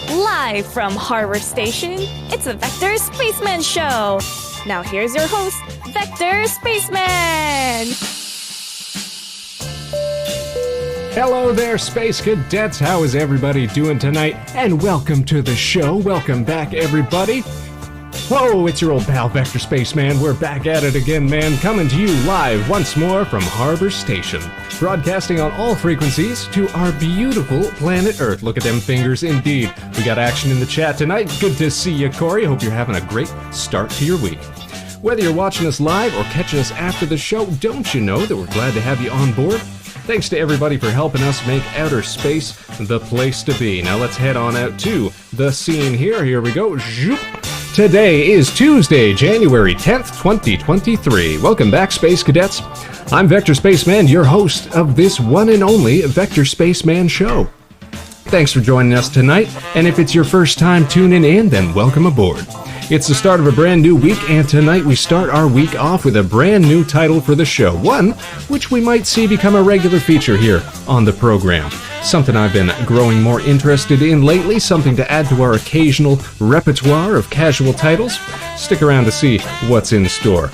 Live from Harbor Station, it's the Vector Spaceman Show. Now here's your host, Vector Spaceman. Hello there, Space Cadets. How is everybody doing tonight? And welcome to the show. Welcome back, everybody. Oh, it's your old pal, Vector Spaceman. We're back at it again, man. Coming to you live once more from Harbor Station. Broadcasting on all frequencies to our beautiful planet Earth. Look at them fingers, indeed. We got action in the chat tonight. Good to see you, Corey. Hope you're having a great start to your week. Whether you're watching us live or catching us after the show, don't you know that we're glad to have you on board? Thanks to everybody for helping us make outer space the place to be. Now let's head on out to the scene here. Here we go. Zoop. Today is Tuesday, January 10th, 2023. Welcome back, Space Cadets. I'm Vector Spaceman, your host of this one and only Vector Spaceman Show. Thanks for joining us tonight, and if it's your first time tuning in, then welcome aboard. It's the start of a brand new week, and tonight we start our week off with a brand new title for the show. One which we might see become a regular feature here on the program. Something I've been growing more interested in lately, something to add to our occasional repertoire of casual titles. Stick around to see what's in store.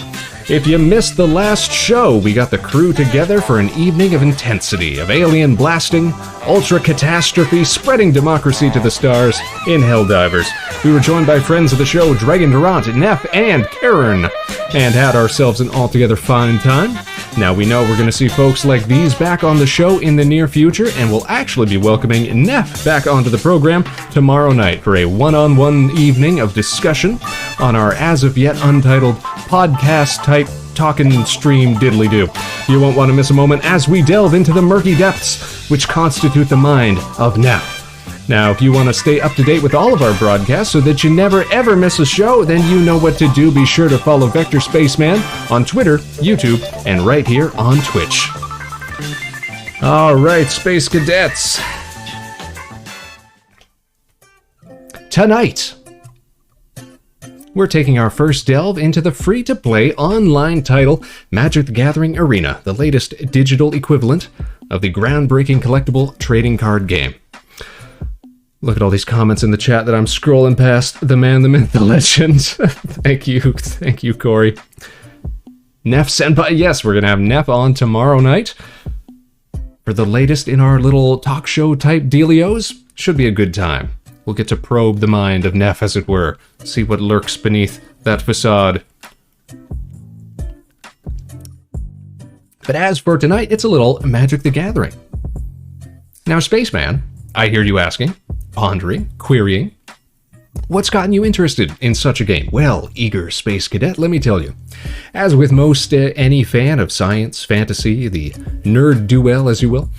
If you missed the last show, we got the crew together for an evening of intensity, of alien blasting, ultra catastrophe, spreading democracy to the stars in Helldivers. We were joined by friends of the show, Dragon Durant, Neff, and Karen, and had ourselves an altogether fine time. Now we know we're going to see folks like these back on the show in the near future, and we'll actually be welcoming Neff back onto the program tomorrow night for a one-on-one evening of discussion on our as-of-yet untitled podcast-type talkin' stream diddly-doo. You won't want to miss a moment as we delve into the murky depths which constitute the mind of Neff. Now, if you want to stay up to date with all of our broadcasts so that you never ever miss a show, then you know what to do. Be sure to follow Vector Spaceman on Twitter, YouTube, and right here on Twitch. All right, Space Cadets. Tonight, we're taking our first delve into the free-to-play online title, Magic the Gathering Arena, the latest digital equivalent of the groundbreaking collectible trading card game. Look at all these comments in the chat that I'm scrolling past. The man, the myth, the legend. Thank you, Corey. Neff Senpai, yes, we're going to have Neff on tomorrow night for the latest in our little talk show type dealios. Should be a good time. We'll get to probe the mind of Neff, as it were. See what lurks beneath that facade. But as for tonight, it's a little Magic the Gathering. Now, Spaceman, I hear you asking, pondering, querying, what's gotten you interested in such a game? Well, eager Space Cadet, let me tell you. As with most any fan of science, fantasy, the nerd duel, as you will,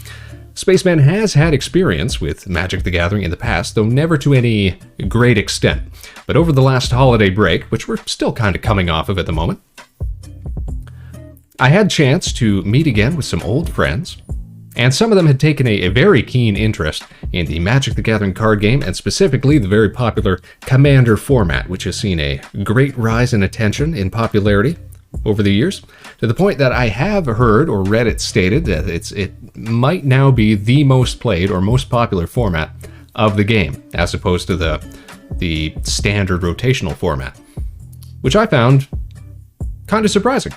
Spaceman has had experience with Magic the Gathering in the past, though never to any great extent. But over the last holiday break, which we're still kind of coming off of at the moment, I had a chance to meet again with some old friends, and some of them had taken a very keen interest in the Magic the Gathering card game, and specifically the very popular Commander format, which has seen a great rise in attention in popularity over the years, to the point that I have heard or read it stated that it might now be the most played or most popular format of the game, as opposed to the standard rotational format, which I found kind of surprising.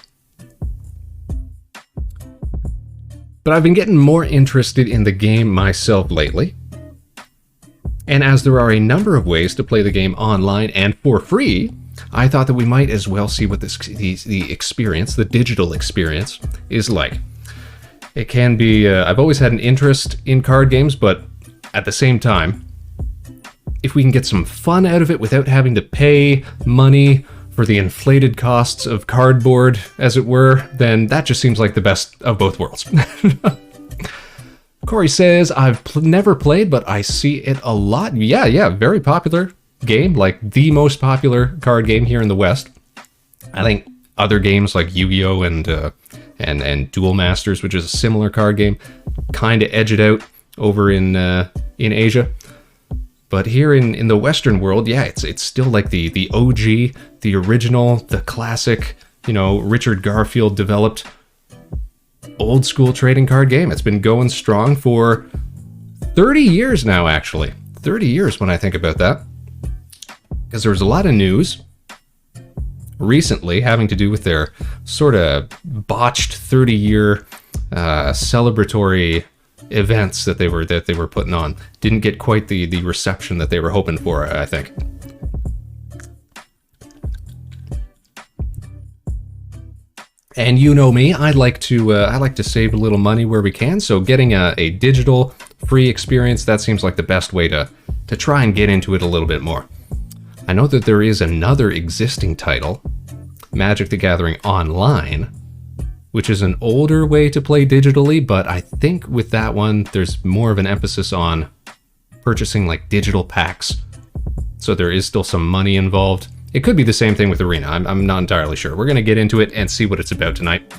But I've been getting more interested in the game myself lately, and as there are a number of ways to play the game online and for free, I thought that we might as well see what the experience, the digital experience, is like. It can be, I've always had an interest in card games, but at the same time, if we can get some fun out of it without having to pay money for the inflated costs of cardboard, as it were, then that just seems like the best of both worlds. Corey says, I've never played, but I see it a lot. Yeah, very popular game, like the most popular card game here in the West. I think other games like Yu-Gi-Oh! and Duel Masters, which is a similar card game, kind of edge it out over in Asia. But here in the Western world, yeah, it's still like the OG, the original, the classic, Richard Garfield developed old school trading card game. It's been going strong for 30 years now, actually. 30 years when I think about that. Because there was a lot of news recently having to do with their sort of botched 30-year celebratory events that they were putting on. Didn't get quite the reception that they were hoping for, I think. And you know me, I like to save a little money where we can, so getting a digital free experience, that seems like the best way to try and get into it a little bit more. I know that there is another existing title, Magic the Gathering Online, which is an older way to play digitally, but I think with that one, there's more of an emphasis on purchasing like digital packs. So there is still some money involved. It could be the same thing with Arena. I'm not entirely sure. We're going to get into it and see what it's about tonight.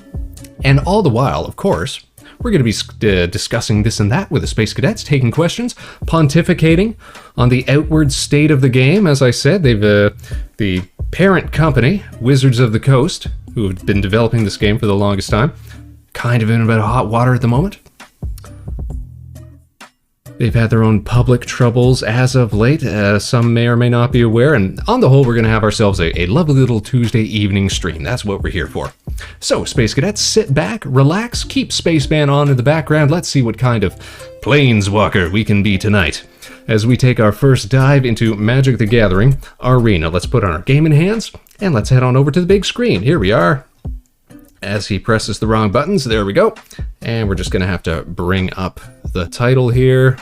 And all the while, of course, we're going to be discussing this and that with the Space Cadets, taking questions, pontificating on the outward state of the game. As I said, they've the parent company, Wizards of the Coast, who have been developing this game for the longest time, kind of in a bit of hot water at the moment. They've had their own public troubles as of late, some may or may not be aware, and on the whole, we're going to have ourselves a lovely little Tuesday evening stream. That's what we're here for. So, Space Cadets, sit back, relax, keep Spaceman on in the background. Let's see what kind of Planeswalker we can be tonight. As we take our first dive into Magic the Gathering Arena, let's put on our gaming hands, and let's head on over to the big screen. Here we are. As he presses the wrong buttons, there we go. And we're just going to have to bring up the title here.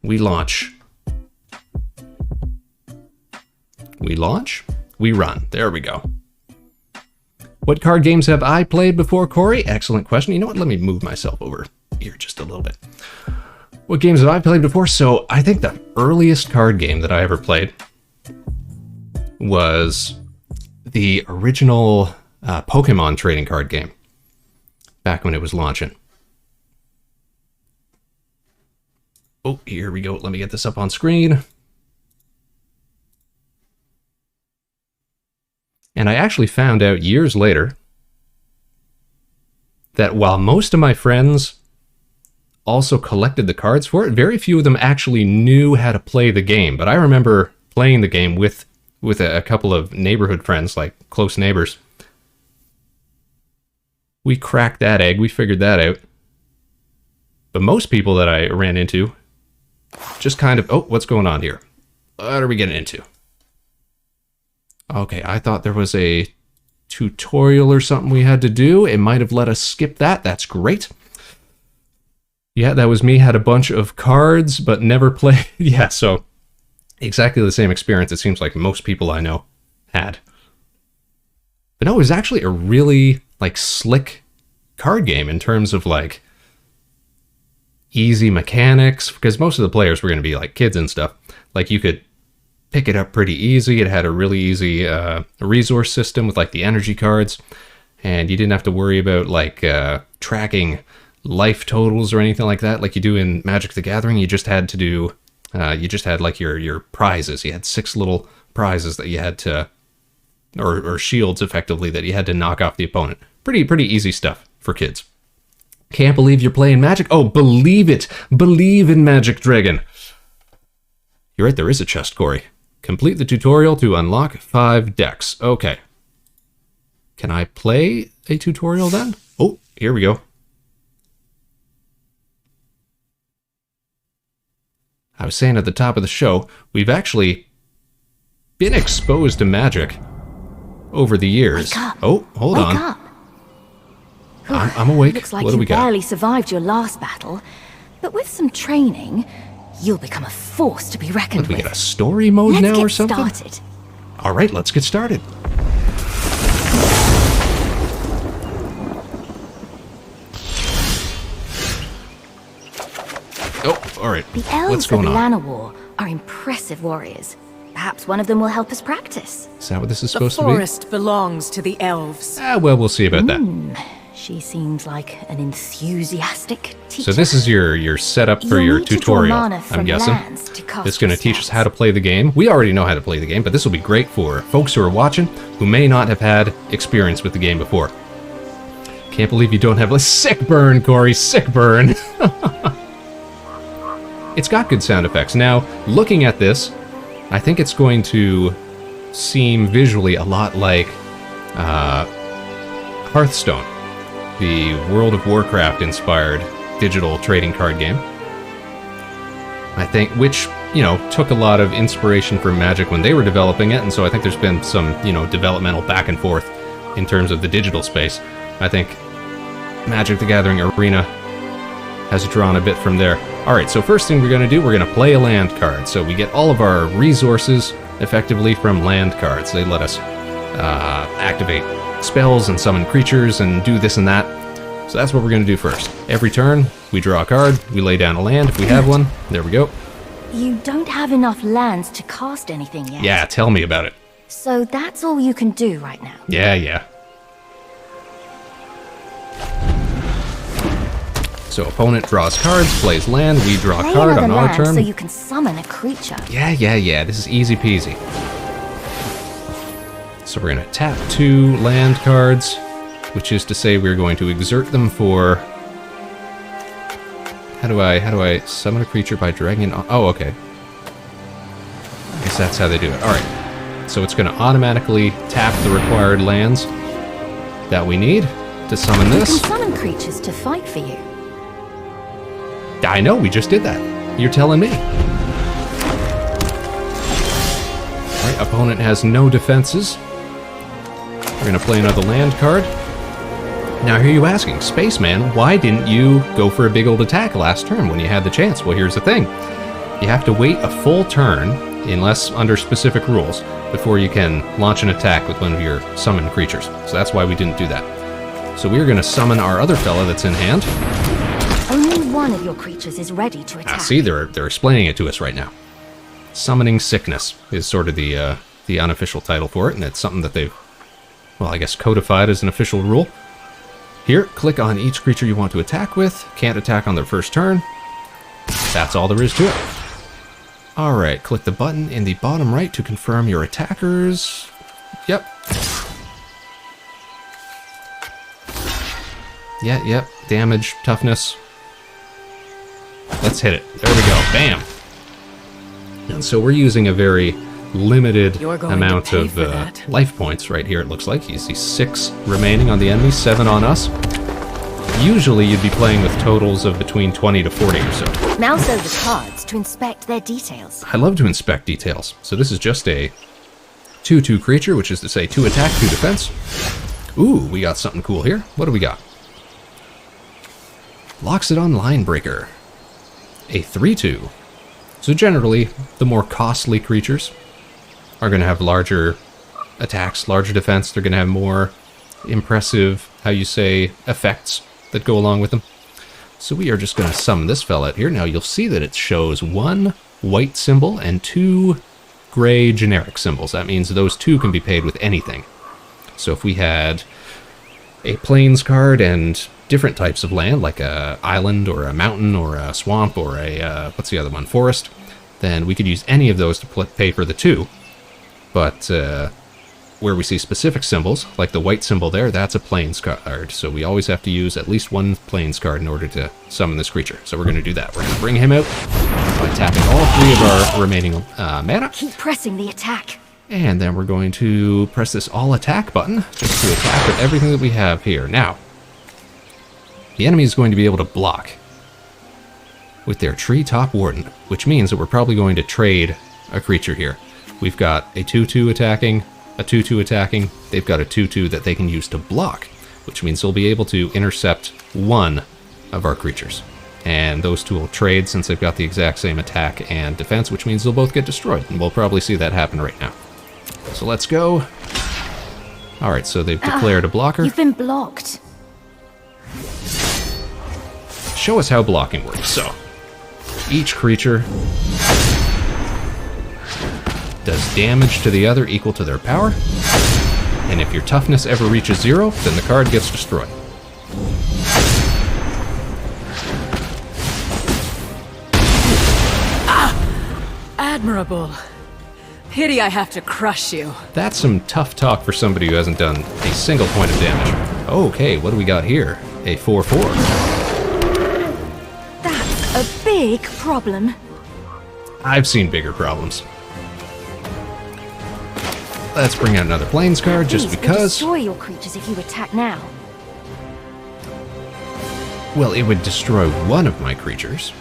We launch. We launch. We run. There we go. What card games have I played before, Corey? Excellent question. You know what? Let me move myself over here just a little bit. What games have I played before? So I think the earliest card game that I ever played was the original Pokemon trading card game back when it was launching. Oh, here we go. Let me get this up on screen. And I actually found out years later that while most of my friends also collected the cards for it, very few of them actually knew how to play the game. But I remember playing the game with a couple of neighborhood friends, like close neighbors. We cracked that egg. We figured that out. But most people that I ran into just kind of, oh, what's going on here? What are we getting into? Okay, I thought there was a tutorial or something we had to do. It might have let us skip that. That's great. Yeah, that was me. Had a bunch of cards, but never played. Yeah, so exactly the same experience it seems like most people I know had. But no, it was actually a really, like, slick card game in terms of, like, easy mechanics, because most of the players were going to be like kids and stuff. Like, you could pick it up pretty easy. It had a really easy resource system with like the energy cards, and you didn't have to worry about like tracking life totals or anything like that like you do in Magic the Gathering. You just had to do you just had like your prizes. You had 6 little prizes that you had to, or shields effectively, that you had to knock off the opponent. Pretty easy stuff for kids. Can't believe you're playing Magic? Oh, believe it! Believe in Magic Dragon! You're right, there is a chest, Corey. Complete the tutorial to unlock 5 decks. Okay. Can I play a tutorial then? Oh, here we go. I was saying at the top of the show, we've actually been exposed to Magic over the years. Wake up. Oh, hold on. Wake up. I'm awake. Looks like what do we you got? barely survived your last battle, but with some training, you'll become a force to be reckoned What, we with. got a story mode Let's now get or something? started. All right, let's get started. Oh, all right. The What's elves of going on? Llanowar are impressive warriors. Perhaps one of them will help us practice. Is that what this is The supposed to be? forest belongs to the elves. Ah, well, we'll see about that. She seems like an enthusiastic teacher. So this is your setup for You'll your need to draw tutorial, mana I'm from guessing. lands to cast It's going to your teach us spells. how to play the game. We already know how to play the game, but this will be great for folks who are watching who may not have had experience with the game before. Can't believe you don't have a sick burn, Corey. Sick burn. it's got good sound effects. Now, looking at this, I think it's going to seem visually a lot like Hearthstone, the World of Warcraft-inspired digital trading card game. I think, which, you know, took a lot of inspiration from Magic when they were developing it, and so I think there's been some, you know, developmental back and forth in terms of the digital space. I think Magic the Gathering Arena has drawn a bit from there. Alright, so first thing we're going to do, we're going to play a land card. So we get all of our resources effectively from land cards. They let us activate spells and summon creatures and do this and that. So that's what we're going to do first. Every turn, we draw a card, we lay down a land if we have one. There we go. You don't have enough lands to cast anything yet. Yeah, tell me about it. So that's all you can do right now. Yeah. So opponent draws cards, plays land, we draw a card on our turn. So you can summon a creature. Yeah. This is easy peasy. So we're going to tap 2 land cards, which is to say we're going to exert them for... How do I summon a creature by dragging it on? Oh, okay. I guess that's how they do it. Alright. So it's going to automatically tap the required lands that we need to summon this. You can summon creatures to fight for you. I know, we just did that. You're telling me. Alright, opponent has no defenses. We're going to play another land card. Now, I hear you asking, Spaceman, why didn't you go for a big old attack last turn when you had the chance? Well, here's the thing. You have to wait a full turn, unless under specific rules, before you can launch an attack with one of your summoned creatures. So that's why we didn't do that. So we're going to summon our other fella that's in hand. Only one of your creatures is ready to attack. See, they're explaining it to us right now. Summoning Sickness is sort of the unofficial title for it, and it's something that they've, well, I guess codified as an official rule. Here, click on each creature you want to attack with. Can't attack on their first turn. That's all there is to it. Alright, click the button in the bottom right to confirm your attackers. Yep. Yep. Damage, toughness. Let's hit it. There we go. Bam! And so we're using a very limited amount of life points right here, it looks like. You see 6 remaining on the enemy, 7 on us. Usually you'd be playing with totals of between 20 to 40 or so. Mouse over cards to inspect their details. I love to inspect details. So this is just a 2/2 creature, which is to say 2 attack, 2 defense. Ooh, we got something cool here. What do we got? Loxodon Linebreaker. A 3/2. So generally, the more costly creatures are going to have larger attacks, larger defense. They're going to have more impressive, how you say, effects that go along with them. So we are just going to summon this fella out here. Now you'll see that it shows 1 white symbol and 2 gray generic symbols. That means those 2 can be paid with anything. So if we had a plains card and different types of land, like a island or a mountain or a swamp or a, what's the other one, forest, then we could use any of those to pay for the 2. But where we see specific symbols, like the white symbol there, that's a plains card. So we always have to use at least 1 plains card in order to summon this creature. So we're going to do that. We're going to bring him out by tapping all 3 of our remaining mana. Keep pressing the attack. And then we're going to press this all attack button just to attack with everything that we have here. Now, the enemy is going to be able to block with their Treetop Warden, which means that we're probably going to trade a creature here. We've got a 2/2 attacking, a 2/2 attacking. They've got a 2/2 that they can use to block, which means they'll be able to intercept 1 of our creatures. And those 2 will trade since they've got the exact same attack and defense, which means they'll both get destroyed. And we'll probably see that happen right now. So let's go. Alright, so they've declared a blocker. You've been blocked. Show us how blocking works. So, each creature does damage to the other equal to their power, and if your toughness ever reaches 0, then the card gets destroyed. Admirable. Pity I have to crush you. That's some tough talk for somebody who hasn't done a single point of damage. Okay, what do we got here? A 4/4. That's a big problem. I've seen bigger problems. Let's bring out another Plains card, just These will because. destroy your creatures if you attack now. Well, it would destroy one of my creatures.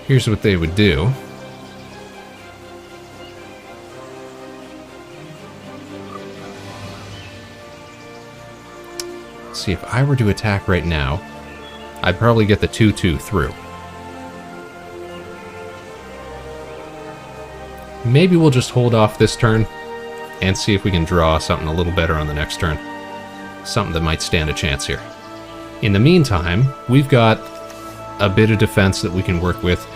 Here's what they would do. See, if I were to attack right now, I'd probably get the 2/2 through. Maybe we'll just hold off this turn and see if we can draw something a little better on the next turn. Something that might stand a chance here. In the meantime, we've got a bit of defense that we can work with.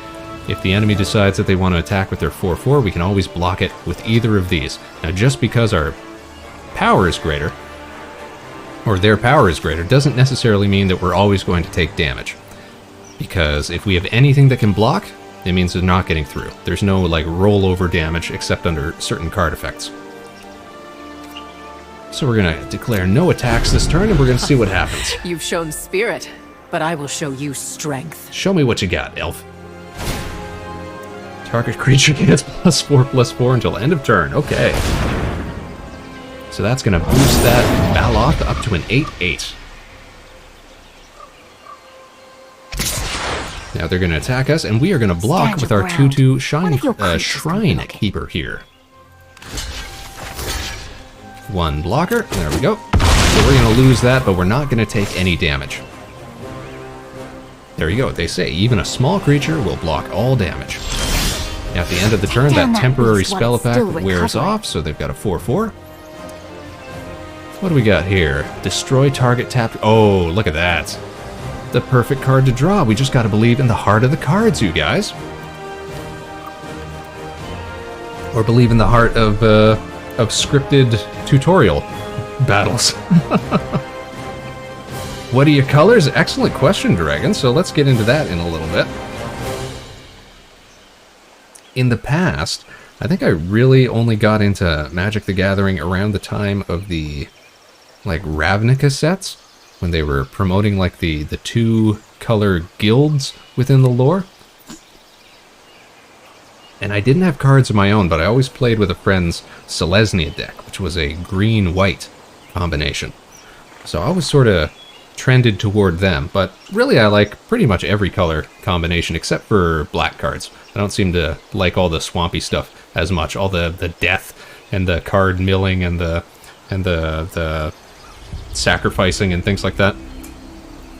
If the enemy decides that they want to attack with their 4/4, we can always block it with either of these. Now, just because our power is greater, or their power is greater, doesn't necessarily mean that we're always going to take damage. Because if we have anything that can block, it means they're not getting through. There's no, like, rollover damage except under certain card effects. So we're going to declare no attacks this turn, and we're going to see what happens. You've shown spirit, but I will show you strength. Show me what you got, elf. Target creature gets +4/+4 until end of turn. Okay. So that's going to boost that Baloth up to an 8/8. Now they're going to attack us, and we are going to block with our 2/2 Shrine Keeper here. One blocker. There we go. So we're going to lose that, but we're not going to take any damage. There you go. They say even a small creature will block all damage. Now at the end of the turn, that temporary spell effect wears off, so they've got a 4/4. What do we got here? Destroy target tapped. Oh, look at that. The perfect card to draw. We just got to believe in the heart of the cards, you guys. Or believe in the heart of scripted tutorial battles. What are your colors? Excellent question, Dragon. So let's get into that in a little bit. In the past, I think I really only got into Magic the Gathering around the time of the, like, Ravnica sets, when they were promoting, like, the two-color guilds within the lore. And I didn't have cards of my own, but I always played with a friend's Selesnya deck, which was a green-white combination. So I was sort of trended toward them, but really I like pretty much every color combination except for black cards. I don't seem to like all the swampy stuff as much, all the death and the card milling and the sacrificing and things like that.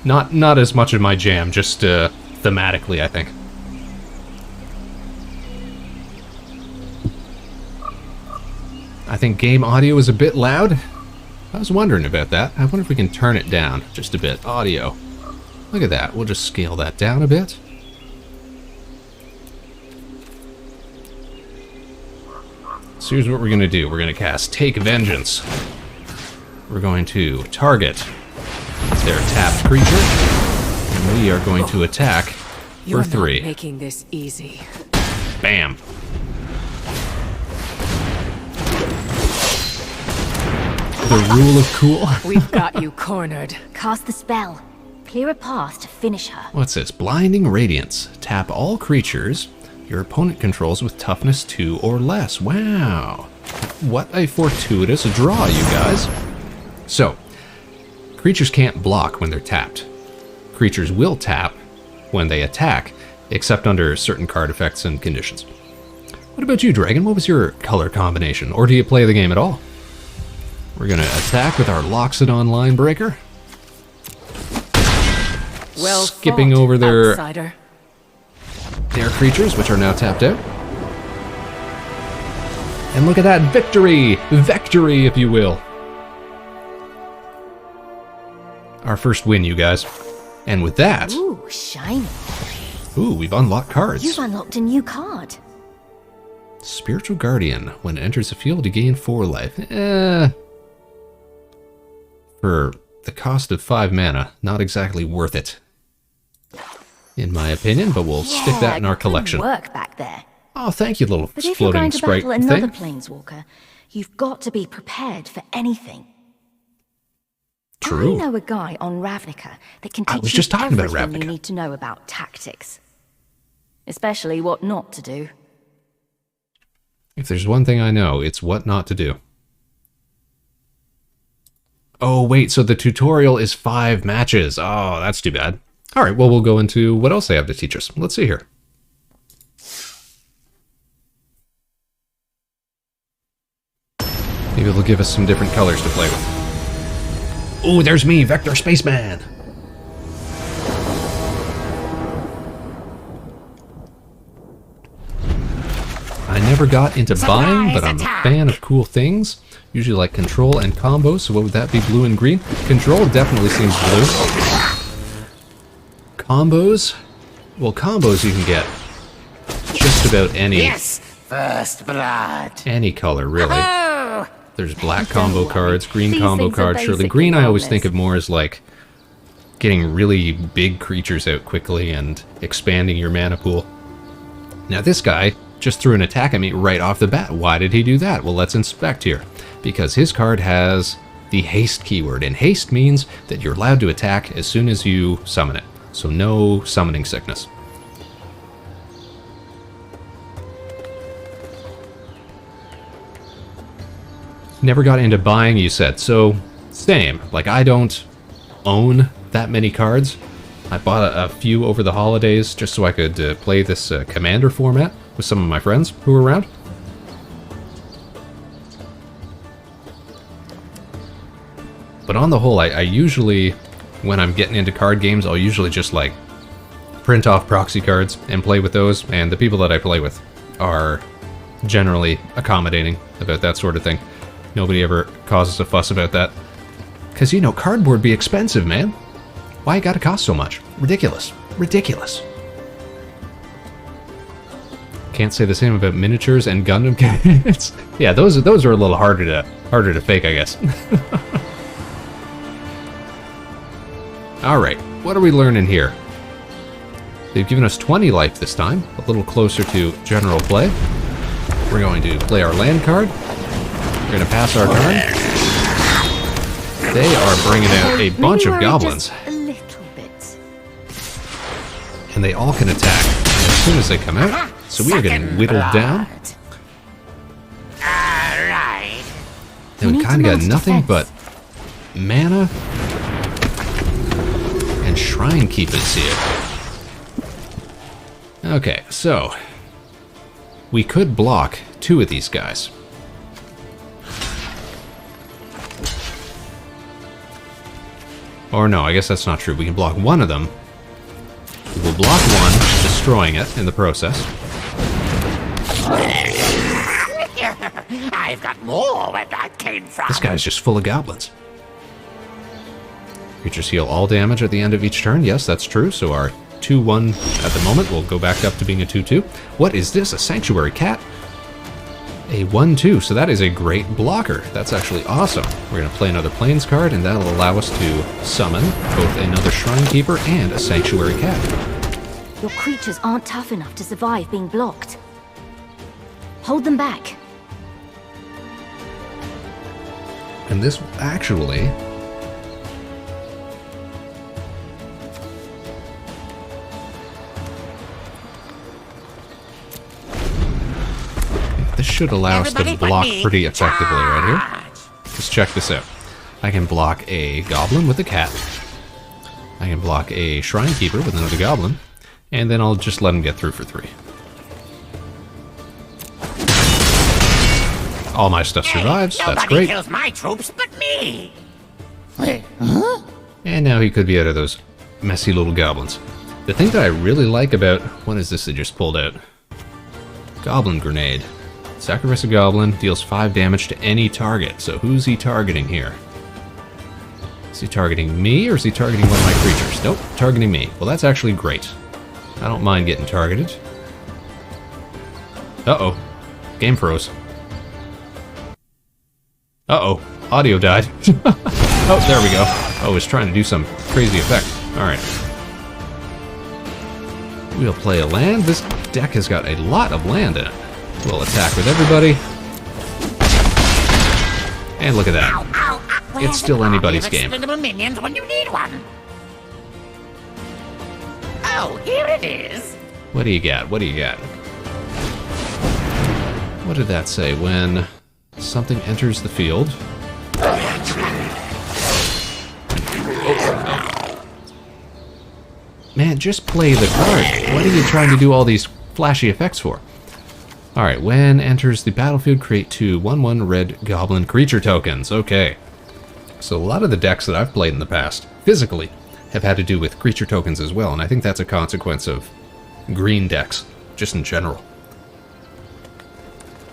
Not as much of my jam, just thematically, I think. I think game audio is a bit loud. I was wondering about that. I wonder if we can turn it down just a bit. Audio. Look at that. We'll just scale that down a bit. So here's what we're going to do. We're going to cast Take Vengeance. We're going to target their tapped creature. And we are going to attack for 3. You're not making this easy. Bam. The rule of cool. We've got you cornered. Cast the spell. Clear a path to finish her. What's this? Blinding Radiance. Tap all creatures your opponent controls with toughness 2 or less. Wow. What a fortuitous draw, you guys. So, creatures can't block when they're tapped. Creatures will tap when they attack, except under certain card effects and conditions. What about you, Dragon? What was your color combination? Or do you play the game at all? We're going to attack with our Loxodon Linebreaker. Well skipping fought, over their outsider. Their creatures, which are now tapped out. And look at that, victory! Victory, if you will. Our first win, you guys. And with that... Ooh, shiny. Ooh, we've unlocked cards. You've unlocked a new card. Spiritual Guardian. When it enters the field, you gain 4 life. For the cost of 5 mana, not exactly worth it. In my opinion, but we'll stick that in our collection. Work back there. Oh, thank you, little But if you're floating going to sprite battle another thing. Planeswalker, you've got to be prepared for anything. True. I know a guy on Ravnica that can I teach was you just talking about everything you Ravnica. need to know about tactics. Especially what not to do. If there's one thing I know, it's what not to do. Oh, wait, so the tutorial is 5 matches. Oh, that's too bad. All right, well, we'll go into what else they have to teach us. Let's see here. Maybe they'll give us some different colors to play with. Oh, there's me, Vector Spaceman. I never got into buying, but I'm a fan of cool things. Usually like control and combos, so what would that be, blue and green? Control definitely seems blue. Combos? Well, combos you can get just about any... Yes, first blood. Any color, really. Oh, There's black combo cards, green These combo things are cards. Surely basically green I always wellness. think of more as like getting really big creatures out quickly and expanding your mana pool. Now this guy just threw an attack at me right off the bat. Why did he do that? Well, let's inspect here. Because his card has the haste keyword, and haste means that you're allowed to attack as soon as you summon it. So no summoning sickness. Never got into buying, you said. So, same. Like, I don't own that many cards. I bought a few over the holidays just so I could play this Commander format with some of my friends who were around. But on the whole, I usually, when I'm getting into card games, I'll usually just, like, print off proxy cards and play with those. And the people that I play with are generally accommodating about that sort of thing. Nobody ever causes a fuss about that. Because, you know, cardboard be expensive, man. Why it gotta cost so much? Ridiculous. Ridiculous. Can't say the same about miniatures and Gundam kits. Yeah, those are a little harder to fake, I guess. Alright, what are we learning here? They've given us 20 life this time, a little closer to general play. We're going to play our land card. We're going to pass our turn. They are bringing out a bunch of goblins. Just a little bit. And they all can attack as soon as they come out. So we are getting whittled down. Alright. And we need kind to of got mount nothing defense. but mana and Shrine Keepers here. Okay, so we could block 2 of these guys. Or no, I guess that's not true. We can block 1 of them. We'll block 1, destroying it in the process. I've got more where that came from. This guy's just full of goblins. Creatures heal all damage at the end of each turn. Yes, that's true. So our 2-1 at the moment will go back up to being a 2-2. What is this? A Sanctuary Cat? A 1-2. So that is a great blocker. That's actually awesome. We're going to play another Plains card, and that'll allow us to summon both another Shrine Keeper and a Sanctuary Cat. Your creatures aren't tough enough to survive being blocked. Hold them back. And this will actually... This should allow us to Everybody but block me. pretty effectively right here. Just check this out. I can block a Goblin with a Cat. I can block a Shrine Keeper with another Goblin. And then I'll just let him get through for 3. All my stuff survives. That's Nobody great. kills my troops but me. And now he could be out of those messy little goblins. The thing that I really like about... What is this they just pulled out? Goblin Grenade. Sacrifice a goblin, deals 5 damage to any target. So who's he targeting here? Is he targeting me, or is he targeting one of my creatures? Nope, targeting me. Well, that's actually great. I don't mind getting targeted. Uh-oh. Game froze. Uh-oh. Audio died. Oh, there we go. Oh, I was trying to do some crazy effect. Alright. We'll play a land. This deck has got a lot of land in it. We'll attack with everybody. And look at that. it's still anybody's game. Expendable minions when you need one. Oh, here it is. What do you got? What do you got? What did that say? When something enters the field. Man, just play the card. What are you trying to do all these flashy effects for? Alright, when enters the battlefield, create 2 1/1 red goblin creature tokens. Okay. So a lot of the decks that I've played in the past, physically, have had to do with creature tokens as well, and I think that's a consequence of green decks, just in general.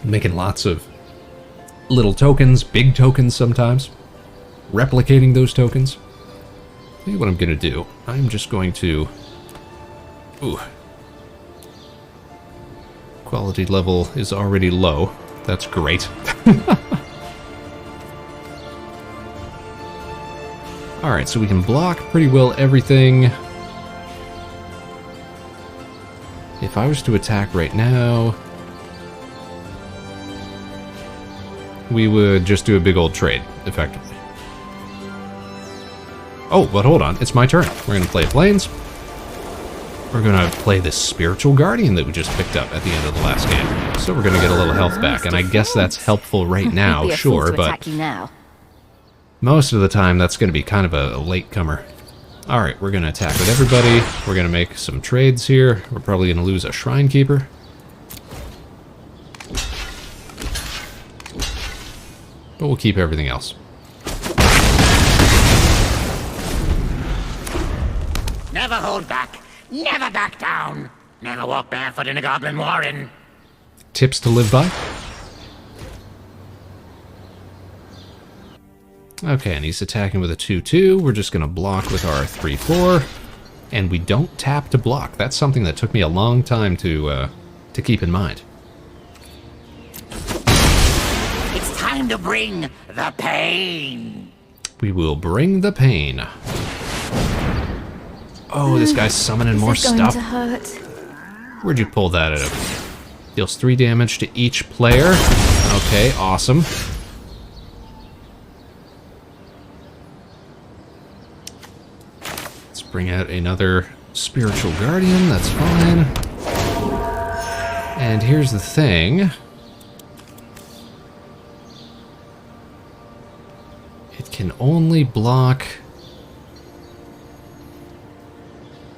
Making lots of little tokens, big tokens sometimes, replicating those tokens. Tell you what I'm going to do. I'm just going to... Ooh. Quality level is already low. That's great. Alright, so we can block pretty well everything. If I was to attack right now, we would just do a big old trade, effectively. Oh, but hold on, it's my turn. We're going to play Plains. We're going to play this Spiritual Guardian that we just picked up at the end of the last game. So we're going to get a little health back, and I guess that's helpful right now, sure, but most of the time that's going to be kind of a latecomer. Alright, we're going to attack with everybody. We're going to make some trades here. We're probably going to lose a Shrine Keeper. But we'll keep everything else. Never hold back. Never back down. Never walk barefoot in a goblin warren. Tips to live by? Okay, and he's attacking with a 2/2. We're just going to block with our 3/4. And we don't tap to block. That's something that took me a long time to keep in mind. It's time to bring the pain. We will bring the pain. Oh, this guy's summoning more stuff. Where'd you pull that out of? Deals 3 damage to each player. Okay, awesome. Let's bring out another Spiritual Guardian. That's fine. And here's the thing. It can only block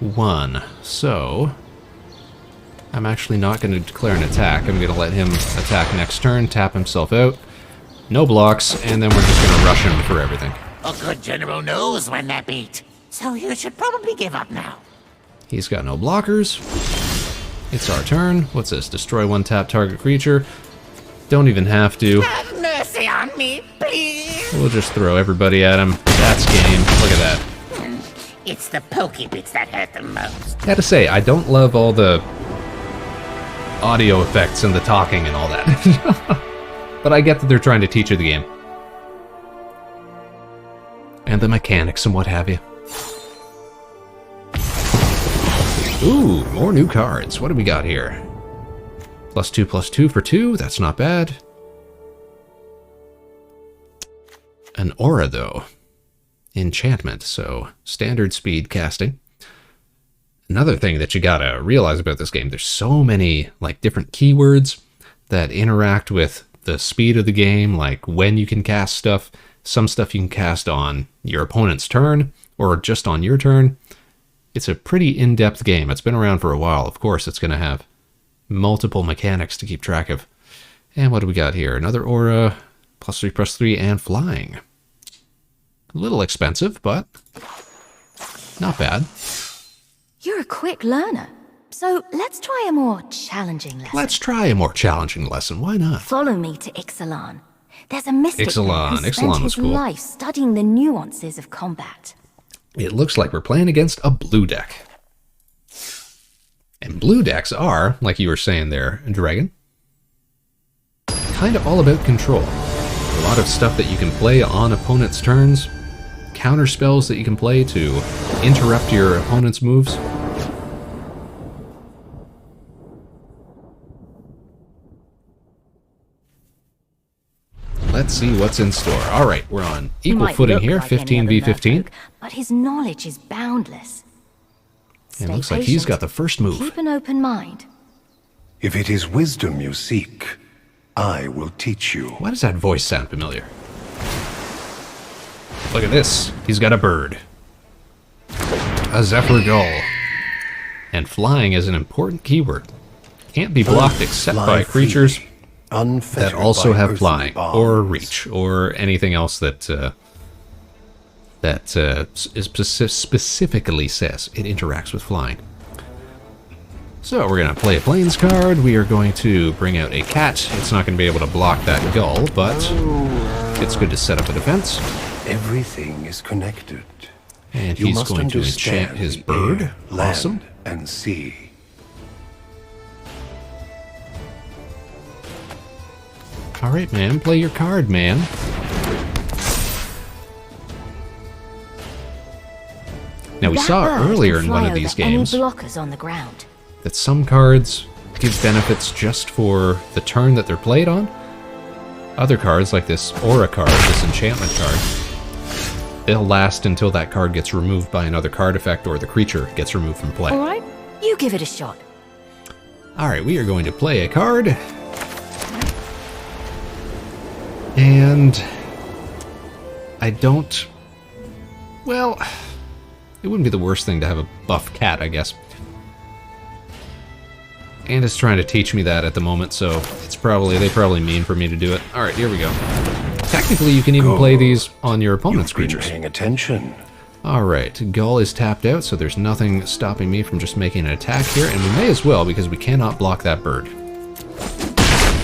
1. So I'm actually not going to declare an attack. I'm going to let him attack next turn, tap himself out. No blocks, and then we're just going to rush him for everything. A good general knows when they're beat. So you should probably give up now. He's got no blockers. It's our turn. What's this? Destroy 1 tap target creature. Don't even have to. Have mercy on me, please. We'll just throw everybody at him. That's game. Look at that. It's the pokey bits that hurt the most. I gotta say, I don't love all the audio effects and the talking and all that. But I get that they're trying to teach you the game. And the mechanics and what have you. Ooh, more new cards. What do we got here? +2/+2 for 2. That's not bad. An aura, though. Enchantment, so standard speed casting. Another thing that you gotta realize about this game, there's so many like different keywords that interact with the speed of the game, like when you can cast stuff. Some stuff you can cast on your opponent's turn or just on your turn. It's a pretty in-depth game. It's been around for a while. Of course, it's gonna have multiple mechanics to keep track of. And what do we got here? Another aura, +3/+3, and flying. A little expensive, but not bad. You're a quick learner. So let's try a more challenging lesson. Let's try a more challenging lesson. Why not? Follow me to Ixalan. There's a mystic Ixalan. who spent Ixalan was his cool. life studying the nuances of combat. It looks like we're playing against a blue deck. And blue decks are, like you were saying there, Dragon, kind of all about control. A lot of stuff that you can play on opponent's turns, counter spells that you can play to interrupt your opponent's moves. let's see what's in store. All right, we're on He equal might footing look here, like any 15 other v 15. merfolk, but his knowledge is boundless. And Stay looks like he's patient. got the first move. Keep an open mind. If it is wisdom you seek, I will teach you. Why does that voice sound familiar? Look at this. He's got a bird. A zephyr gull. And flying is an important keyword. Can't be blocked except Fly by creatures free, unfettered that also by have earthly flying, bonds. or reach, or anything else that specifically says it interacts with flying. So we're going to play a plains card. We are going to bring out a cat. It's not going to be able to block that gull, but it's good to set up a defense. Everything is connected. And You he's must going to understand enchant his the bird. air, land, Awesome. and sea. All right, man. Play your card, man. Now, we That saw bird earlier can in one fly of these over any games blockers on the ground. that some cards give benefits just for the turn that they're played on. Other cards, like this Aura card, this enchantment card, they'll last until that card gets removed by another card effect or the creature gets removed from play. All right, you give it a shot. All right, we are going to play a card. And I don't... Well, it wouldn't be the worst thing to have a buff cat, I guess. And it's trying to teach me that at the moment, so they probably mean for me to do it. All right, here we go. Technically, you can even play these on your opponent's You've been creatures. paying attention. All right, Gull is tapped out, so there's nothing stopping me from just making an attack here, and we may as well because we cannot block that bird.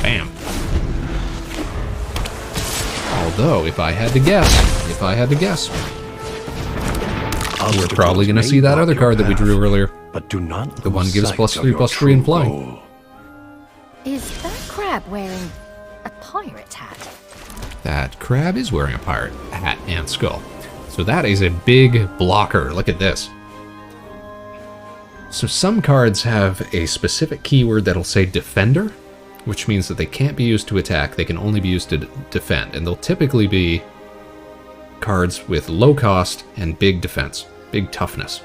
Bam. Although, if I had to guess, we're probably going to see that other card that we drew earlier. But do not The one lose gives sight +3/+3 in of your flying. true goal. Is that crab wearing a pirate hat? That crab is wearing a pirate hat and skull. So that is a big blocker. Look at this. So some cards have a specific keyword that'll say defender, which means that they can't be used to attack, they can only be used to defend. And they'll typically be cards with low cost and big defense, big toughness.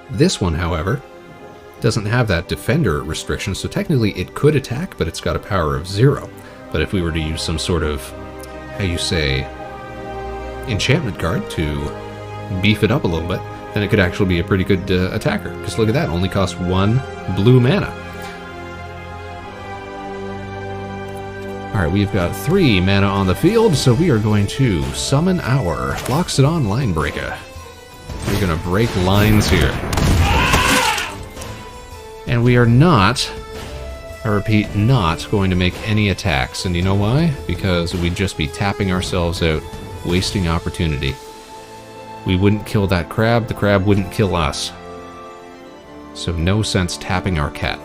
This one, however, doesn't have that defender restriction, so technically it could attack, but it's got a power of 0. But if we were to use some sort of, how you say, enchantment card to beef it up a little bit, then it could actually be a pretty good attacker. Because look at that, only costs 1 blue mana. Alright, we've got 3 mana on the field, so we are going to summon our Loxodon Linebreaker. We're going to break lines here. And we are not, I repeat, not going to make any attacks. And you know why? Because we'd just be tapping ourselves out, wasting opportunity. We wouldn't kill that crab, the crab wouldn't kill us. So no sense tapping our cat.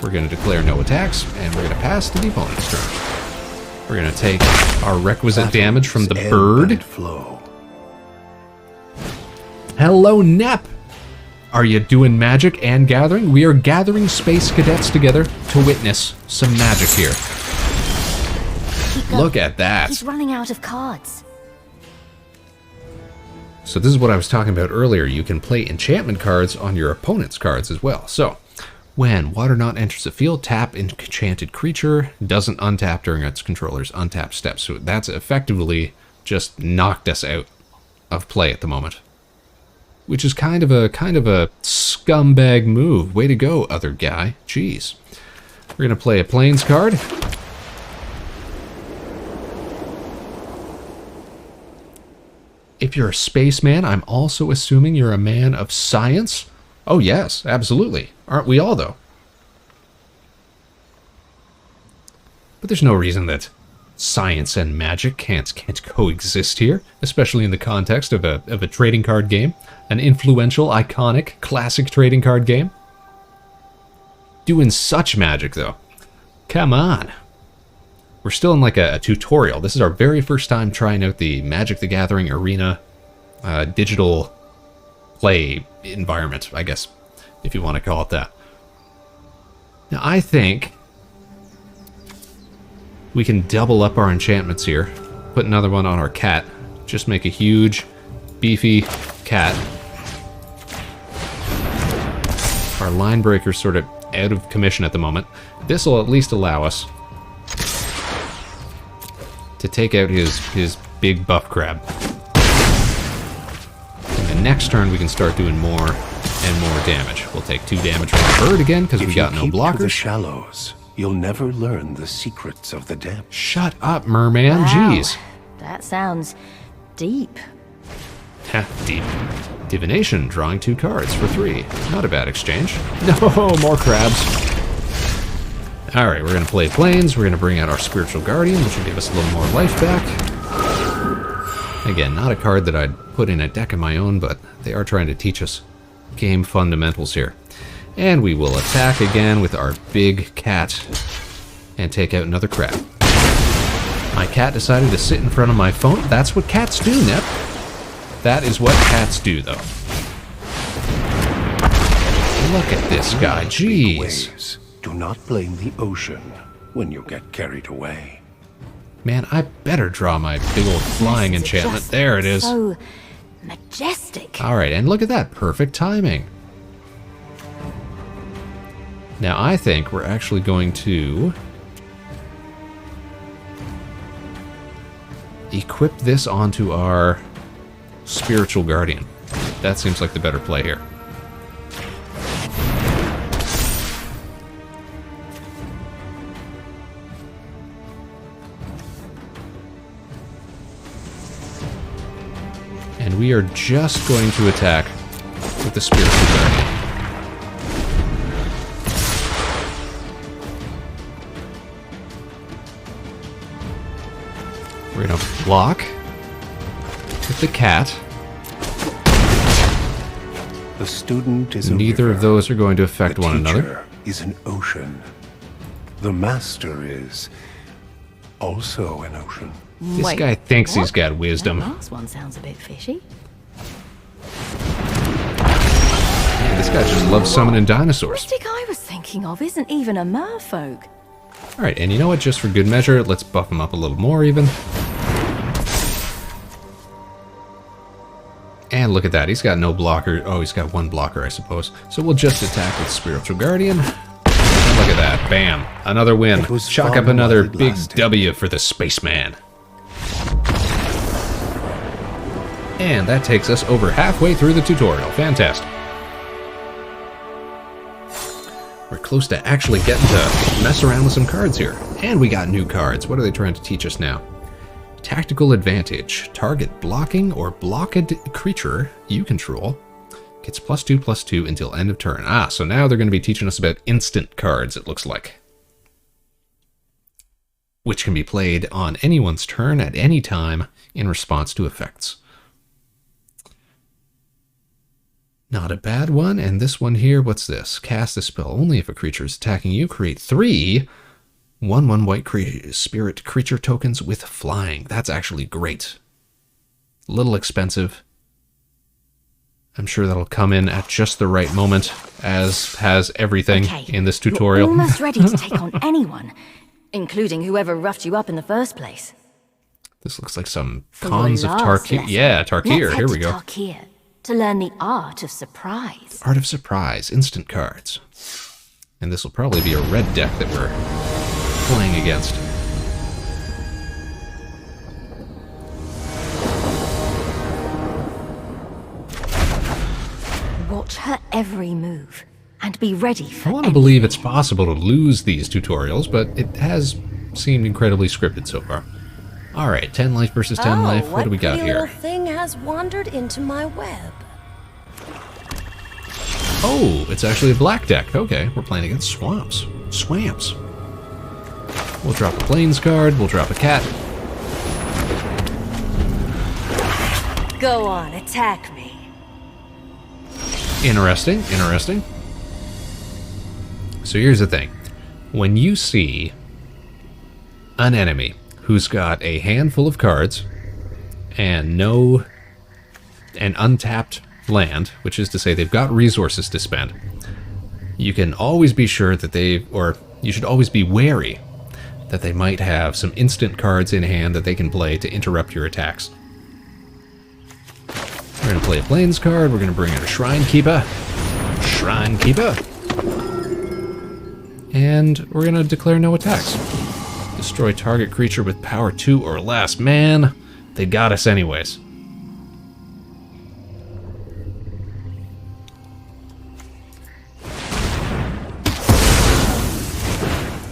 We're going to declare no attacks, and we're going to pass to the opponent's turn. We're going to take our requisite damage from the Ebb bird. and flow. Hello, Nep! Are you doing magic and gathering? We are gathering space cadets together to witness some magic here. Keep going. Look at that. He's running out of cards. So this is what I was talking about earlier. You can play enchantment cards on your opponent's cards as well. So, when Water Knot enters the field, tap enchanted creature, doesn't untap during its controller's untap step. So that's effectively just knocked us out of play at the moment. Which is kind of a scumbag move. Way to go, other guy. Jeez. We're gonna play a Plains card. If you're a spaceman, I'm also assuming you're a man of science. Oh yes, absolutely. Aren't we all, though? But there's no reason that science and magic can't coexist here, especially in the context of a trading card game, an influential, iconic, classic trading card game. Doing such magic, though. Come on. We're still in like a tutorial. This is our very first time trying out the Magic the Gathering Arena digital play environment, I guess, if you want to call it that. Now, I think We can double up our enchantments here. Put another one on our cat. Just make a huge, beefy cat. Our line breaker's sort of out of commission at the moment. This will at least allow us to take out his big buff crab. And the next turn we can start doing more and more damage. We'll take 2 damage from the bird again because we got no If you keep to the blockers. shallows, you'll never learn the secrets of the depths. Shut up, merman. Wow, Jeez. that sounds deep. Ha, deep. Divination, drawing 2 cards for 3. Not a bad exchange. No, more crabs. Alright, we're going to play Plains. We're going to bring out our Spiritual Guardian, which will give us a little more life back. Again, not a card that I'd put in a deck of my own, but they are trying to teach us game fundamentals here. And we will attack again with our big cat and take out another crab. My cat decided to sit in front of my phone. That's what cats do, Nep. That is what cats do, though. Look at this guy, jeez. Waves. Do not blame the ocean when you get carried away. Man, I better draw my big old flying It's enchantment. just There it is. So majestic. Alright, and look at that. Perfect timing. Now, I think we're actually going to equip this onto our Spiritual Guardian. That seems like the better play here. And we are just going to attack with the Spiritual Guardian. We're going to block with the cat. The student is a Neither of river. those are going to affect The one another. teacher is an ocean. The master is also an ocean. This Wait, guy thinks he's what? got wisdom. That last one sounds a bit fishy. Man, this guy just loves summoning The dinosaurs. mystic I was thinking of isn't even a merfolk. Alright, and you know what? Just for good measure, let's buff him up a little more even. And look at that, he's got no blocker. Oh, he's got 1 blocker, I suppose. So we'll just attack with Spiritual Guardian. And look at that, bam. Another win. It was Chalk fun up another while it big lasted. W for the Spaceman. And that takes us over halfway through the tutorial. Fantastic. We're close to actually getting to mess around with some cards here. And we got new cards. What are they trying to teach us now? Tactical Advantage. Target blocking or blocked creature you control gets +2/+2 until end of turn. Ah, so now they're going to be teaching us about instant cards, it looks like. Which can be played on anyone's turn at any time in response to effects. Not a bad one. And this one here, what's this? Cast a spell only if a creature is attacking you. Create 3 1/1 white spirit creature tokens with flying. That's actually great. A little expensive. I'm sure that'll come in at just the right moment, as has everything Okay, in this you're tutorial. almost ready to take on anyone, including whoever roughed you up in the first place. This looks like some For cons of your last Tarkir. lesson, Yeah, let's Tarkir. head Here we to go. Tarkir to learn the art of surprise. Art of Surprise, instant cards. And this will probably be a red deck that we're playing against. Watch her every move and be ready for I want to anything. believe it's possible to lose these tutorials, but it has seemed incredibly scripted so far. Alright, 10 life versus 10 life. What do we got pretty here? little thing has wandered into my web? Oh, it's actually a black deck. Okay, we're playing against swamps. Swamps. We'll drop a plains card. We'll drop a cat. Go on, attack me. Interesting, interesting. So here's the thing. When you see an enemy who's got a handful of cards and an untapped land, which is to say they've got resources to spend, you can always be sure that you should always be wary that they might have some instant cards in hand that they can play to interrupt your attacks. We're going to play a Plains card. We're going to bring in a Shrine Keeper. Shrine Keeper. And we're going to declare no attacks. Destroy target creature with power 2 or less. Man, they got us anyways.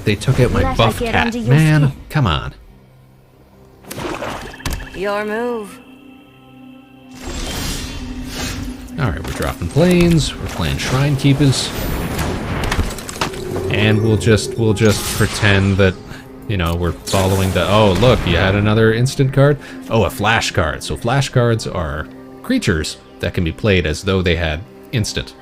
They took out my buff cat. Man, come on. Your move. Alright, we're dropping Plains, we're playing Shrine Keepers. And we'll just pretend that, you know, we're following the... Oh, look, you had another instant card? Oh, a flash card. So flash cards are creatures that can be played as though they had instant.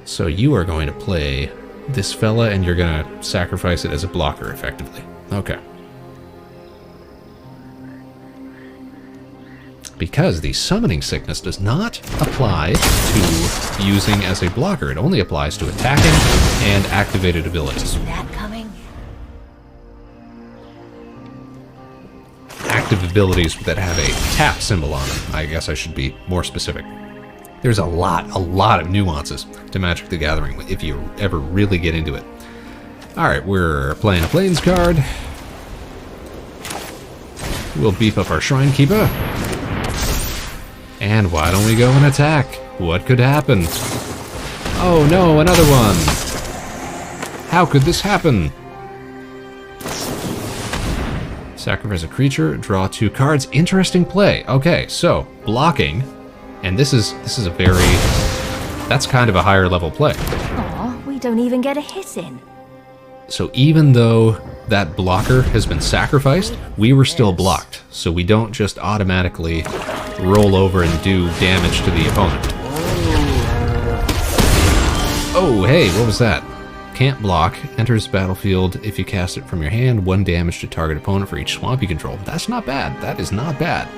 So you are going to play this fella, and you're going to sacrifice it as a blocker, effectively. Okay. Because the Summoning Sickness does not apply to using as a blocker. It only applies to attacking and activated abilities. See that coming? Active abilities that have a tap symbol on them. I guess I should be more specific. There's a lot of nuances to Magic the Gathering if you ever really get into it. Alright, we're playing a Plains card. We'll beef up our Shrine Keeper. And why don't we go and attack? What could happen? Oh no, another one! How could this happen? Sacrifice a creature, draw 2 cards. Interesting play. Okay, so blocking, and this is a very... That's kind of a higher level play. Aw, we don't even get a hit in. So even though that blocker has been sacrificed, we were still blocked. So we don't just automatically roll over and do damage to the opponent. Oh, hey, what was that? Can't block. Enters battlefield if you cast it from your hand. 1 damage to target opponent for each swamp you control. That's not bad. That is not bad.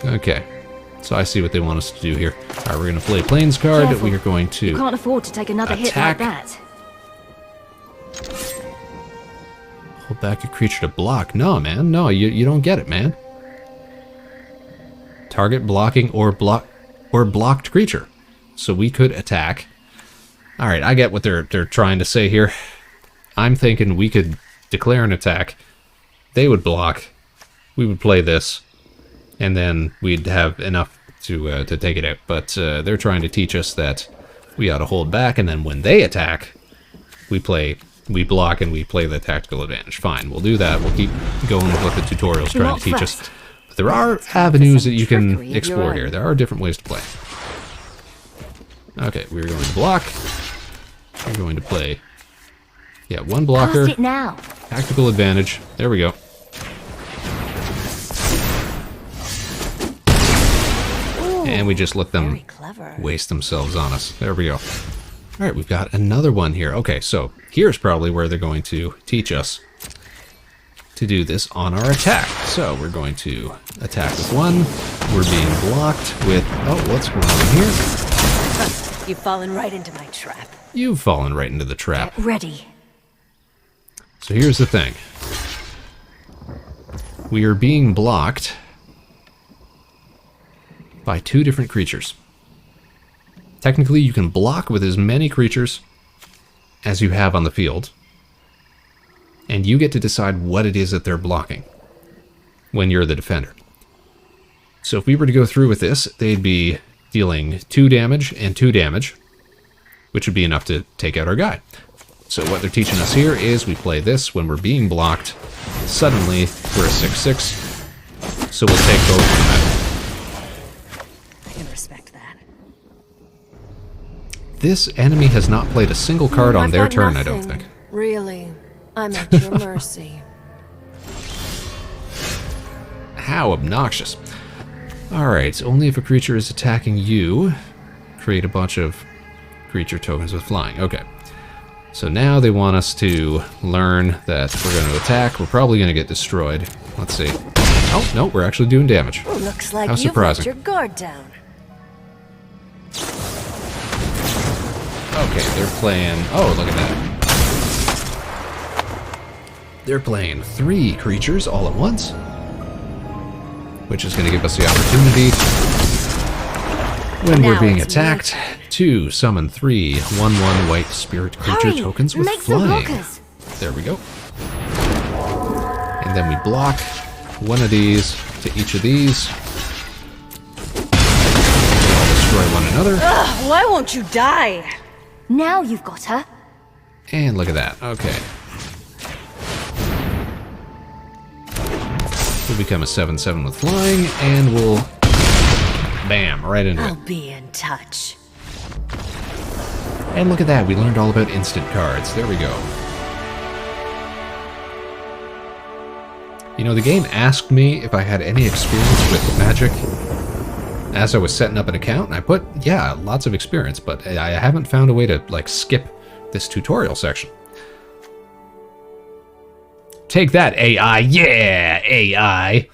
Okay. So I see what they want us to do here. Alright, we're going to play Plains card. Careful. We are going to You can't afford to take another hit like that. Hold back a creature to block. No, man. No, you don't get it, man. Target blocking or blocked creature. So we could attack. Alright, I get what they're trying to say here. I'm thinking we could declare an attack. They would block. We would play this. And then we'd have enough to take it out. But they're trying to teach us that we ought to hold back, and then when they attack, we block and we play the tactical advantage. Fine, we'll do that. We'll keep going with what the tutorial's trying to teach us. But there are avenues that you can explore here. There are different ways to play. Okay, we're going to block. We're going to play... Yeah, 1 blocker. Cast it now. Tactical advantage. There we go. And we just let them waste themselves on us. There we go. Alright, we've got another one here. Okay, so here's probably where they're going to teach us to do this on our attack. So we're going to attack with 1. We're being blocked with... Oh, what's going on here? You've fallen right into my trap. You've fallen right into the trap. Get ready. So here's the thing. We are being blocked by 2 different creatures. Technically, you can block with as many creatures as you have on the field, and you get to decide what it is that they're blocking when you're the defender. So if we were to go through with this, they'd be dealing 2 damage and 2 damage, which would be enough to take out our guy. So what they're teaching us here is we play this when we're being blocked. Suddenly, we're a 6/6, so we'll take both of them out. This enemy has not played a single card on their turn, I don't think. Really, I'm at your mercy. How obnoxious. Alright, only if a creature is attacking you, create a bunch of creature tokens with flying. Okay. So now they want us to learn that we're going to attack. We're probably going to get destroyed. Let's see. Oh, no, we're actually doing damage. Looks like How you've surprising. let your guard down. Okay, they're playing... Oh, look at that. They're playing 3 creatures all at once, which is going to give us the opportunity, when we're Now being it's attacked, to summon 3 1/1 white spirit creature Hurry, tokens with make some flying. blockers. There we go. And then we block one of these to each of these. They all destroy one another. Ugh, why won't you die? Now you've got her. And look at that. Okay. We'll become a 7/7 with flying, and we'll... Bam, right into I'll it. be in touch. And look at that, we learned all about instant cards. There we go. You know, the game asked me if I had any experience with Magic as I was setting up an account, and I put, yeah, lots of experience, but I haven't found a way to, like, skip this tutorial section. Take that, AI. Yeah, AI.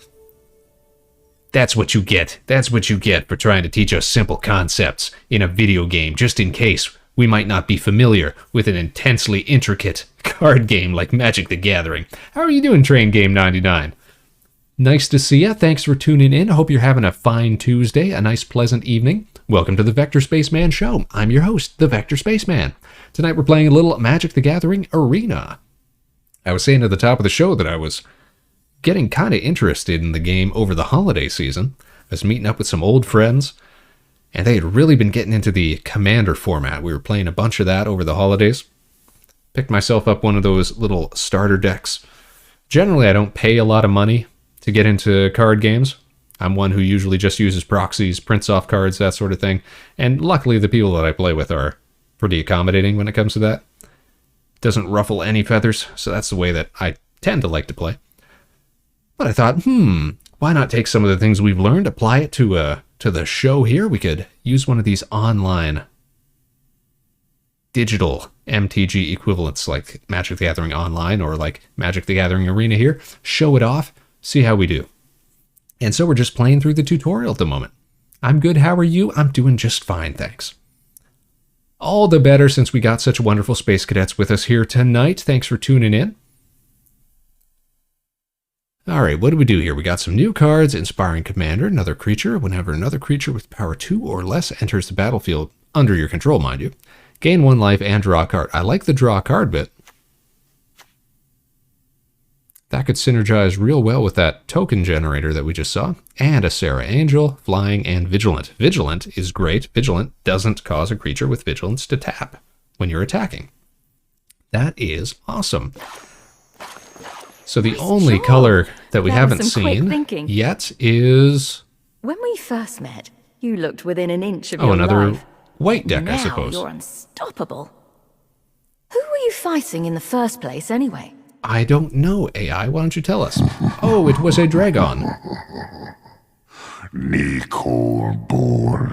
That's what you get. That's what you get for trying to teach us simple concepts in a video game, just in case we might not be familiar with an intensely intricate card game like Magic the Gathering. How are you doing, Train Game 99? Nice to see ya. Thanks for tuning in. I hope you're having a fine Tuesday, a nice pleasant evening. Welcome to the Vector Spaceman Show. I'm your host, the Vector Spaceman. Tonight we're playing a little Magic the Gathering Arena. I was saying at the top of the show that I was getting kind of interested in the game over the holiday season. I was meeting up with some old friends, and they had really been getting into the Commander format. We were playing a bunch of that over the holidays. Picked myself up one of those little starter decks. Generally, I don't pay a lot of money to get into card games. I'm one who usually just uses proxies, prints off cards, that sort of thing. And luckily, the people that I play with are pretty accommodating when it comes to that. Doesn't ruffle any feathers, so that's the way that I tend to like to play. But I thought, why not take some of the things we've learned, apply it to the show here? We could use one of these online digital MTG equivalents like Magic the Gathering Online or like Magic the Gathering Arena here, show it off, see how we do. And so we're just playing through the tutorial at the moment. I'm good, how are you? I'm doing just fine, thanks. All the better since we got such wonderful space cadets with us here tonight. Thanks for tuning in. Alright, what do we do here? We got some new cards. Inspiring Commander, another creature. Whenever another creature with power 2 or less enters the battlefield, under your control, mind you, gain 1 life and draw a card. I like the draw a card bit. That could synergize real well with that token generator that we just saw. And a Sarah Angel, Flying, and Vigilant. Vigilant is great. Vigilant doesn't cause a creature with Vigilance to tap when you're attacking. That is awesome. So the only Sure. color that we That was haven't some quick seen thinking. yet is... When we first met, you looked within an inch of Oh, your another life. white deck, Now I suppose. you're unstoppable. Who were you fighting in the first place, anyway? I don't know, AI. Why don't you tell us? Oh, it was a dragon. Nicole Bolas.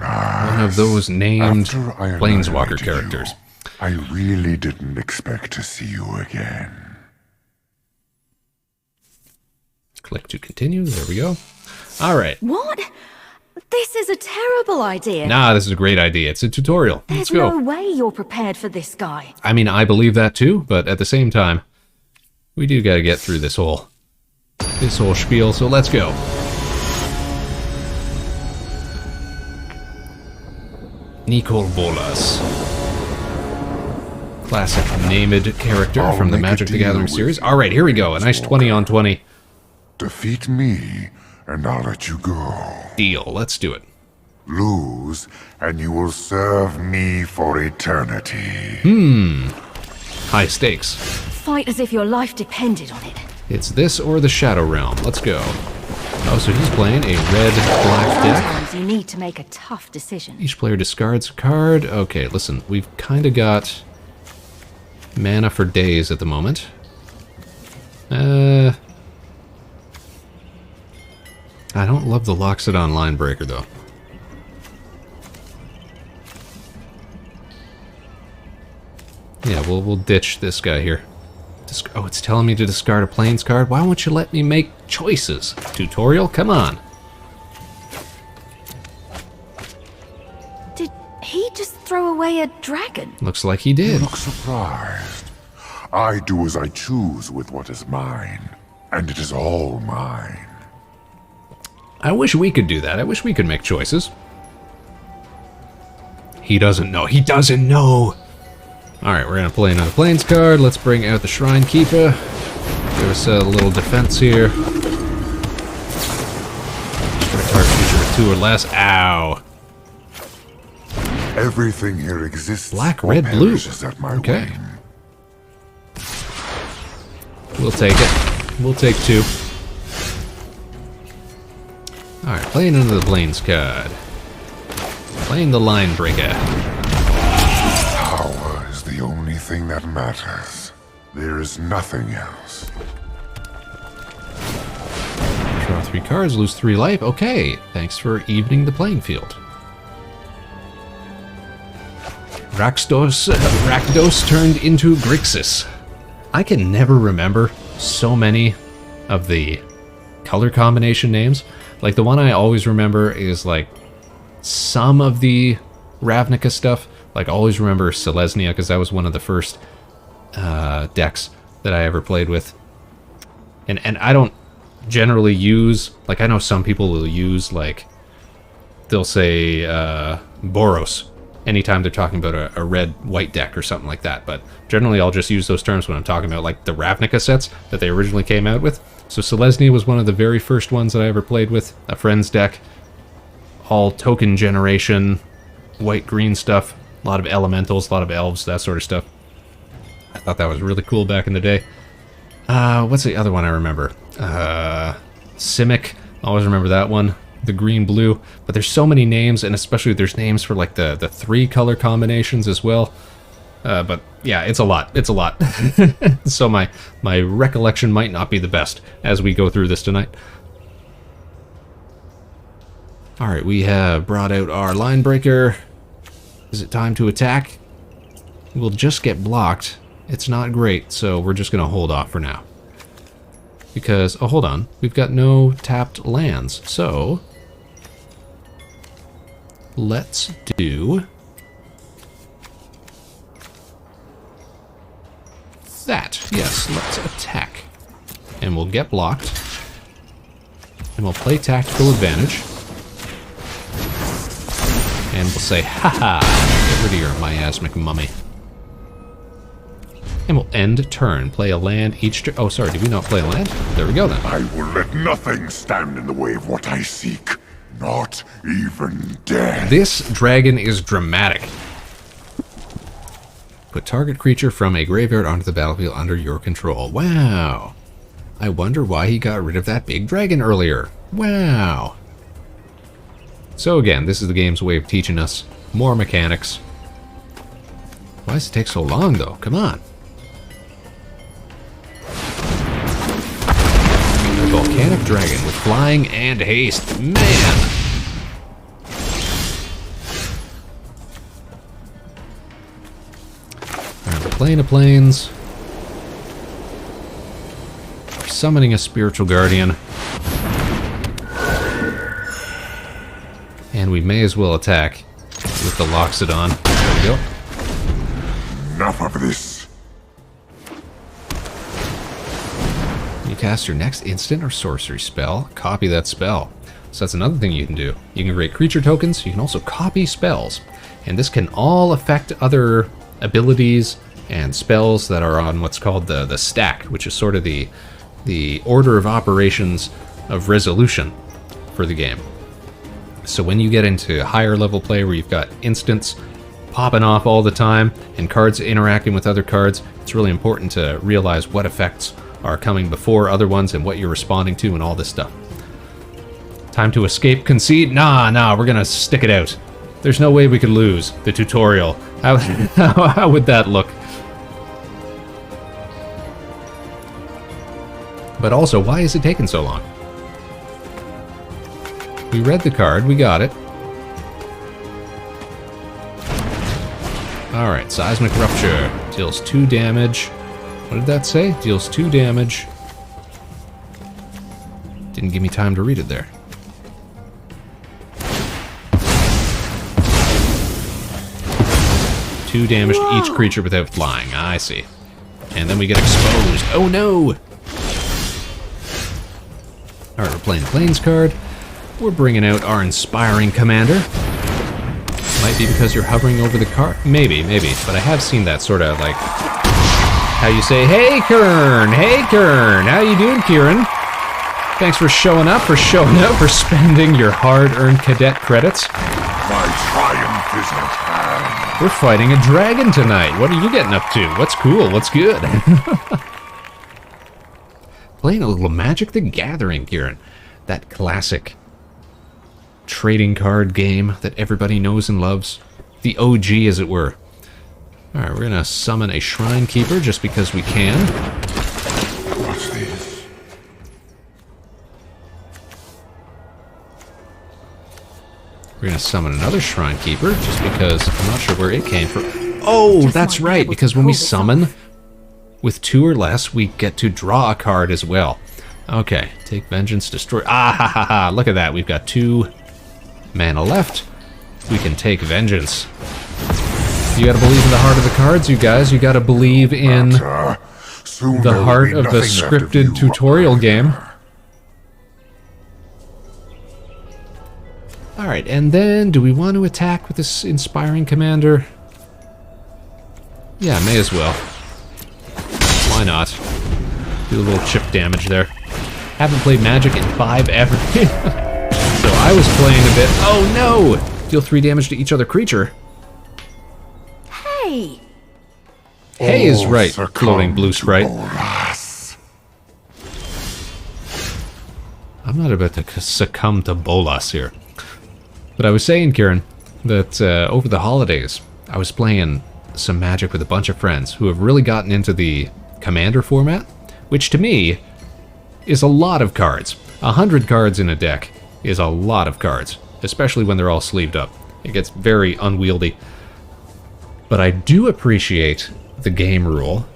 One of those named After I Planeswalker annihilated characters. you, I really didn't expect to see you again. Click to continue. There we go. All right. What? This is a terrible idea. Nah, this is a great idea. It's a tutorial. Let's There's go. no way you're prepared for this guy. I mean, I believe that too, but at the same time, we do got to get through this whole spiel, so let's go. Nicole Bolas. Classic named character I'll from the make a Magic the deal Gathering with series. you, All right, here we go. A nice 20 on 20 Defeat me, and I'll let you go. deal. Let's do it. Lose, and you will serve me for eternity. High stakes. Fight as if your life depended on it. It's this or the Shadow Realm. Let's go. Oh, so he's playing a red-black deck. Sometimes you need to make a tough decision. Each player discards a card. Okay, listen, we've kind of got mana for days at the moment. I don't love the Loxodon line breaker, though. Yeah, we'll ditch this guy here. Oh, it's telling me to discard a Plains card. Why won't you let me make choices? Tutorial, come on. Did he just throw away a dragon? Looks like he did. You look surprised. I do as I choose with what is mine, and it is all mine. I wish we could do that. I wish we could make choices. He doesn't know. He doesn't know. Alright, we're going to play another Plains card. Let's bring out the Shrine Keeper. Give us a little defense here. Target creature with 2 or less. Ow. Everything here exists. Black, or red, blue. perishes at my Okay. whim. We'll take it. We'll take 2. Alright, playing another Plains card. Playing the Line Breaker. Power is the only thing that matters. There is nothing else. Draw 3 cards, lose 3 life. Okay, thanks for evening the playing field. Rakdos turned into Grixis. I can never remember so many of the color combination names. Like, the one I always remember is, like, some of the Ravnica stuff. Like, I always remember Selesnya, because that was one of the first decks that I ever played with. And I don't generally use, like, I know some people will use, like, they'll say Boros anytime they're talking about a red-white deck or something like that. But generally I'll just use those terms when I'm talking about, like, the Ravnica sets that they originally came out with. So Selesnya was one of the very first ones that I ever played with. A friend's deck. All token generation, white-green stuff. A lot of elementals, a lot of elves, that sort of stuff. I thought that was really cool back in the day. What's the other one I remember? Simic. Always remember that one. The green-blue. But there's so many names, and especially there's names for, like, the 3 color combinations as well. But yeah, it's a lot. It's a lot. So my recollection might not be the best as we go through this tonight. Alright, we have brought out our Line Breaker. Is it time to attack? We'll just get blocked. It's not great, so we're just going to hold off for now. Because, oh, hold on. We've got no tapped lands, so let's do that. Yes, let's attack. And we'll get blocked. And we'll play tactical advantage. And we'll say, haha, get rid of your miasmic mummy. And we'll end turn. Play a land each turn. Oh, sorry, did we not play a land? There we go then. I will let nothing stand in the way of what I seek. Not even death. This dragon is dramatic. Put target creature from a graveyard onto the battlefield under your control. Wow. I wonder why he got rid of that big dragon earlier. Wow. So again, this is the game's way of teaching us more mechanics. Why does it take so long, though? Come on. A volcanic dragon with flying and haste. Man! Alright, we're playing a Plains. We're summoning a Spiritual Guardian. And we may as well attack with the Loxodon. There we go. Enough of this. You cast your next instant or sorcery spell, copy that spell. So that's another thing you can do. You can create creature tokens, you can also copy spells. And this can all affect other abilities and spells that are on what's called the stack, which is sort of the order of operations of resolution for the game. So when you get into higher level play where you've got instants popping off all the time and cards interacting with other cards, it's really important to realize what effects are coming before other ones and what you're responding to and all this stuff. Time to escape, concede? Nah, we're gonna stick it out. There's no way we could lose the tutorial. How would that look? But also, why is it taking so long? We read the card, we got it. Alright, Seismic Rupture. Deals 2 damage. What did that say? Deals 2 damage. Didn't give me time to read it there. Two damage to each creature without flying. I see. And then we get exposed. Oh no! Alright, we're playing the Plains card. We're bringing out our Inspiring Commander. Might be because you're hovering over the card. Maybe. But I have seen that sort of like... how you say, hey Kern! Hey Kern! How you doing, Kieran? Thanks for showing up, for spending your hard-earned cadet credits. My triumph is at hand. We're fighting a dragon tonight. What are you getting up to? What's cool? What's good? Playing a little Magic the Gathering, Kieran. That classic trading card game that everybody knows and loves. The OG, as it were. Alright, we're gonna summon a Shrine Keeper just because we can. What's this? We're gonna summon another Shrine Keeper just because I'm not sure where it came from. Oh, that's right, because when we summon with 2 or less, we get to draw a card as well. Okay, take Vengeance, destroy. Ah ha ha ha! Look at that, we've got 2 mana left. We can take Vengeance. You gotta believe in the heart of the cards, you guys. You gotta believe in the heart of the scripted tutorial game. Alright, and then do we want to attack with this Inspiring Commander? Yeah, may as well. Why not? Do a little chip damage there. Haven't played Magic in 5 ever. So I was playing a bit. Oh no! Deal 3 damage to each other creature. Hey! Hey is right, floating blue sprite. I'm not about to succumb to Bolas here. But I was saying, Kieran, that over the holidays, I was playing some Magic with a bunch of friends who have really gotten into the Commander format, which to me is a lot of cards. 100 cards in a deck is a lot of cards, especially when they're all sleeved up. It gets very unwieldy. But I do appreciate the game rule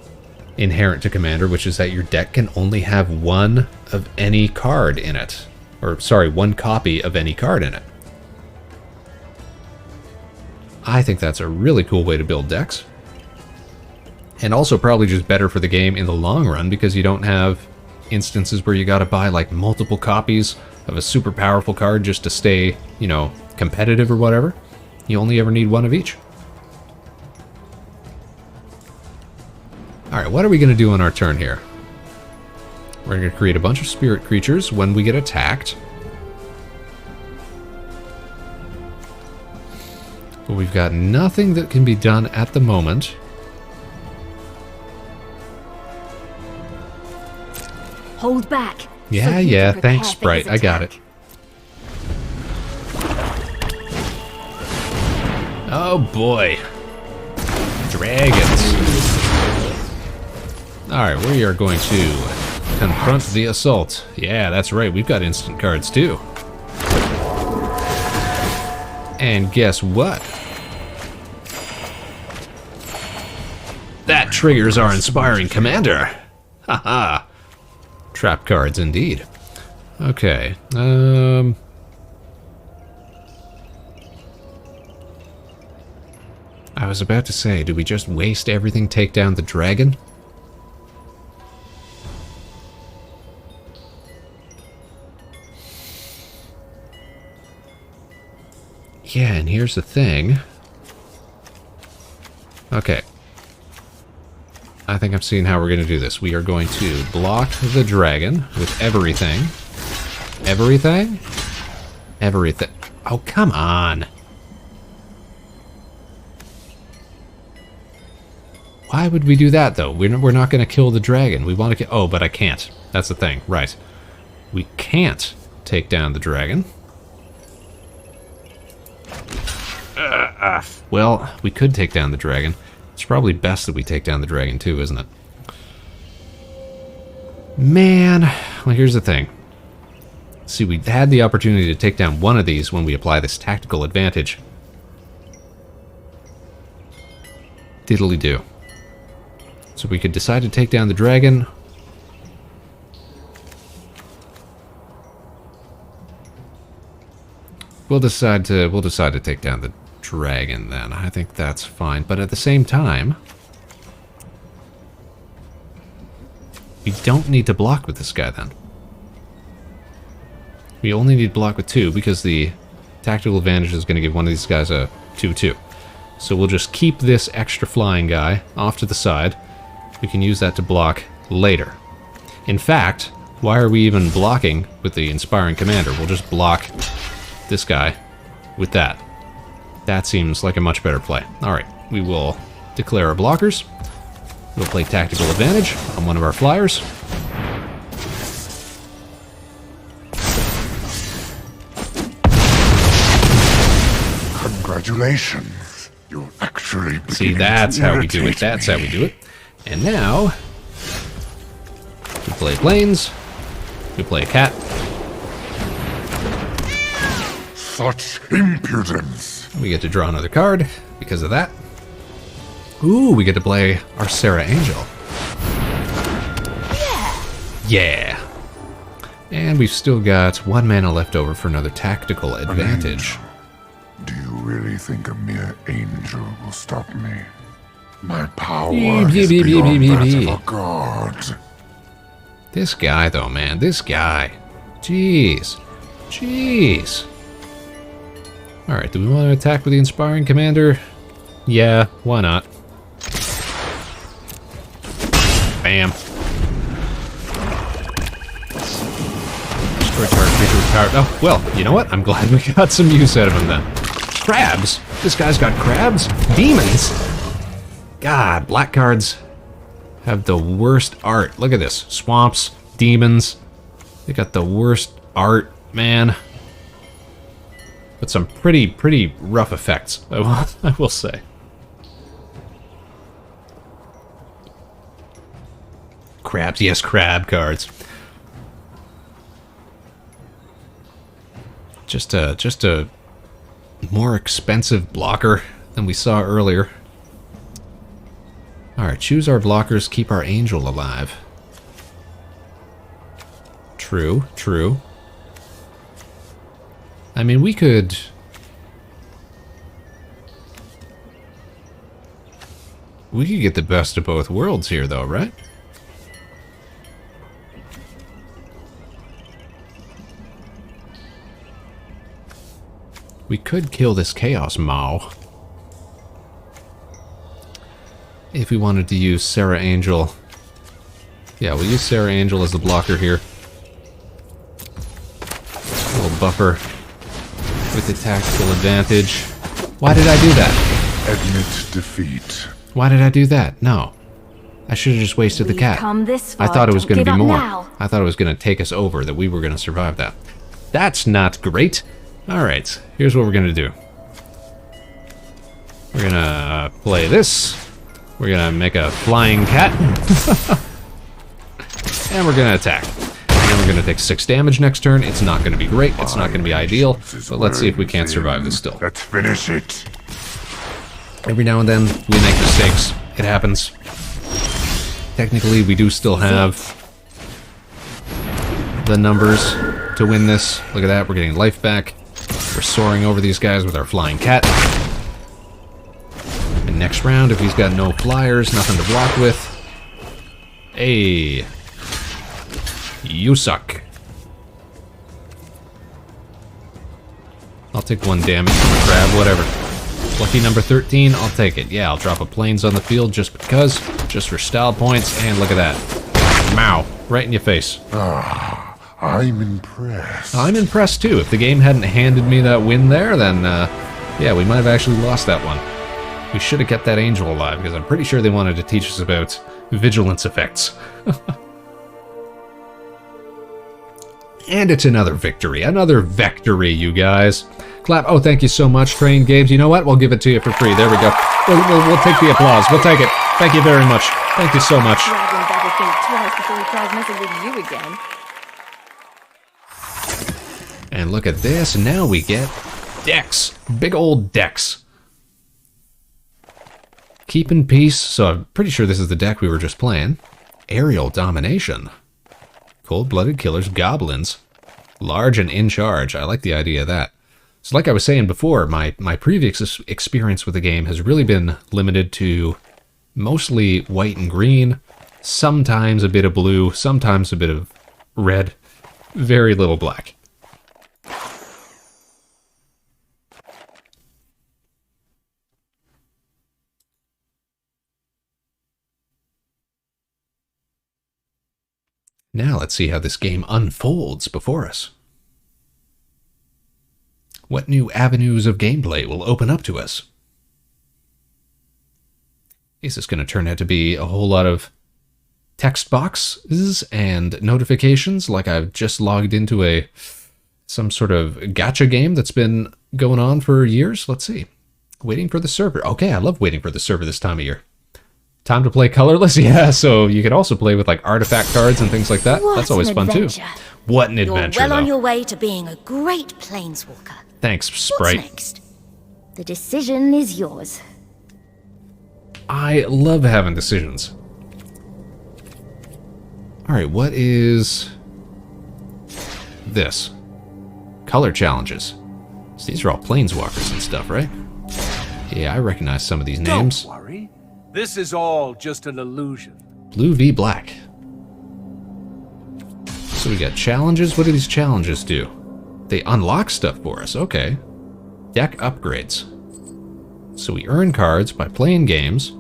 inherent to Commander, which is that your deck can only have one of any card in it. Or, sorry, one copy of any card in it. I think that's a really cool way to build decks. And also probably just better for the game in the long run, because you don't have instances where you gotta buy like multiple copies of a super powerful card just to stay, you know, competitive or whatever. You only ever need one of each. Alright, what are we going to do on our turn here? We're going to create a bunch of spirit creatures when we get attacked. But we've got nothing that can be done at the moment. Hold back. Yeah, thanks, Sprite. I got it. Oh boy. Dragons. Alright, we are going to confront the assault. Yeah, that's right, we've got instant cards too. And guess what? That triggers our Inspiring Commander. Haha. Trap cards indeed. Okay, I was about to say, do we just waste everything, take down the dragon? Yeah, and here's the thing. Okay. I think I'm seeing how we're going to do this. We are going to block the dragon with everything. Everything? Everything. Oh, come on. Why would we do that, though? We're not going to kill the dragon. We want to kill... Oh, but I can't. That's the thing. Right. We can't take down the dragon. Well, we could take down the dragon. It's probably best that we take down the dragon too, isn't it? Man, well, here's the thing. See, we had the opportunity to take down one of these when we apply this tactical advantage. Diddly-do. So we could decide to take down the dragon. We'll decide to take down the dragon then. I think that's fine. But at the same time, we don't need to block with this guy then. We only need to block with 2 because the tactical advantage is going to give one of these guys a 2/2. So we'll just keep this extra flying guy off to the side. We can use that to block later. In fact, why are we even blocking with the Inspiring Commander? We'll just block this guy with that. That seems like a much better play. Alright, we will declare our blockers. We'll play Tactical Advantage on one of our flyers. Congratulations. You're actually See, that's how we do it. That's how we do it. And now, we play planes. We play a cat. Such impudence. We get to draw another card because of that. Ooh, we get to play our Sarah Angel. Yeah. And we've still got 1 mana left over for another tactical advantage. Do you really think a mere angel will stop me? My power Beep, is beep, beep, beyond beep, that beep. of a god. This guy, though, man. This guy. Jeez. Jeez. Alright, do we want to attack with the Inspiring Commander? Yeah, why not? Bam. Destroy target creature with power. Oh, well, you know what? I'm glad we got some use out of him then. Crabs? This guy's got crabs? Demons? God, black cards have the worst art. Look at this. Swamps, demons. They got the worst art, man. But some pretty rough effects, I will say. Crabs, yes, crab cards. Just a more expensive blocker than we saw earlier. Alright, choose our blockers, keep our angel alive. True, true. I mean, we could... We could get the best of both worlds here, though, right? We could kill this Chaos Mao. If we wanted to use Sarah Angel. Yeah, we'll use Sarah Angel as the blocker here. A little buffer with the tactical advantage. Why did I do that? Admit defeat. Why did I do that? No. I should have just wasted the cat. Come this I far, thought it was don't going to give be up more. now. I thought it was going to take us over, that we were going to survive that. That's not great. Alright, here's what we're going to do. We're going to play this. We're going to make a flying cat. And we're going to attack. And then we're going to take 6 damage next turn. It's not going to be great. It's not going to be ideal. But let's see if we can't survive this still. Let's finish it. Every now and then, we make mistakes. It happens. Technically, we do still have the numbers to win this. Look at that, we're getting life back. We're soaring over these guys with our flying cat. And next round, if he's got no flyers, nothing to block with. Hey. You suck. I'll take 1 damage from the crab, whatever. Lucky number 13, I'll take it. Yeah, I'll drop a planes on the field just because. Just for style points, and look at that. Mow. Right in your face. I'm impressed. I'm impressed too. If the game hadn't handed me that win there, then, yeah, we might have actually lost that one. We should have kept that angel alive, because I'm pretty sure they wanted to teach us about vigilance effects. And it's another victory. Another victory, you guys. Clap. Oh, thank you so much, Train Games. You know what? We'll give it to you for free. There we go. We'll take the applause. We'll take it. Thank you very much. Thank you so much. Dragon better think twice before he tries messing with you again. And look at this. Now we get decks. Big old decks. Keeping peace, so I'm pretty sure this is the deck we were just playing. Aerial domination. Cold-blooded killers, goblins. Large and in charge. I like the idea of that. So like I was saying before, my previous experience with the game has really been limited to mostly white and green, sometimes a bit of blue, sometimes a bit of red, very little black. Now let's see how this game unfolds before us. What new avenues of gameplay will open up to us? Is this going to turn out to be a whole lot of text boxes and notifications like I've just logged into some sort of gacha game that's been going on for years? Let's see. Waiting for the server. Okay, I love waiting for the server this time of year. Time to play colorless? Yeah, so you can also play with like artifact cards and things like that. That's always fun too. What an adventure, You're well on though. your way to being a great planeswalker. Thanks, Sprite. What's next? The decision is yours. I love having decisions. Alright, what is this? Color challenges. So these are all planeswalkers and stuff, right? Yeah, I recognize some of these names. Don't worry. This is all just an illusion. Blue v black. So we got challenges. What do these challenges do? They unlock stuff for us. Okay. Deck upgrades. So we earn cards by playing games.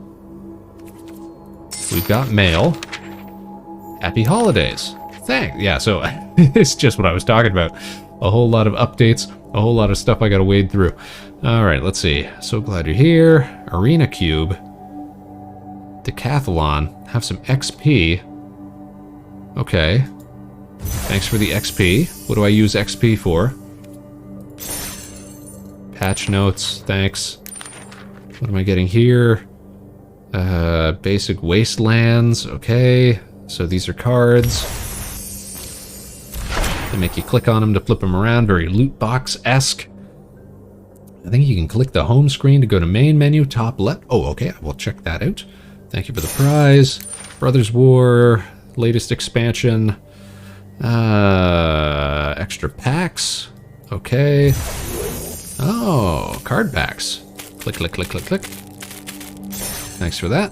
We've got mail. Happy holidays. Thanks. Yeah, so it's just what I was talking about. A whole lot of updates. A whole lot of stuff I gotta wade through. Alright, let's see. So glad you're here. Arena Cube. Decathlon. Have some XP. Okay. Thanks for the XP. What do I use XP for? Patch notes. Thanks. What am I getting here? Basic wastelands. Okay. So these are cards. They make you click on them to flip them around. Very loot box-esque. I think you can click the home screen to go to main menu, top left. Oh, okay. I will check that out. Thank you for the prize. Brothers War. Latest expansion. Extra packs. Okay. Oh, card packs. Click, click, click, click, click. Thanks for that.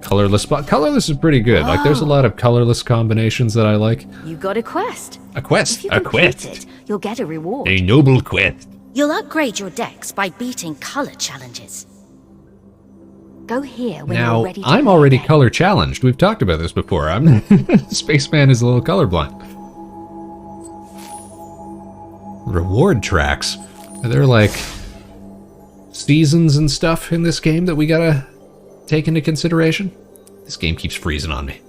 Colorless spot. Colorless is pretty good. Like, there's a lot of colorless combinations that I like. You got a quest. A quest. If you A complete quest. it, you'll get a reward. A noble quest. You'll upgrade your decks by beating color challenges. Go here when Now, you're ready to I'm play already again. color challenged. We've talked about this before. Spaceman is a little colorblind. Reward tracks. Are there like seasons and stuff in this game that we gotta take into consideration? This game keeps freezing on me.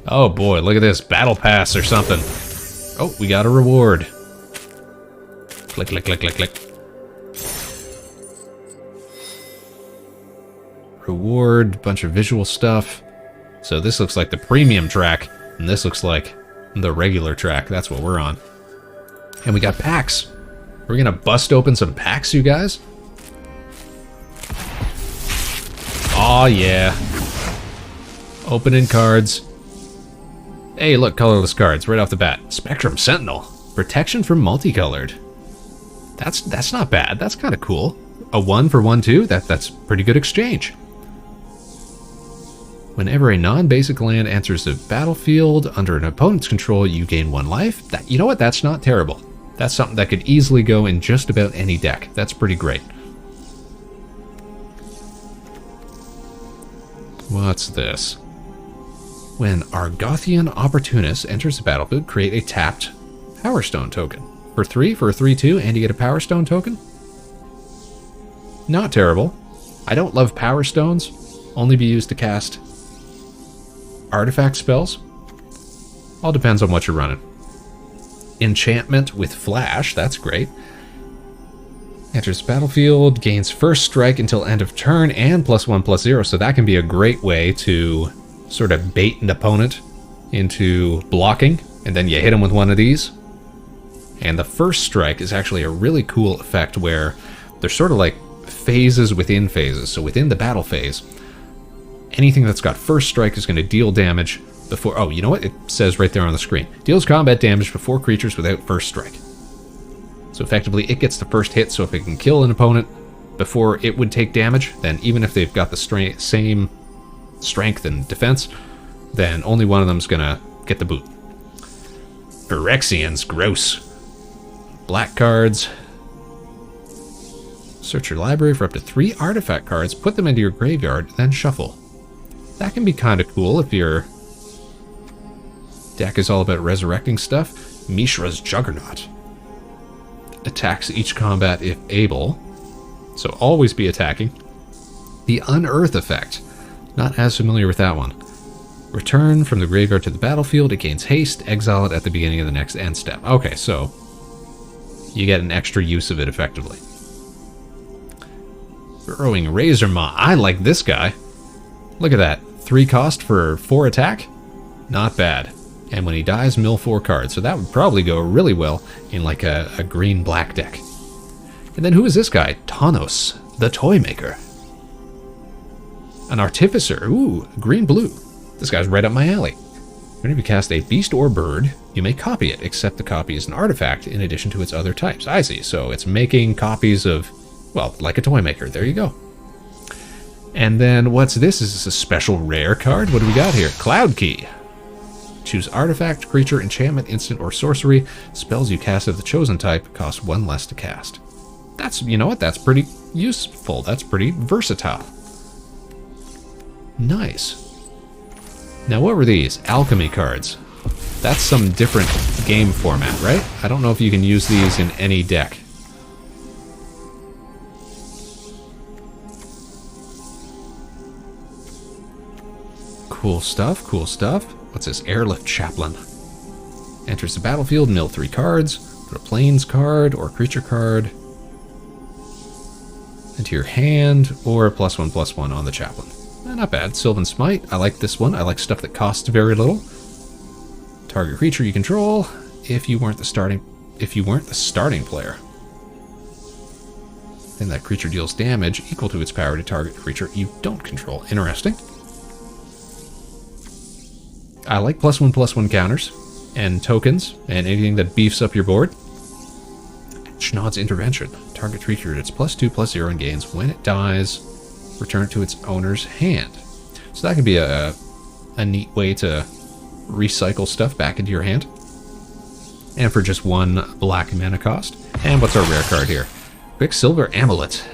Oh boy, look at this. Battle pass or something. Oh, we got a reward. Click, click, click, click, click. Reward, bunch of visual stuff. So this looks like the premium track, and this looks like the regular track. That's what we're on. And we got packs. We're gonna bust open some packs, you guys. Aw, yeah. Opening cards. Hey, look, colorless cards right off the bat. Spectrum Sentinel. Protection from multicolored. That's not bad. That's kind of cool. A 1 for 1, 2? That's pretty good exchange. Whenever a non-basic land enters the battlefield under an opponent's control, you gain 1 life. You know what? That's not terrible. That's something that could easily go in just about any deck. That's pretty great. What's this? When Argothian Opportunist enters the battlefield, create a tapped Power Stone token. For 3 for a 3/2, and you get a Power Stone token? Not terrible. I don't love Power Stones. Only be used to cast artifact spells. All depends on what you're running. Enchantment with Flash, that's great. Enters battlefield, gains first strike until end of turn, and +1/+0, so that can be a great way to sort of bait an opponent into blocking, and then you hit them with one of these. And the first strike is actually a really cool effect where they're sort of like phases within phases. So within the battle phase, anything that's got first strike is going to deal damage before... Oh, you know what? It says right there on the screen. Deals combat damage before creatures without first strike. So effectively, it gets the first hit, so if it can kill an opponent before it would take damage, then even if they've got the same strength and defense, then only one of them's going to get the boot. Phyrexians, gross. Black cards. Search your library for up to 3 artifact cards, put them into your graveyard, then shuffle. That can be kind of cool if your deck is all about resurrecting stuff. Mishra's Juggernaut. Attacks each combat if able, so always be attacking. The Unearth effect. Not as familiar with that one. Return from the graveyard to the battlefield, it gains haste, exile it at the beginning of the next end step. Okay, so you get an extra use of it effectively. Burrowing Razor Maw. I like this guy. Look at that. 3 cost for 4 attack? Not bad. And when he dies, mill 4 cards. So that would probably go really well in like a green-black deck. And then who is this guy? Tanos, the Toy Maker. An Artificer. Ooh, green-blue. This guy's right up my alley. Whenever you cast a beast or bird, you may copy it, except the copy is an artifact in addition to its other types. I see. So it's making copies of, well, like a Toy Maker. There you go. And then what's this? Is this a special rare card? What do we got here? Cloud Key. Choose artifact, creature, enchantment, instant, or sorcery. Spells you cast of the chosen type cost 1 less to cast. That's, you know what? That's pretty useful. That's pretty versatile. Nice. Now what were these? Alchemy cards. That's some different game format, right? I don't know if you can use these in any deck. Cool stuff, cool stuff. What's this? Airlift Chaplain. Enters the battlefield, mill 3 cards, put a plains card or creature card into your hand, or +1/+1 on the Chaplain. Not bad. Sylvan Smite. I like this one. I like stuff that costs very little. Target creature you control if you weren't the starting player. Then that creature deals damage equal to its power to target creature you don't control. Interesting. I like +1/+1 counters and tokens and anything that beefs up your board. Schnod's Intervention. Target creature that's +2/+0 and gains. When it dies, return it to its owner's hand. So that can be a neat way to recycle stuff back into your hand. And for just 1 black mana cost. And what's our rare card here? Quicksilver Amulet.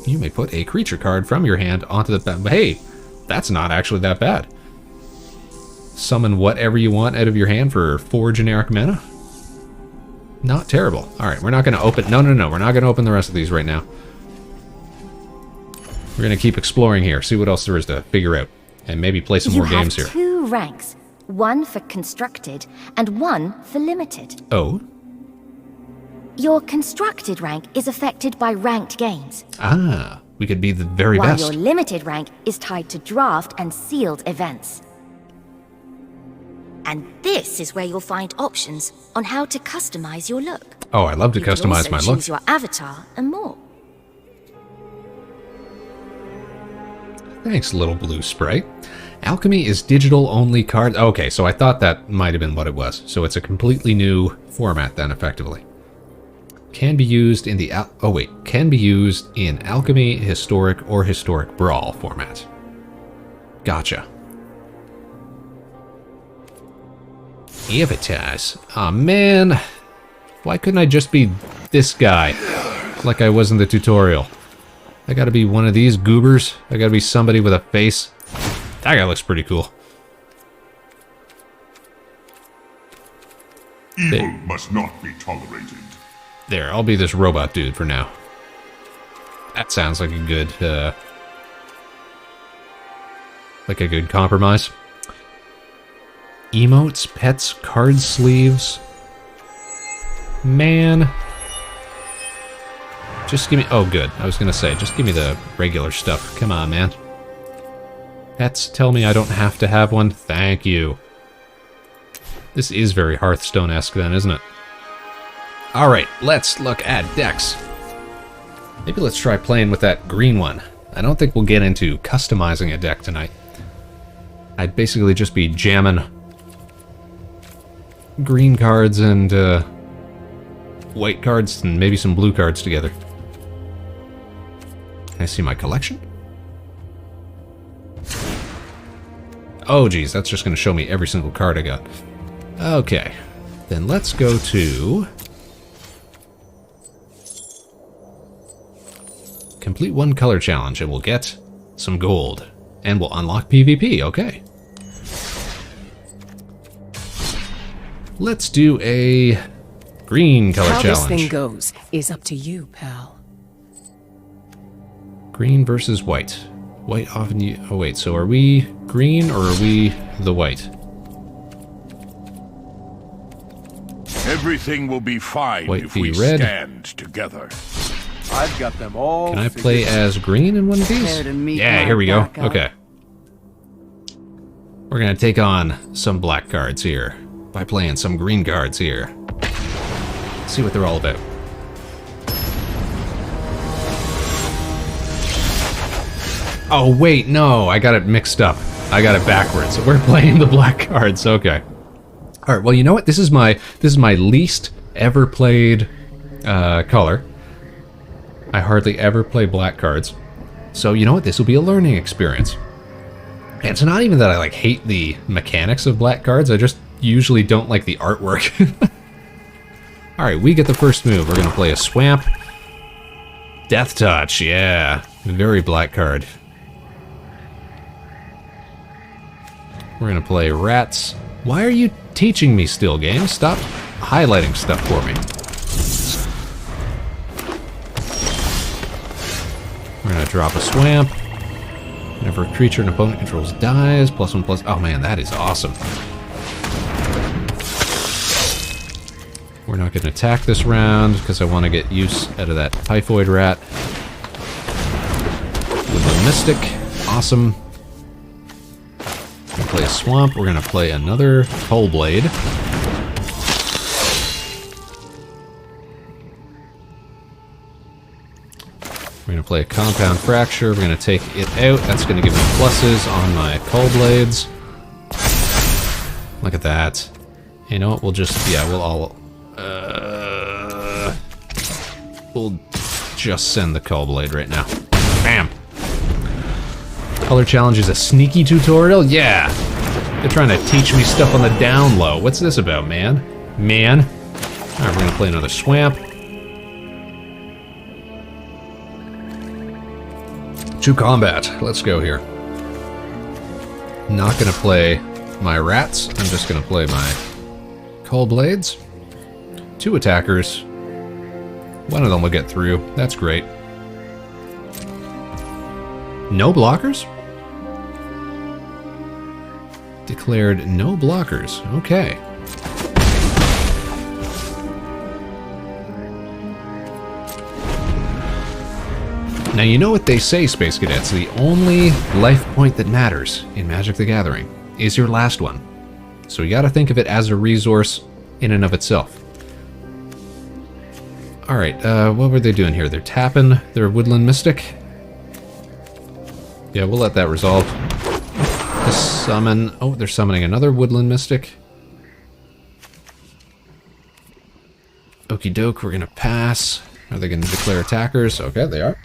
You may put a creature card from your hand onto the... Hey, that's not actually that bad. Summon whatever you want out of your hand for 4 generic mana. Not terrible. Alright, we're not going to open... No, we're not going to open the rest of these right now. We're going to keep exploring here, see what else there is to figure out. And maybe play some more games here. You have 2 ranks. 1 for constructed, and 1 for limited. Oh? Your constructed rank is affected by ranked games. Ah, we could be the very best. While your limited rank is tied to draft and sealed events. And this is where you'll find options on how to customize your look. Oh, I love to customize my look. Choose your avatar and more. Thanks, little blue spray. Alchemy is digital-only card... Okay, so I thought that might have been what it was. So it's a completely new format then, effectively. Can be used in the... Can be used in Alchemy, Historic, or Historic Brawl format. Gotcha. Avatars. Aw, man. Why couldn't I just be this guy? Like I was in the tutorial. I gotta be one of these goobers. I gotta be somebody with a face. That guy looks pretty cool. Evil must not be tolerated. There, I'll be this robot dude for now. That sounds like a good compromise. Emotes, pets, card sleeves. Man. Just give me... Oh, good. I was gonna say, just give me the regular stuff. Come on, man. Pets, tell me I don't have to have one. Thank you. This is very Hearthstone-esque then, isn't it? Alright, let's look at decks. Maybe let's try playing with that green one. I don't think we'll get into customizing a deck tonight. I'd basically just be jamming green cards and white cards and maybe some blue cards together. Can I see my collection? Oh geez, that's just going to show me every single card I got. Okay, then let's go to... Complete one color challenge and we'll get some gold. And we'll unlock PvP, okay. Let's do a green color challenge. How this thing goes is up to you, pal. Green versus white. White often oh wait, so are we green or are we the white? Everything will be fine White if v we red. stand together. I've got them all. Can I play as green in one of these? Yeah, here we go. Okay. We're gonna take on some black cards here by playing some green cards here. See what they're all about. Oh wait, no, I got it mixed up. I got it backwards. We're playing the black cards. Okay. All right. Well, you know what? This is my least ever played color. I hardly ever play black cards. So you know what? This will be a learning experience. And it's not even that I like hate the mechanics of black cards. I just usually don't like the artwork. All right, we get the first move. We're gonna play a Swamp. Death Touch. Yeah, very black card. We're gonna play Rats. Why are you teaching me still, game? Stop highlighting stuff for me. We're gonna drop a Swamp. Whenever a creature an opponent controls dies, +1/+. Oh man, that is awesome. We're not gonna attack this round because I want to get use out of that Typhoid Rat. With the Mystic, awesome. We're gonna play a Swamp. We're gonna play another Coldblade. We're going to play a Compound Fracture. We're going to take it out. That's going to give me pluses on my Coldblades. Look at that. You know what? We'll just, yeah, we'll all... we'll just send the Coldblade right now. Bam! Color Challenge is a sneaky tutorial? Yeah! They're trying to teach me stuff on the down low. What's this about, man? Man. Alright, we're going to play another Swamp. To combat. Let's go here. Not gonna play my Rats. I'm just gonna play my Coldblades. 2 attackers. One of them will get through. That's great. No blockers? Declared no blockers. Okay. Now, you know what they say, Space Cadets, the only life point that matters in Magic the Gathering is your last one. So you gotta think of it as a resource in and of itself. Alright, what were they doing here? They're tapping their Woodland Mystic. Yeah, we'll let that resolve. Summon... Oh, they're summoning another Woodland Mystic. Okie doke, we're gonna pass. Are they gonna declare attackers? Okay, they are.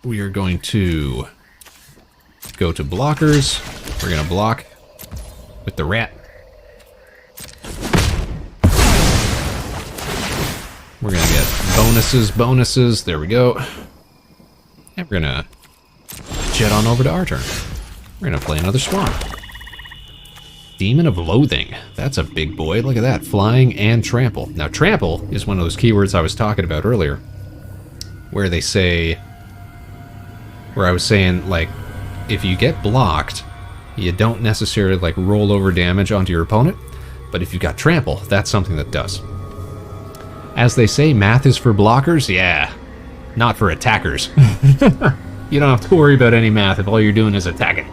We are going to go to blockers. We're going to block with the Rat. We're going to get bonuses. There we go. And we're going to jet on over to our turn. We're going to play another Swamp. Demon of Loathing. That's a big boy. Look at that. Flying and Trample. Now, Trample is one of those keywords I was talking about earlier, where they say... Where I was saying, like, if you get blocked, you don't necessarily, like, roll over damage onto your opponent. But if you've got Trample, that's something that does. As they say, math is for blockers? Yeah. Not for attackers. You don't have to worry about any math if all you're doing is attacking.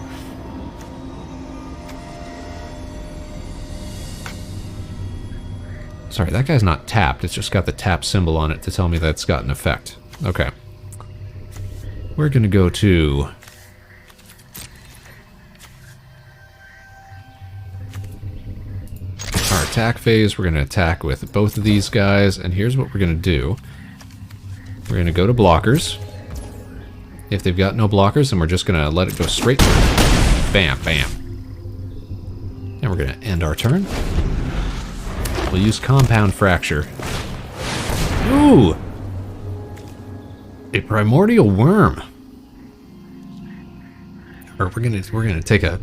Sorry, that guy's not tapped. It's just got the tap symbol on it to tell me that it's got an effect. Okay. We're going to go to... our attack phase. We're going to attack with both of these guys. And here's what we're going to do. We're going to go to blockers. If they've got no blockers, then we're just going to let it go straight through. Bam, bam. And we're going to end our turn. We'll use Compound Fracture. Ooh! A Primordial Worm. Or we're gonna take a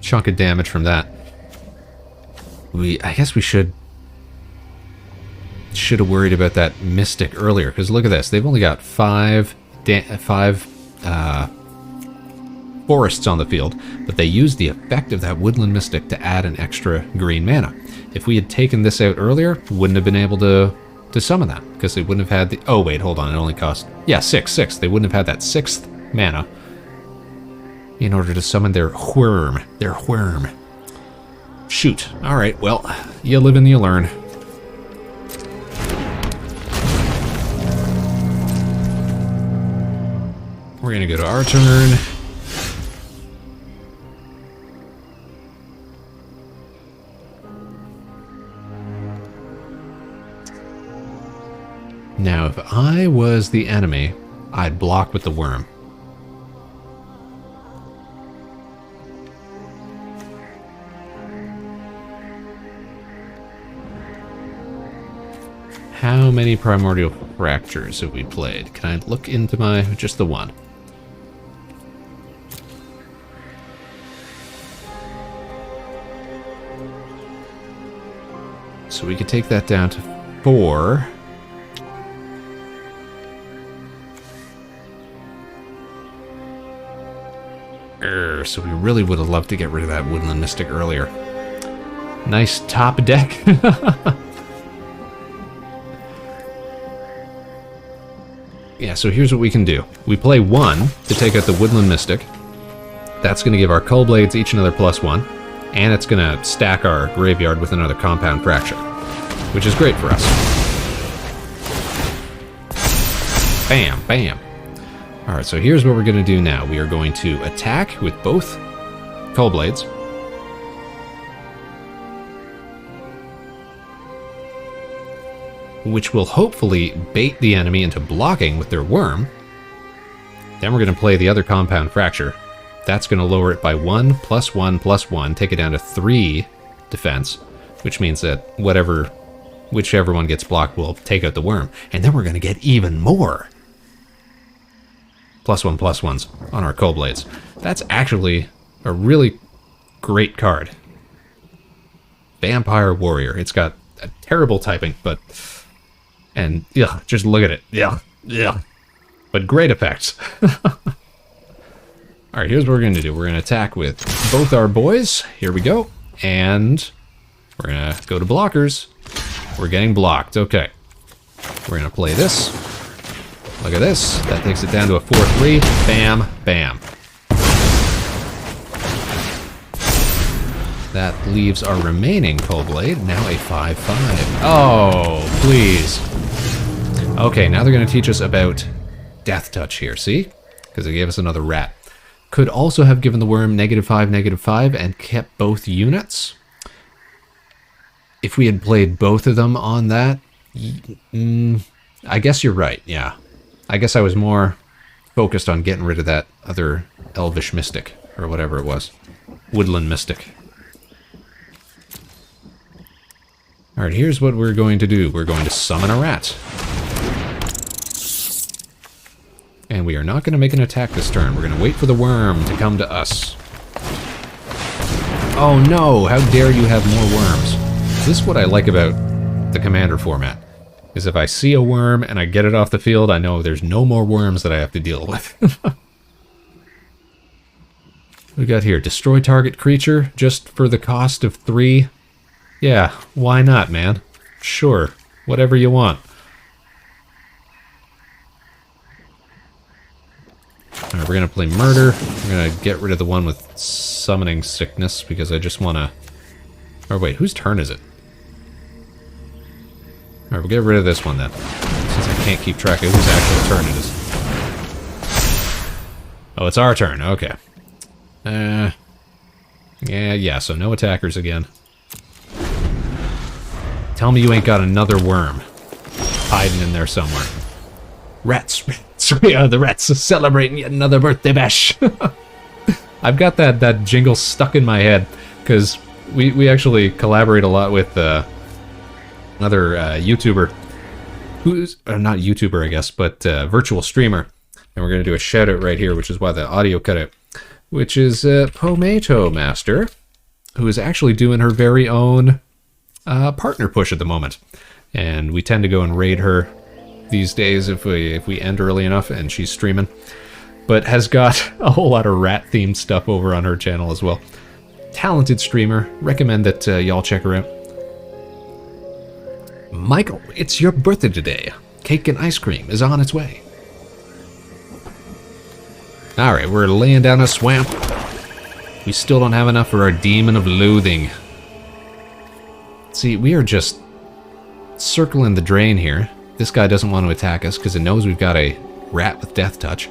chunk of damage from that. I guess we should have worried about that Mystic earlier, because look at this. They've only got five forests on the field, but they used the effect of that Woodland Mystic to add an extra green mana. If we had taken this out earlier, wouldn't have been able to summon that, because they wouldn't have had the... Oh, wait, hold on. It only cost... Yeah, 6. They wouldn't have had that 6th mana in order to summon their Whurm. Shoot. Alright, well, you live and you learn. We're going to go to our turn. Now, if I was the enemy, I'd block with the worm. How many Primordial Fractures have we played? Can I look into my... just the one? So we could take that down to 4. So we really would have loved to get rid of that Woodland Mystic earlier. Nice top deck. Yeah, so here's what we can do. We play 1 to take out the Woodland Mystic. That's going to give our Cull Blades each another +1. And it's going to stack our graveyard with another Compound Fracture, which is great for us. Bam, bam. Alright, so here's what we're going to do now. We are going to attack with both Cull Blades. Which will hopefully bait the enemy into blocking with their worm. Then we're going to play the other Compound Fracture. That's going to lower it by 1, +1, +1, take it down to 3 defense, which means that whichever one gets blocked will take out the worm. And then we're going to get even more +1, +1s on our Cull Blades. That's actually a really great card. Vampire Warrior. It's got a terrible typing, but... And, yeah, just look at it. Yeah. But great effects. Alright, here's what we're going to do. We're going to attack with both our boys. Here we go. And we're going to go to blockers. We're getting blocked. Okay. We're going to play this. Look at this. That takes it down to a 4-3. Bam, bam. That leaves our remaining Cull Blade, now a 5-5. Oh, please. Okay, now they're going to teach us about Death Touch here, see? Because they gave us another rat. Could also have given the worm -5, -5, and kept both units. If we had played both of them on that, I guess you're right, yeah. I guess I was more focused on getting rid of that other Elvish Mystic, or whatever it was. Woodland Mystic. Alright, here's what we're going to do. We're going to summon a rat. And we are not going to make an attack this turn. We're going to wait for the worm to come to us. Oh no, how dare you have more worms. This is what I like about the Commander format. Is if I see a worm and I get it off the field, I know there's no more worms that I have to deal with. We got here, destroy target creature just for the cost of 3. Yeah, why not, man? Sure, whatever you want. Alright, we're gonna play Murder. We're gonna get rid of the one with Summoning Sickness because I just wanna... Or wait, whose turn is it? Alright, we'll get rid of this one then. Since I can't keep track of whose actual turn it is. Oh, it's our turn. Okay. Yeah, so no attackers again. Tell me you ain't got another worm hiding in there somewhere. Rats. We are the rats celebrating yet another birthday bash. I've got that jingle stuck in my head because we actually collaborate a lot with another YouTuber who's not YouTuber, I guess, but virtual streamer, and we're gonna do a shout out right here, which is why the audio cut out. Which is Pomato Master, who is actually doing her very own partner push at the moment, and we tend to go and raid her these days if we end early enough and she's streaming, but has got a whole lot of rat themed stuff over on her channel as well. Talented streamer, recommend that y'all check her out. Michael, it's your birthday today. Cake and ice cream is on its way. Alright, we're laying down a swamp. We still don't have enough for our Demon of Loathing. See, we are just circling the drain here. This guy doesn't want to attack us because it knows we've got a rat with death touch.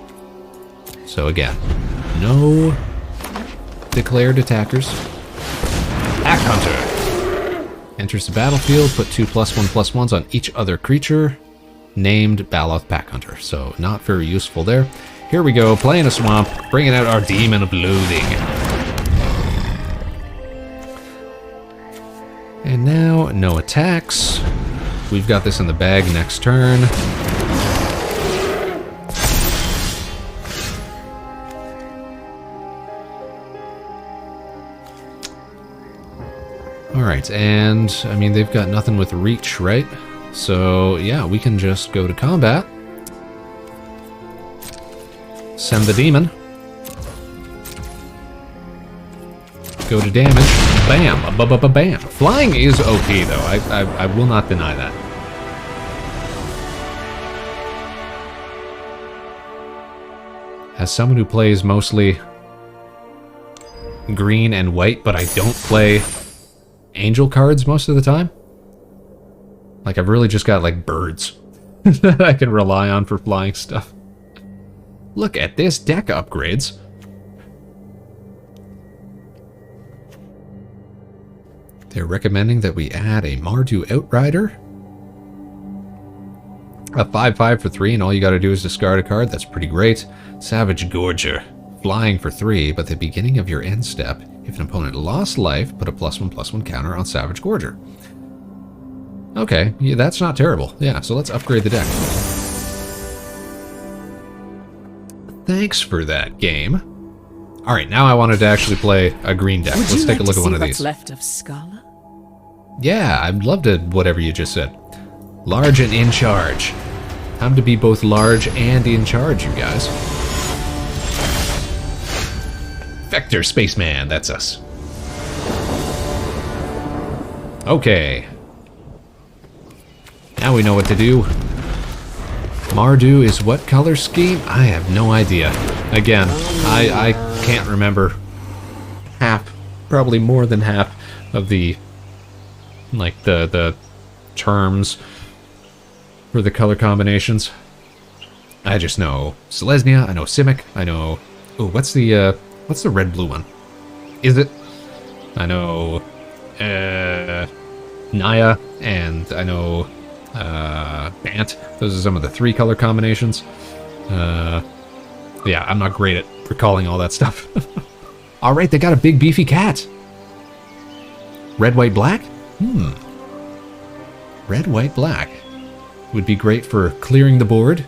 So again, no declared attackers. Pack Hunter enters the battlefield, put 2 +1/+1s on each other creature named Baloth Pack Hunter. So not very useful there. Here we go, playing a swamp, bringing out our Demon of Loathing. And now, no attacks. We've got this in the bag next turn. Alright, and, I mean, they've got nothing with reach, right? So, yeah, we can just go to combat. Send the demon. Go to damage. Bam! Bam! Flying is OP, though. I will not deny that. As someone who plays mostly green and white, but I don't play angel cards most of the time. Like, I've really just got, like, birds that I can rely on for flying stuff. Look at this deck upgrades. They're recommending that we add a Mardu Outrider. A 5/5 for 3, and all you gotta do is discard a card. That's pretty great. Savage Gorger. Flying for 3, but at the beginning of your end step, if an opponent lost life, put a +1/+1 counter on Savage Gorger. Okay, yeah, that's not terrible. Yeah, so let's upgrade the deck. Thanks for that, game. Alright, now I wanted to actually play a green deck. Let's take a look at one of these. Left of Scala? Yeah, I'd love to, whatever you just said. Large and in charge. Time to be both large and in charge, you guys. Vector Spaceman, that's us. Okay. Now we know what to do. Mardu is what color scheme? I have no idea. Again, I can't remember half, probably more than half of the, like, the terms for the color combinations. I just know Selesnya, I know Simic, I know... Oh, what's the red-blue one? Is it? I know... Naya, and I know... Bant. Those are some of the 3 color combinations. Yeah, I'm not great at recalling all that stuff. Alright, they got a big beefy cat. Red, white, black? Red, white, black. Would be great for clearing the board.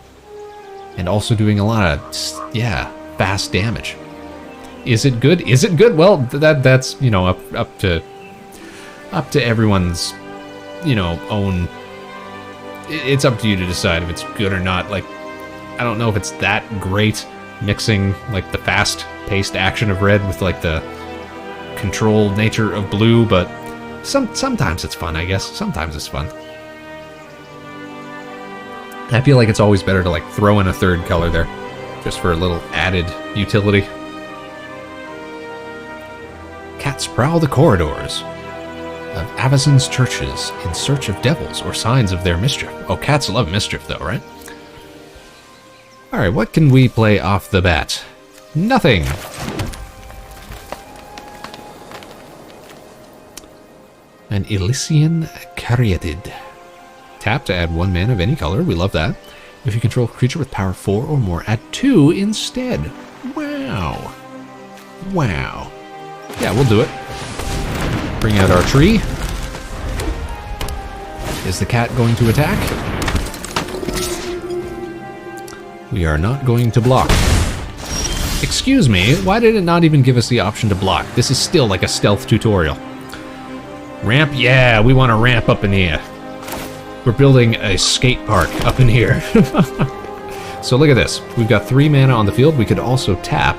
And also doing a lot of, yeah, fast damage. Is it good? Is it good? Well, that's, you know, up to everyone's, you know, own... It's up to you to decide if it's good or not. Like, I don't know if it's that great mixing, like, the fast-paced action of red with, like, the controlled nature of blue, but sometimes it's fun, I guess. Sometimes it's fun. I feel like it's always better to, like, throw in a third color there, just for a little added utility. Cats prowl the corridors. of Avacyn's churches in search of devils or signs of their mischief. Oh, cats love mischief though, right? Alright, what can we play off the bat? Nothing! An Elysian Caryatid. Tap to add 1 mana of any color, we love that. If you control a creature with power 4 or more, add 2 instead. Wow. Wow. Yeah, we'll do it. Bring out our tree. Is the cat going to attack? We are not going to block. Excuse me, why did it not even give us the option to block? This is still like a stealth tutorial. Ramp? Yeah, we want to ramp up in the air. We're building a skate park up in here. So look at this. We've got 3 mana on the field. We could also tap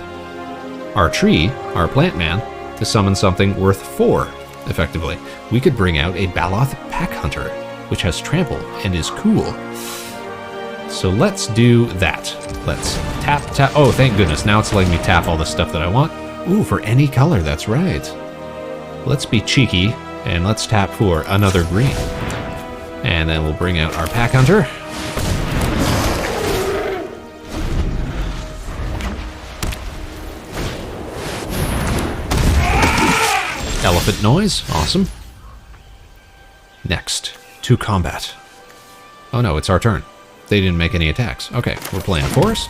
our tree, our plant man, to summon something worth 4, effectively. We could bring out a Baloth Pack Hunter, which has trample and is cool. So let's do that. Let's tap. Oh, thank goodness. Now it's letting me tap all the stuff that I want. Ooh, for any color. That's right. Let's be cheeky and let's tap for another green. And then we'll bring out our Pack Hunter. Elephant noise, awesome. Next, to combat. Oh no, it's our turn. They didn't make any attacks. Okay, we're playing Forest.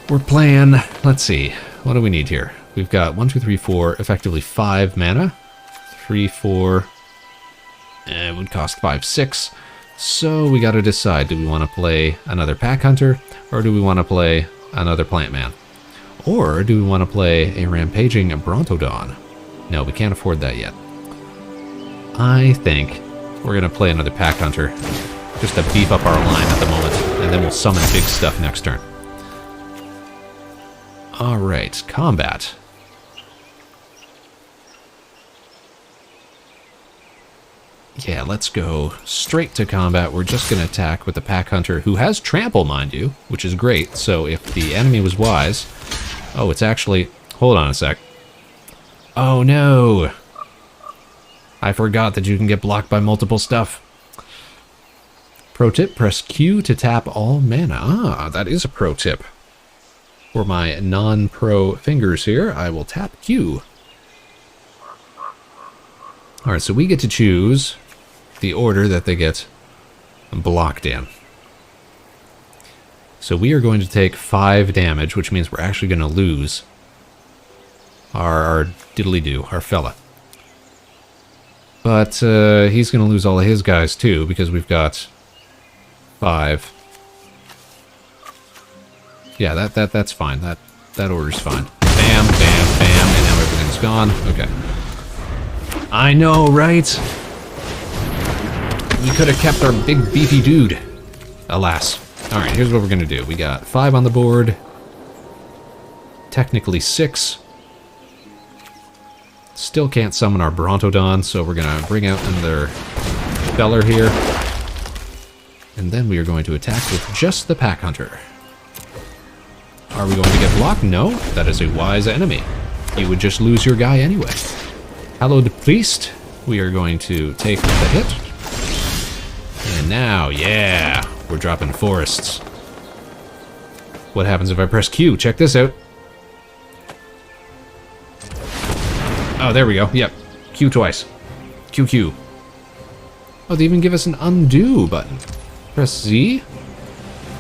We're playing, let's see, what do we need here? We've got 1, 2, 3, 4, effectively 5 mana. 3, 4, it would cost 5, 6. So we gotta decide, do we want to play another Pack Hunter, or do we want to play another Plant Man? Or do we want to play a Rampaging Brontodon? No, we can't afford that yet. I think we're gonna play another Pack Hunter, just to beef up our line at the moment, and then we'll summon big stuff next turn. Alright, combat. Yeah, let's go straight to combat. We're just going to attack with the Pack Hunter, who has trample, mind you, which is great. So if the enemy was wise... Oh, it's actually... Hold on a sec. Oh, no! I forgot that you can get blocked by multiple stuff. Pro tip, press Q to tap all mana. Ah, that is a pro tip. For my non-pro fingers here, I will tap Q. Alright, so we get to choose the order that they get blocked in. So we are going to take 5 damage, which means we're actually going to lose our diddly-do, our fella. But he's going to lose all of his guys too, because we've got 5. Yeah, that's fine. That order's fine. Bam, bam, bam, and now everything's gone. Okay. I know, right? We could have kept our big beefy dude. Alas. Alright, here's what we're going to do. We got 5 on the board. Technically 6. Still can't summon our Brontodon, so we're going to bring out another Feller here. And then we are going to attack with just the Pack Hunter. Are we going to get blocked? No, that is a wise enemy. You would just lose your guy anyway. Hallowed Priest, we are going to take the hit. And now, yeah, we're dropping forests. What happens if I press Q? Check this out. Oh, there we go. Yep. Q twice. QQ. Oh, they even give us an undo button. Press Z.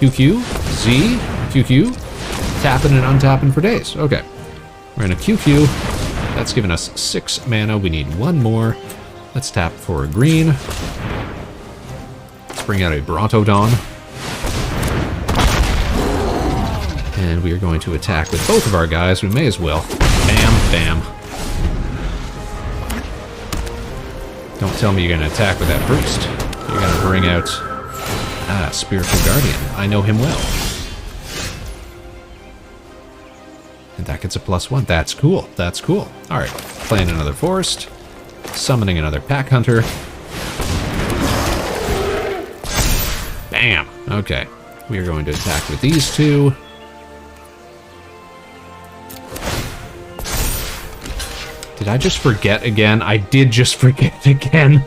QQ. Z. QQ. Tapping and untapping for days. Okay. We're in a QQ. That's given us 6 mana. We need 1 more. Let's tap for a green. Let's bring out a Brontodon. And we are going to attack with both of our guys. We may as well. Bam, bam. Don't tell me you're going to attack with that priest. You're going to bring out... Spiritual Guardian. I know him well. And that gets a +1. That's cool. That's cool. Alright. Playing another forest. Summoning another Pack Hunter. Bam! Okay. We are going to attack with these 2. Did I just forget again? I did just forget again.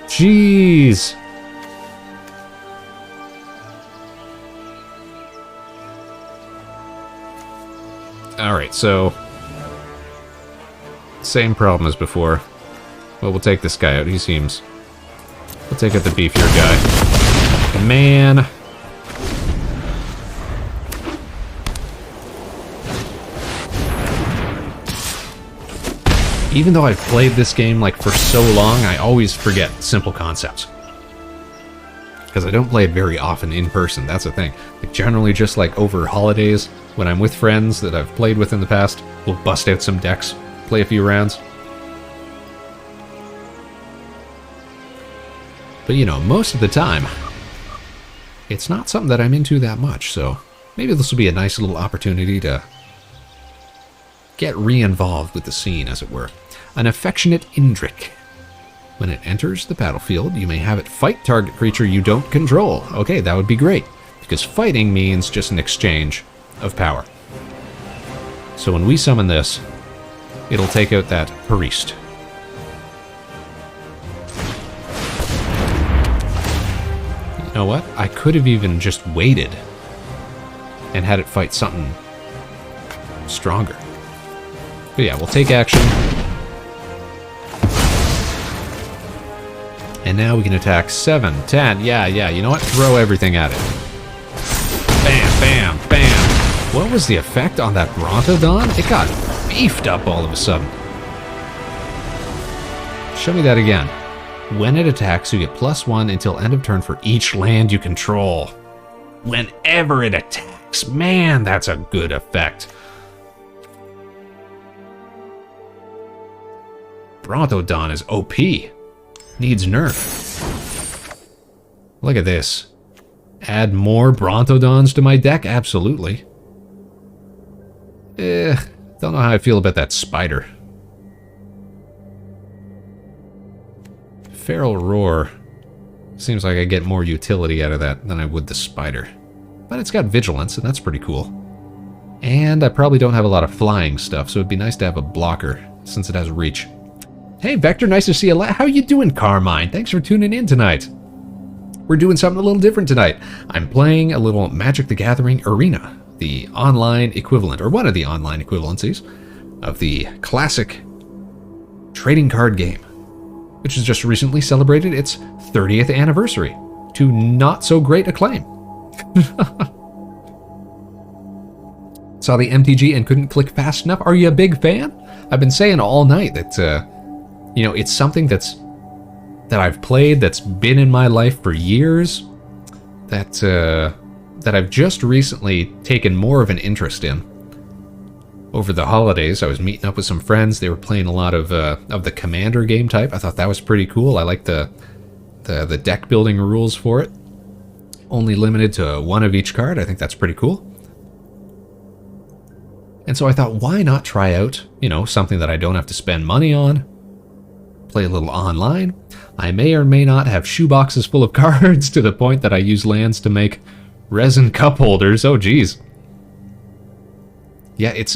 Jeez. Alright, so... same problem as before. Well, we'll take this guy out. He seems... we'll take out the beefier guy. Man... even though I've played this game like for so long, I always forget simple concepts. Because I don't play it very often in person, that's the thing. Like generally just like over holidays, when I'm with friends that I've played with in the past, we'll bust out some decks, play a few rounds. But you know, most of the time, it's not something that I'm into that much, so maybe this will be a nice little opportunity to get re-involved with the scene, as it were. An affectionate Indrik. When it enters the battlefield, you may have it fight target creature you don't control. Okay, that would be great, because fighting means just an exchange of power. So when we summon this, it'll take out that priest. You know what? I could have even just waited and had it fight something stronger. But yeah, we'll take action. And now we can attack 7, 10. Yeah, you know what? Throw everything at it. Bam, bam, bam. What was the effect on that Brontodon? It got beefed up all of a sudden. Show me that again. When it attacks, you get +1 until end of turn for each land you control. Whenever it attacks. Man, that's a good effect. Brontodon is OP. Needs nerf. Look at this. Add more Brontodons to my deck? Absolutely. Don't know how I feel about that spider. Feral Roar. Seems like I get more utility out of that than I would the spider. But it's got vigilance, and that's pretty cool. And I probably don't have a lot of flying stuff, so it'd be nice to have a blocker, since it has reach. Hey, Vector, nice to see you. How you doing, Carmine? Thanks for tuning in tonight. We're doing something a little different tonight. I'm playing a little Magic the Gathering Arena, the online equivalent, or one of the online equivalencies, of the classic trading card game, which has just recently celebrated its 30th anniversary, to not so great acclaim. Saw the MTG and couldn't click fast enough. Are you a big fan? I've been saying all night that, you know, it's something that I've played, that's been in my life for years, that I've just recently taken more of an interest in. Over the holidays, I was meeting up with some friends. They were playing a lot of the Commander game type. I thought that was pretty cool. I like the deck building rules for it. Only limited to one of each card. I think that's pretty cool. And so I thought, why not try out, you know, something that I don't have to spend money on? Play a little online. I may or may not have shoeboxes full of cards to the point that I use lands to make resin cup holders. Oh, geez. Yeah, it's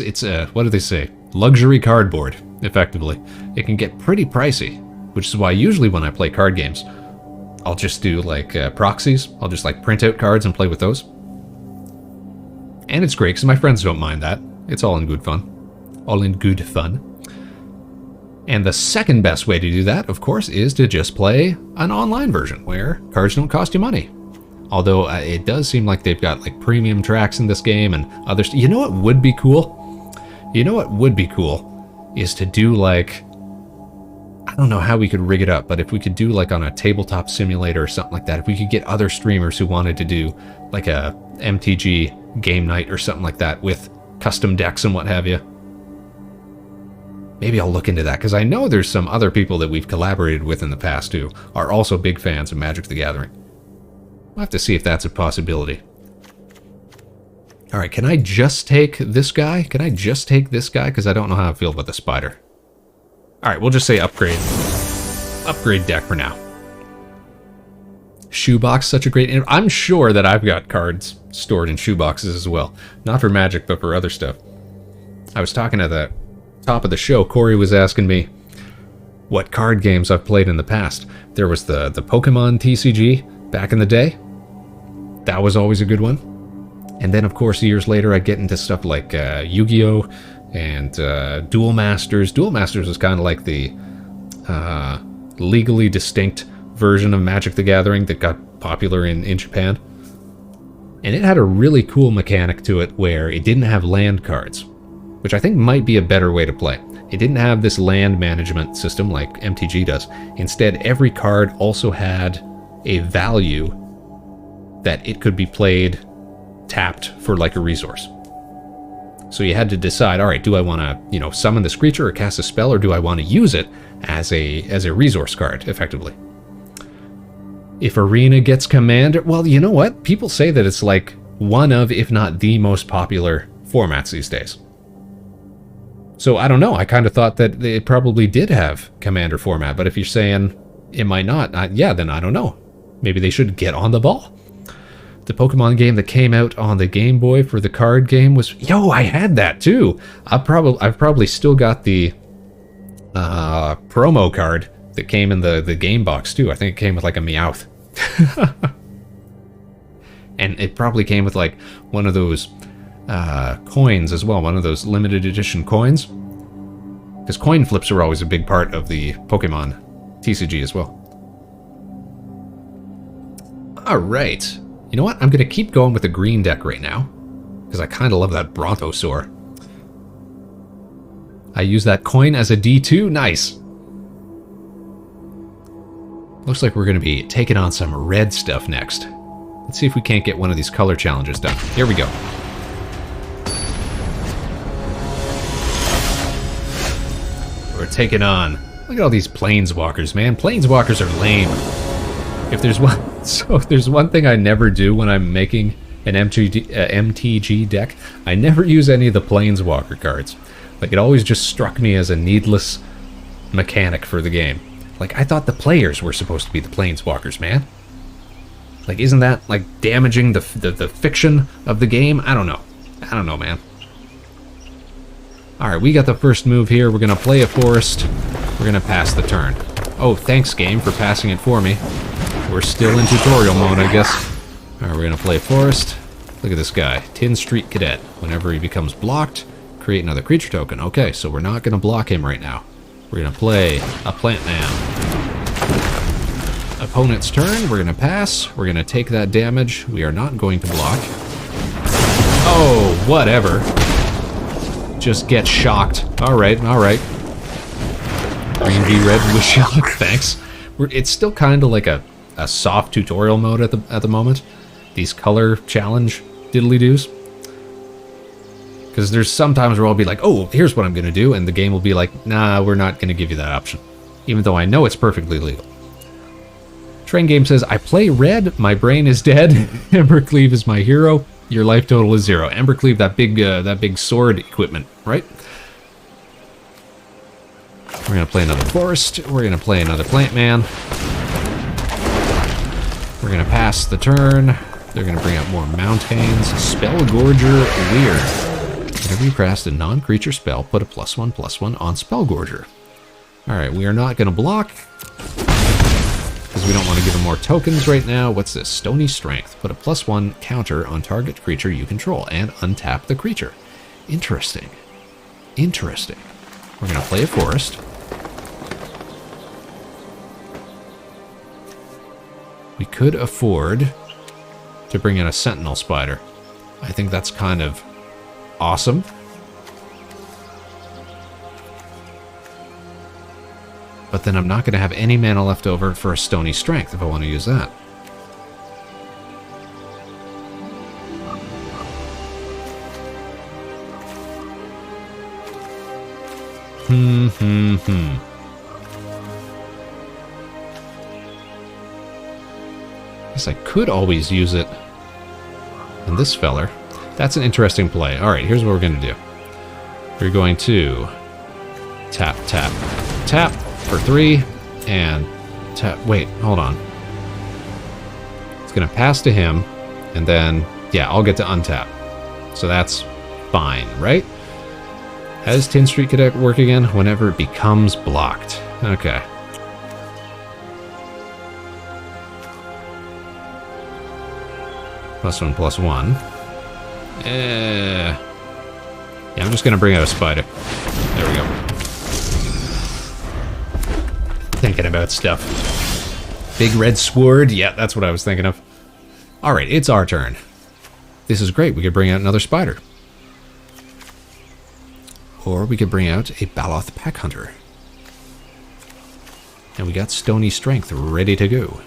what do they say? Luxury cardboard, effectively. It can get pretty pricey, which is why usually when I play card games, I'll just do like proxies. I'll just like print out cards and play with those. And it's great because my friends don't mind that. It's all in good fun. All in good fun. And the second best way to do that, of course, is to just play an online version where cards don't cost you money. Although it does seem like they've got like premium tracks in this game and others. You know what would be cool? You know what would be cool is to do like, I don't know how we could rig it up, but if we could do like on a tabletop simulator or something like that, if we could get other streamers who wanted to do like a MTG game night or something like that with custom decks and what have you. Maybe I'll look into that, because I know there's some other people that we've collaborated with in the past who are also big fans of Magic the Gathering. We'll have to see if that's a possibility. Alright, can I just take this guy? Can I just take this guy? Because I don't know how I feel about the spider. Alright, we'll just say upgrade. Upgrade deck for now. Shoebox, such a great... I'm sure that I've got cards stored in shoeboxes as well. Not for Magic, but for other stuff. I was talking to top of the show, Corey was asking me what card games I've played in the past. There was the Pokemon TCG back in the day. That was always a good one. And then, of course, years later, I get into stuff like Yu-Gi-Oh! And Duel Masters. Duel Masters was kind of like the legally distinct version of Magic the Gathering that got popular in Japan. And it had a really cool mechanic to it where it didn't have land cards, which I think might be a better way to play. It didn't have this land management system like MTG does. Instead, every card also had a value that it could be played tapped for like a resource. So you had to decide, all right, do I want to, summon this creature or cast a spell, or do I want to use it as a resource card, effectively? If Arena gets Commander, well, you know what? People say that it's like one of, if not the most popular formats these days. So I don't know. I kind of thought that it probably did have Commander format, but if you're saying it might not, yeah, then I don't know. Maybe they should get on the ball. The Pokemon game that came out on the Game Boy for the card game was... Yo, I had that too! I've probably still got the promo card that came in the game box too. I think it came with like a Meowth. And it probably came with like one of those coins as well, one of those limited edition coins. Because coin flips are always a big part of the Pokemon TCG as well. Alright. You know what? I'm going to keep going with the green deck right now, because I kind of love that Brontosaur. I use that coin as a D2. Nice. Looks like we're going to be taking on some red stuff next. Let's see if we can't get one of these color challenges done. Here we go. We're taking on... Look at all these Planeswalkers, man. Planeswalkers are lame. If there's one thing I never do when I'm making an MTG deck, I never use any of the Planeswalker cards. Like, it always just struck me as a needless mechanic for the game. Like, I thought the players were supposed to be the Planeswalkers, man. Like, isn't that, like, damaging the fiction of the game? I don't know, man. Alright, we got the first move here. We're gonna play a forest. We're gonna pass the turn. Oh, thanks, game, for passing it for me. We're still in tutorial mode, I guess. Alright, we're gonna play forest. Look at this guy, Tin Street Cadet. Whenever he becomes blocked, create another creature token. Okay, so we're not gonna block him right now. We're gonna play a plant man. Opponent's turn, we're gonna pass. We're gonna take that damage. We are not going to block. Oh, whatever. Just get shocked. Alright, alright. Green v red was shocked, thanks. It's still kind of like a soft tutorial mode at the moment. These color challenge diddly-doos. Because there's sometimes where I'll be like, oh, here's what I'm going to do, and the game will be like, nah, we're not going to give you that option. Even though I know it's perfectly legal. Train Game says, I play red, my brain is dead, Embercleave is my hero, your life total is 0. Embercleave, that big sword equipment, right? We're going to play another forest, we're going to play another plant man. We're going to pass the turn. They're going to bring out more Mountains. Spellgorger Weird. Whenever you cast a non-creature spell, put a +1/+1 on Spellgorger. Alright, we are not going to block, because we don't want to give him more tokens right now. What's this? Stony Strength. Put a +1 counter on target creature you control, and untap the creature. Interesting. Interesting. We're going to play a forest. We could afford to bring in a Sentinel Spider. I think that's kind of awesome. But then I'm not going to have any mana left over for a Stony Strength if I want to use that. Guess I could always use it in this feller. That's an interesting play. Alright, here's what we're going to do. We're going to tap, tap, tap for 3, and tap. Wait, hold on. It's going to pass to him, and then, yeah, I'll get to untap. So that's fine, right? How does Tin Street Cadet work again? Whenever it becomes blocked. Okay. +1/+1. Yeah, I'm just gonna bring out a spider. There we go. Thinking about stuff. Big red sword. Yeah, that's what I was thinking of. Alright, it's our turn. This is great. We could bring out another spider. Or we could bring out a Baloth Pack Hunter. And we got Stony Strength ready to go.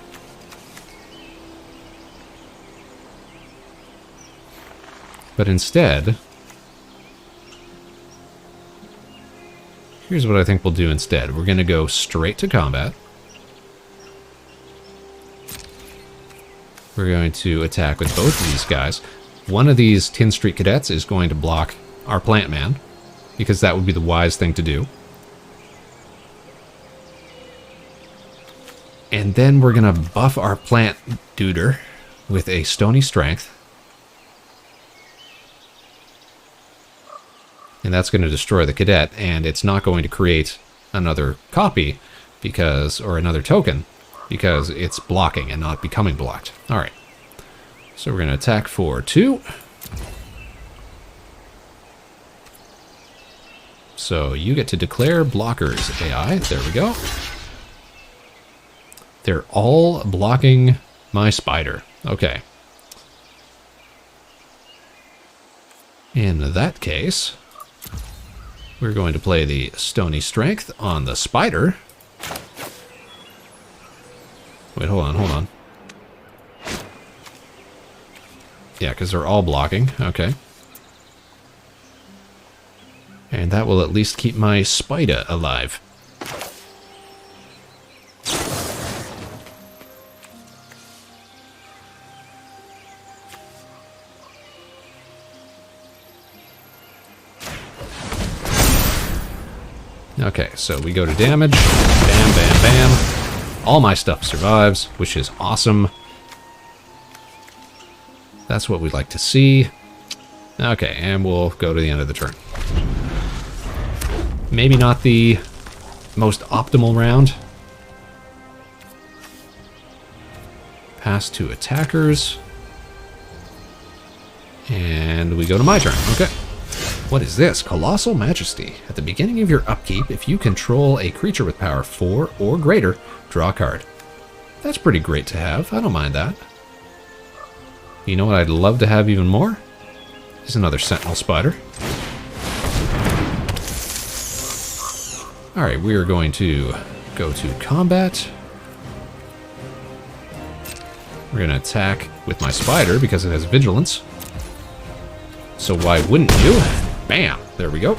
But instead, here's what I think we'll do instead. We're going to go straight to combat. We're going to attack with both of these guys. One of these Tin Street Cadets is going to block our Plant Man, because that would be the wise thing to do. And then we're going to buff our Plant Duder with a Stony Strength. And that's going to destroy the cadet, and it's not going to create another copy because, or another token, because it's blocking and not becoming blocked. Alright. So we're going to attack for 2. So you get to declare blockers, AI. There we go. They're all blocking my spider. Okay. In that case, we're going to play the Stony Strength on the spider. Wait, hold on. Yeah, because they're all blocking. Okay. And that will at least keep my spider alive. Okay, so we go to damage. Bam, bam, bam. All my stuff survives, which is awesome. That's what we'd like to see. Okay, and we'll go to the end of the turn. Maybe not the most optimal round. Pass to attackers. And we go to my turn. Okay. What is this? Colossal Majesty. At the beginning of your upkeep, if you control a creature with power 4 or greater, draw a card. That's pretty great to have. I don't mind that. You know what I'd love to have even more? Is another Sentinel Spider. Alright, we are going to go to combat. We're going to attack with my spider because it has vigilance. So why wouldn't you? Bam! There we go.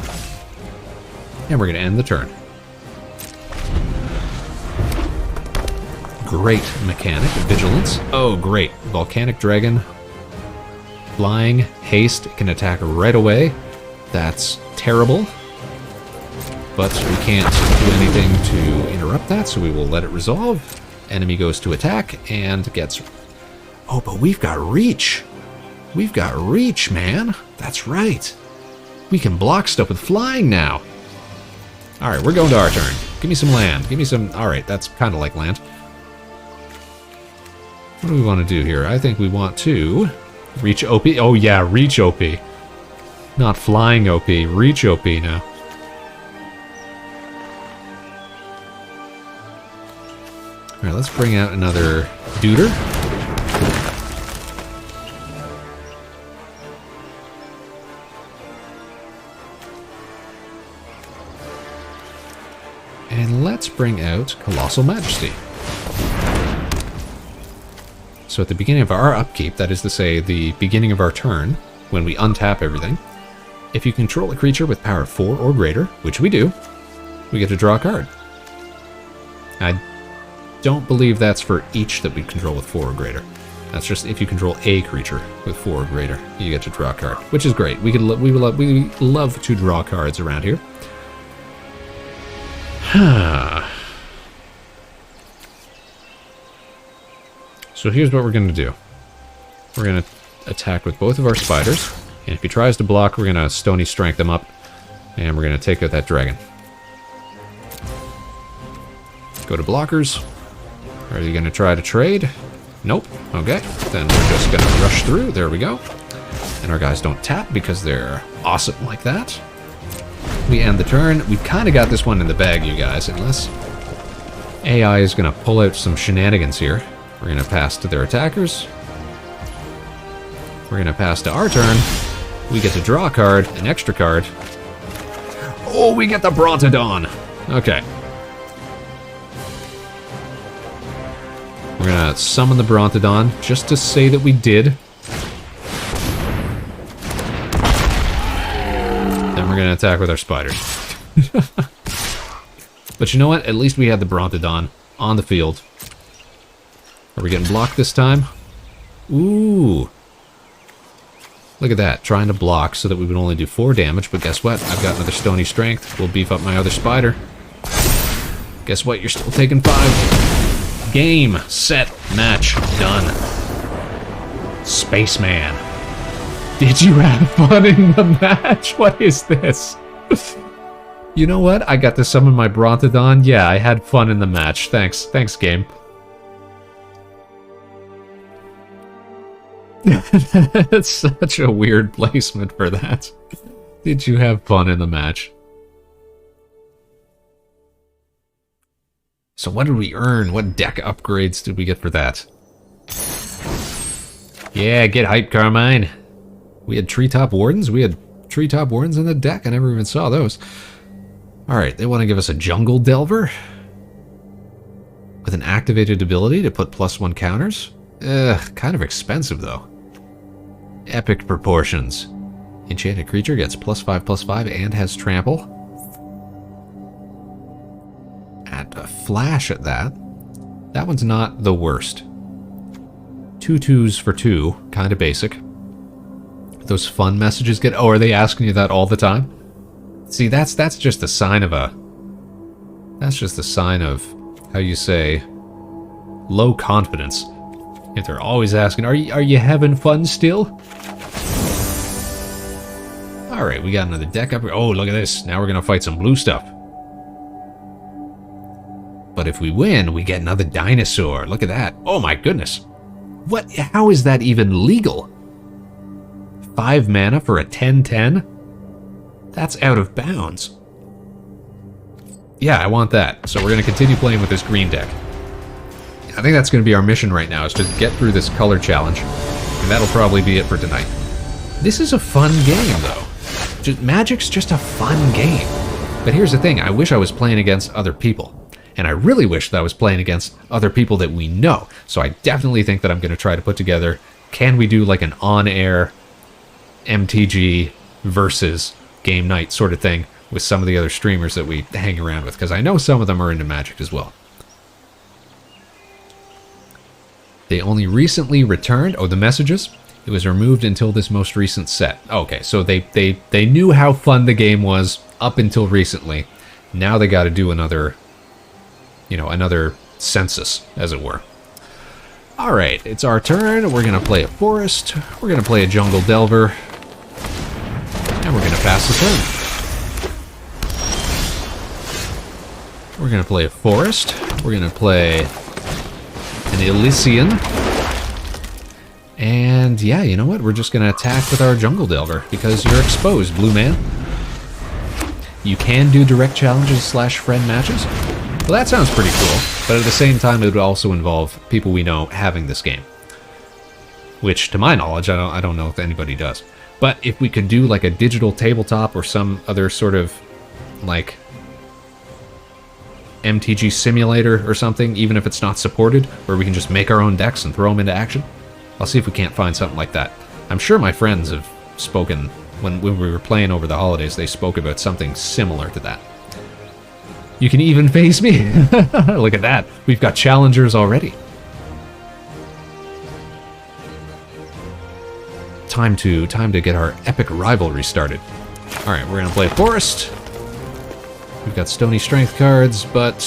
And we're going to end the turn. Great mechanic. Vigilance. Oh, great. Volcanic Dragon. Flying. Haste. It can attack right away. That's terrible. But we can't do anything to interrupt that, so we will let it resolve. Enemy goes to attack and gets... Oh, but we've got reach. We've got reach, man. That's right. We can block stuff with flying now. Alright, we're going to our turn. Give me some land. Give me some... Alright, that's kind of like land. What do we want to do here? I think we want to... Reach OP. Oh yeah, reach OP. Not flying OP. Reach OP now. Alright, let's bring out another Duder. And let's bring out Colossal Majesty. So at the beginning of our upkeep, that is to say, the beginning of our turn, when we untap everything, if you control a creature with power 4 or greater, which we do, we get to draw a card. I don't believe that's for each that we control with 4 or greater. That's just if you control a creature with 4 or greater, you get to draw a card, which is great. We love to draw cards around here. So here's what we're going to do. We're going to attack with both of our spiders. And if he tries to block, we're going to Stony Strength him up. And we're going to take out that dragon. Go to blockers. Are you going to try to trade? Nope. Okay. Then we're just going to rush through. There we go. And our guys don't tap because they're awesome like that. We end the turn. We've kind of got this one in the bag, you guys, unless AI is going to pull out some shenanigans here. We're going to pass to their attackers. We're going to pass to our turn. We get to draw a card, an extra card. Oh, we get the Brontodon. Okay. We're going to summon the Brontodon just to say that we did. Then we're going to attack with our spiders. But you know what? At least we had the Brontodon on the field. Are we getting blocked this time? Ooh. Look at that. Trying to block so that we would only do 4 damage. But guess what? I've got another Stony Strength. We'll beef up my other spider. Guess what? You're still taking 5. Game. Set. Match. Done. Spaceman. Did you have fun in the match? What is this? You know what? I got to summon my Brontodon. Yeah, I had fun in the match. Thanks. Thanks, game. That's such a weird placement for that. Did you have fun in the match? So what did we earn? What deck upgrades did we get for that? Yeah, get hyped, Carmine. We had Treetop Wardens? We had Treetop Wardens in the deck. I never even saw those. Alright, they want to give us a Jungle Delver with an activated ability to put +1 counters. Kind of expensive though. Epic proportions. Enchanted creature gets +5/+5 and has trample. At a flash at that. That one's not the worst. 2 2s for 2, kind of basic. Those fun messages get. Oh, are they asking you that all the time? See, that's just a sign of a. That's just a sign of how you say low confidence. If they're always asking, are you having fun still? All right, we got another deck up here. Oh, look at this! Now we're gonna fight some blue stuff. But if we win, we get another dinosaur. Look at that! Oh my goodness! What? How is that even legal? 5 mana for a 10/10? That's out of bounds. Yeah, I want that. So we're going to continue playing with this green deck. I think that's going to be our mission right now, is to get through this color challenge. And that'll probably be it for tonight. This is a fun game, though. Magic's just a fun game. But here's the thing, I wish I was playing against other people. And I really wish that I was playing against other people that we know. So I definitely think that I'm going to try to put together, can we do like an on-air MTG versus game night sort of thing with some of the other streamers that we hang around with, because I know some of them are into Magic as well. They only recently returned. Oh, the messages? It was removed until this most recent set. Okay, so they knew how fun the game was up until recently. Now they got to do another, another census, as it were. All right, it's our turn. We're gonna play a forest. We're gonna play a jungle delver. And we're going to pass the turn. We're going to play a forest. We're going to play an Elysian. And yeah, you know what? We're just going to attack with our Jungle Delver because you're exposed, blue man. You can do direct challenges / friend matches. Well, that sounds pretty cool. But at the same time, it would also involve people we know having this game. Which, to my knowledge, I don't know if anybody does. But if we could do like a digital tabletop or some other sort of like MTG simulator or something, even if it's not supported, where we can just make our own decks and throw them into action, I'll see if we can't find something like that. I'm sure my friends have spoken, when we were playing over the holidays, they spoke about something similar to that. You can even face me. Look at that. We've got challengers already. Time to get our epic rivalry started. All right, we're gonna play Forest. We've got Stony Strength cards, but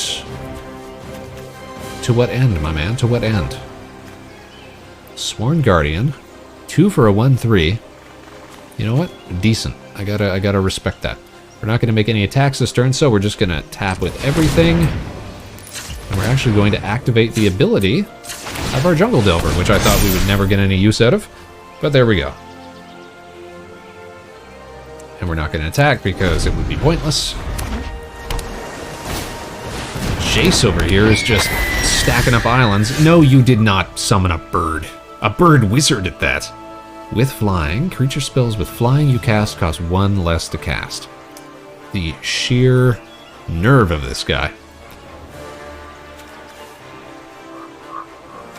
to what end, my man? To what end? Sworn Guardian, 2 for a 1/3. You know what? Decent. I gotta respect that. We're not going to make any attacks this turn, so we're just going to tap with everything. And we're actually going to activate the ability of our Jungle Delver, which I thought we would never get any use out of. But there we go. And we're not going to attack because it would be pointless. Jace over here is just stacking up islands. No, you did not summon a bird. A bird wizard at that. With flying, creature spells with flying you cast cost 1 less to cast. The sheer nerve of this guy.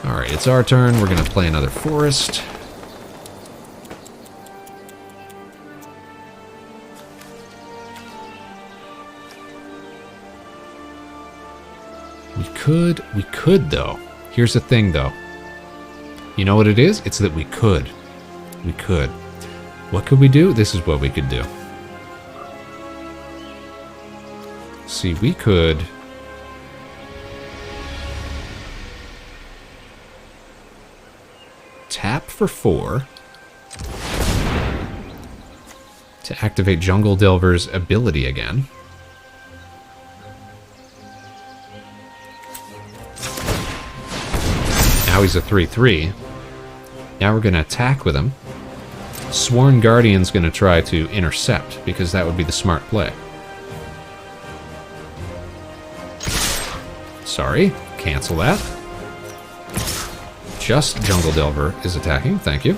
Alright, it's our turn. We're going to play another forest. We could though. Here's the thing though. You know what it is? It's that we could. We could. What could we do? This is what we could do. See, we could tap for 4 to activate Jungle Delver's ability again. Now he's a 3/3. Now we're going to attack with him. Sworn Guardian's going to try to intercept, because that would be the smart play. Sorry, cancel that. Just Jungle Delver is attacking, thank you.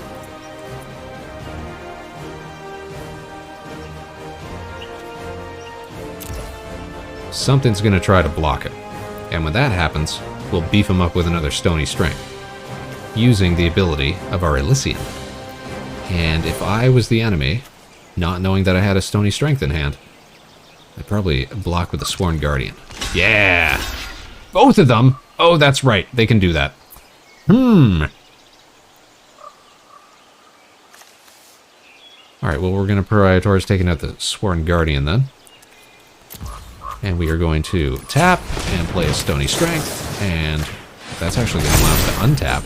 Something's going to try to block it. And when that happens, we'll beef him up with another Stony Strength, using the ability of our Elysian. And if I was the enemy, not knowing that I had a Stony Strength in hand, I'd probably block with a Sworn Guardian. Yeah! Both of them! Oh, that's right, they can do that. Alright, well, we're going to pariah towards taking out the Sworn Guardian then. And we are going to tap and play a Stony Strength, and that's actually going to allow us to untap.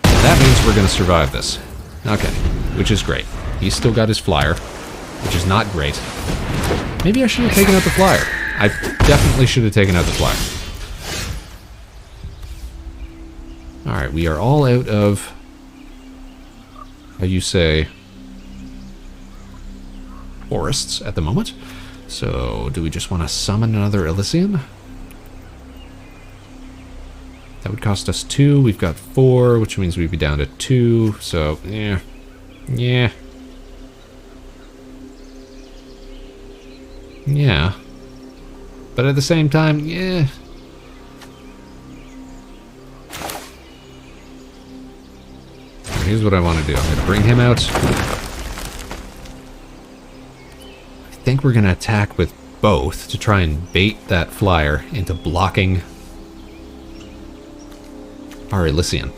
That means we're going to survive this. Okay, which is great. He's still got his flyer, which is not great. Maybe I should have taken out the flyer. I definitely should have taken out the flyer. Alright, we are all out of, how you say, forests at the moment. So, do we just want to summon another Elysian? That would cost us 2. We've got 4, which means we'd be down to 2. So, yeah. Yeah. Yeah. But at the same time, yeah. Here's what I want to do. I'm going to bring him out. I think we're going to attack with both to try and bait that flyer into blocking our Elysian.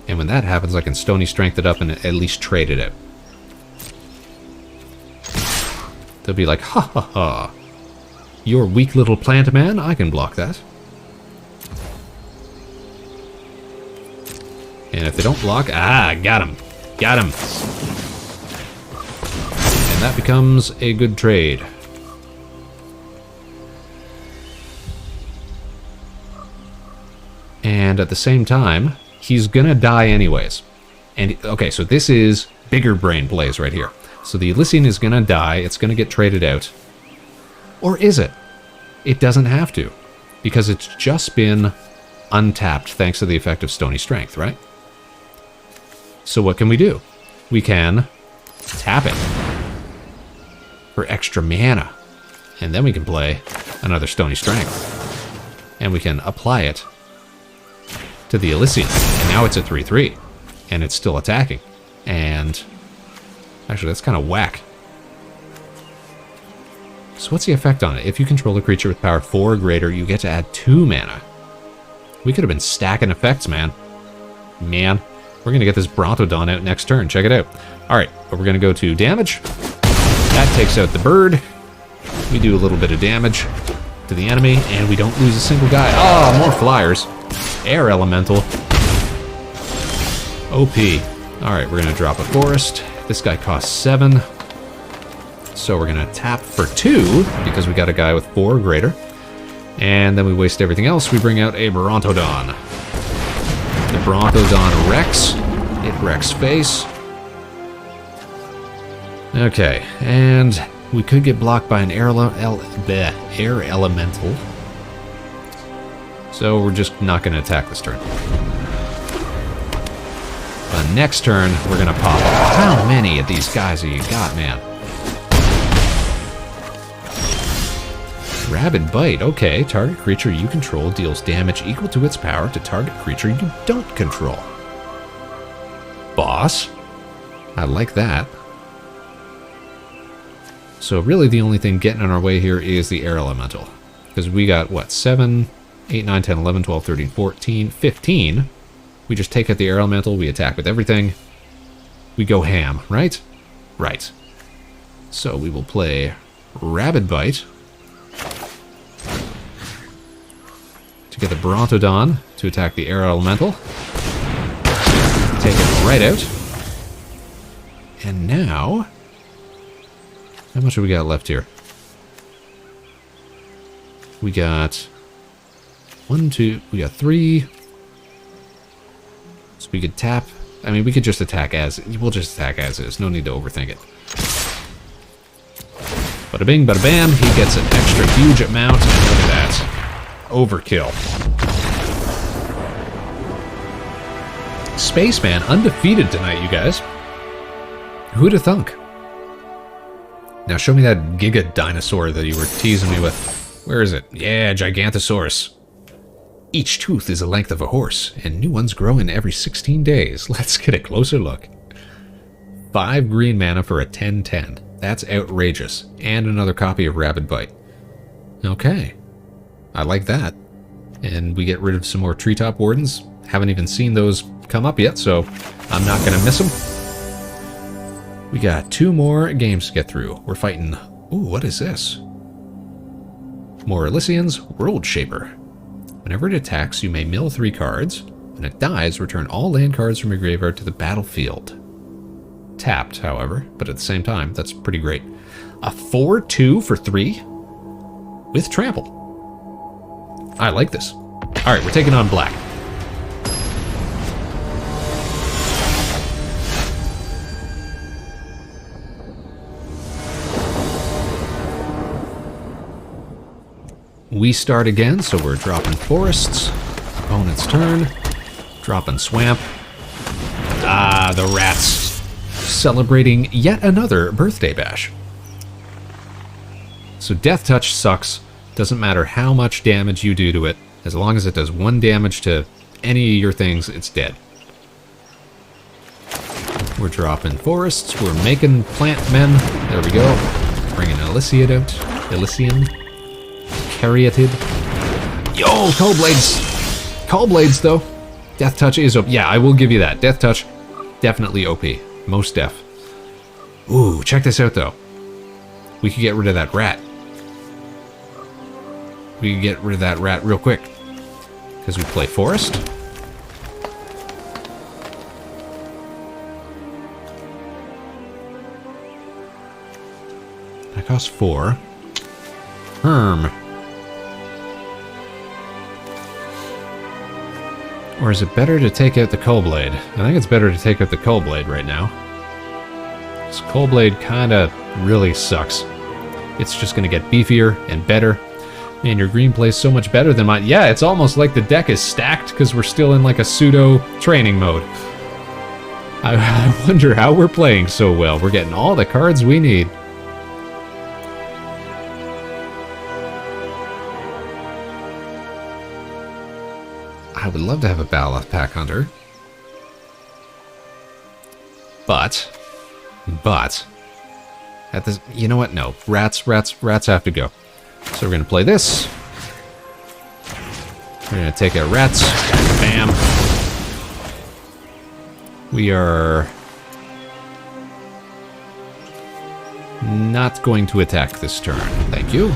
And when that happens, I can Stony Strength it up and at least trade it out. They'll be like, ha ha ha. Your weak little plant man, I can block that. And if they don't block, got him. Got him. And that becomes a good trade. And at the same time, he's gonna die anyways. And okay, so this is bigger brain plays right here. So the Elysian is gonna die, it's gonna get traded out. Or is it? It doesn't have to, because it's just been untapped thanks to the effect of Stony Strength, right? So what can we do? We can tap it for extra mana, and then we can play another Stony Strength, and we can apply it to the Elysian, and now it's a 3/3, and it's still attacking. And actually, that's kind of whack. So what's the effect on it? If you control a creature with power 4 or greater, you get to add 2 mana. We could have been stacking effects, man. We're going to get this Brontodon out next turn. Check it out. Alright, but we're going to go to damage. That takes out the bird. We do a little bit of damage to the enemy, and we don't lose a single guy. Oh, more flyers. Air Elemental. OP. Alright, we're going to drop a forest. This guy costs 7. So we're going to tap for 2, because we got a guy with 4 or greater. And then we waste everything else. We bring out a Brontodon. The Brontodon wrecks. It wrecks face. Okay, and we could get blocked by an air elemental. So we're just not going to attack this turn. But next turn, we're going to pop. How many of these guys have you got, man? Rabid Bite. Okay, target creature you control deals damage equal to its power to target creature you don't control. Boss. I like that. So really the only thing getting in our way here is the air elemental. Because we got, what, 7, 8, 9, 10, 11, 12, 13, 14, 15. We just take out the air elemental, we attack with everything. We go ham, right? Right. So we will play Rabid Bite to get the Brontodon to attack the air elemental. Take it right out. And now, how much have we got left here? We got 1, 2, we got 3. So we could tap. I mean, we could just attack as, we'll just attack as is. No need to overthink it. Bada bing, bada bam. He gets an extra huge amount. And look at that. Overkill. Spaceman undefeated tonight, you guys. Who'd have thunk? Now show me that Giga Dinosaur that you were teasing me with. Where is it? Yeah, Gigantosaurus. Each tooth is the length of a horse, and new ones grow in every 16 days. Let's get a closer look. 5 green mana for a 10/10. That's outrageous. And another copy of Rabid Bite. Okay. I like that. And we get rid of some more Treetop Wardens. Haven't even seen those come up yet, so I'm not going to miss them. We got 2 more games to get through. We're fighting... Ooh, what is this? More Elysian's World Shaper. Whenever it attacks, you may mill 3 cards. When it dies, return all land cards from your graveyard to the battlefield. Tapped, however, but at the same time, that's pretty great. A 4/2 for 3 with trample. I like this. Alright, we're taking on black. We start again, so we're dropping forests. Opponent's turn. Dropping swamp. Ah, the rats. Celebrating yet another birthday bash. So Death Touch sucks. Doesn't matter how much damage you do to it. As long as it does 1 damage to any of your things, it's dead. We're dropping forests. We're making plant men. There we go. Bringing Elysian out. Elysian. Caryatid. Yo, Coldblades! Coldblades, though. Death Touch is OP. Yeah, I will give you that. Death Touch, definitely OP. Most def. Ooh, check this out, though. We could get rid of that rat. We could get rid of that rat real quick. Because we play Forest. That costs 4. Herm. Or is it better to take out the Coldblade? I think it's better to take out the Coldblade right now. This Coldblade kinda really sucks. It's just gonna get beefier and better. Man, your green plays so much better than mine. Yeah, it's almost like the deck is stacked because we're still in like a pseudo training mode. I wonder how we're playing so well. We're getting all the cards we need. I would love to have a Baloth Pack Hunter. But, at this, you know what? No, rats have to go. So we're gonna play this. We're gonna take out rats. Bam. We are not going to attack this turn. Thank you.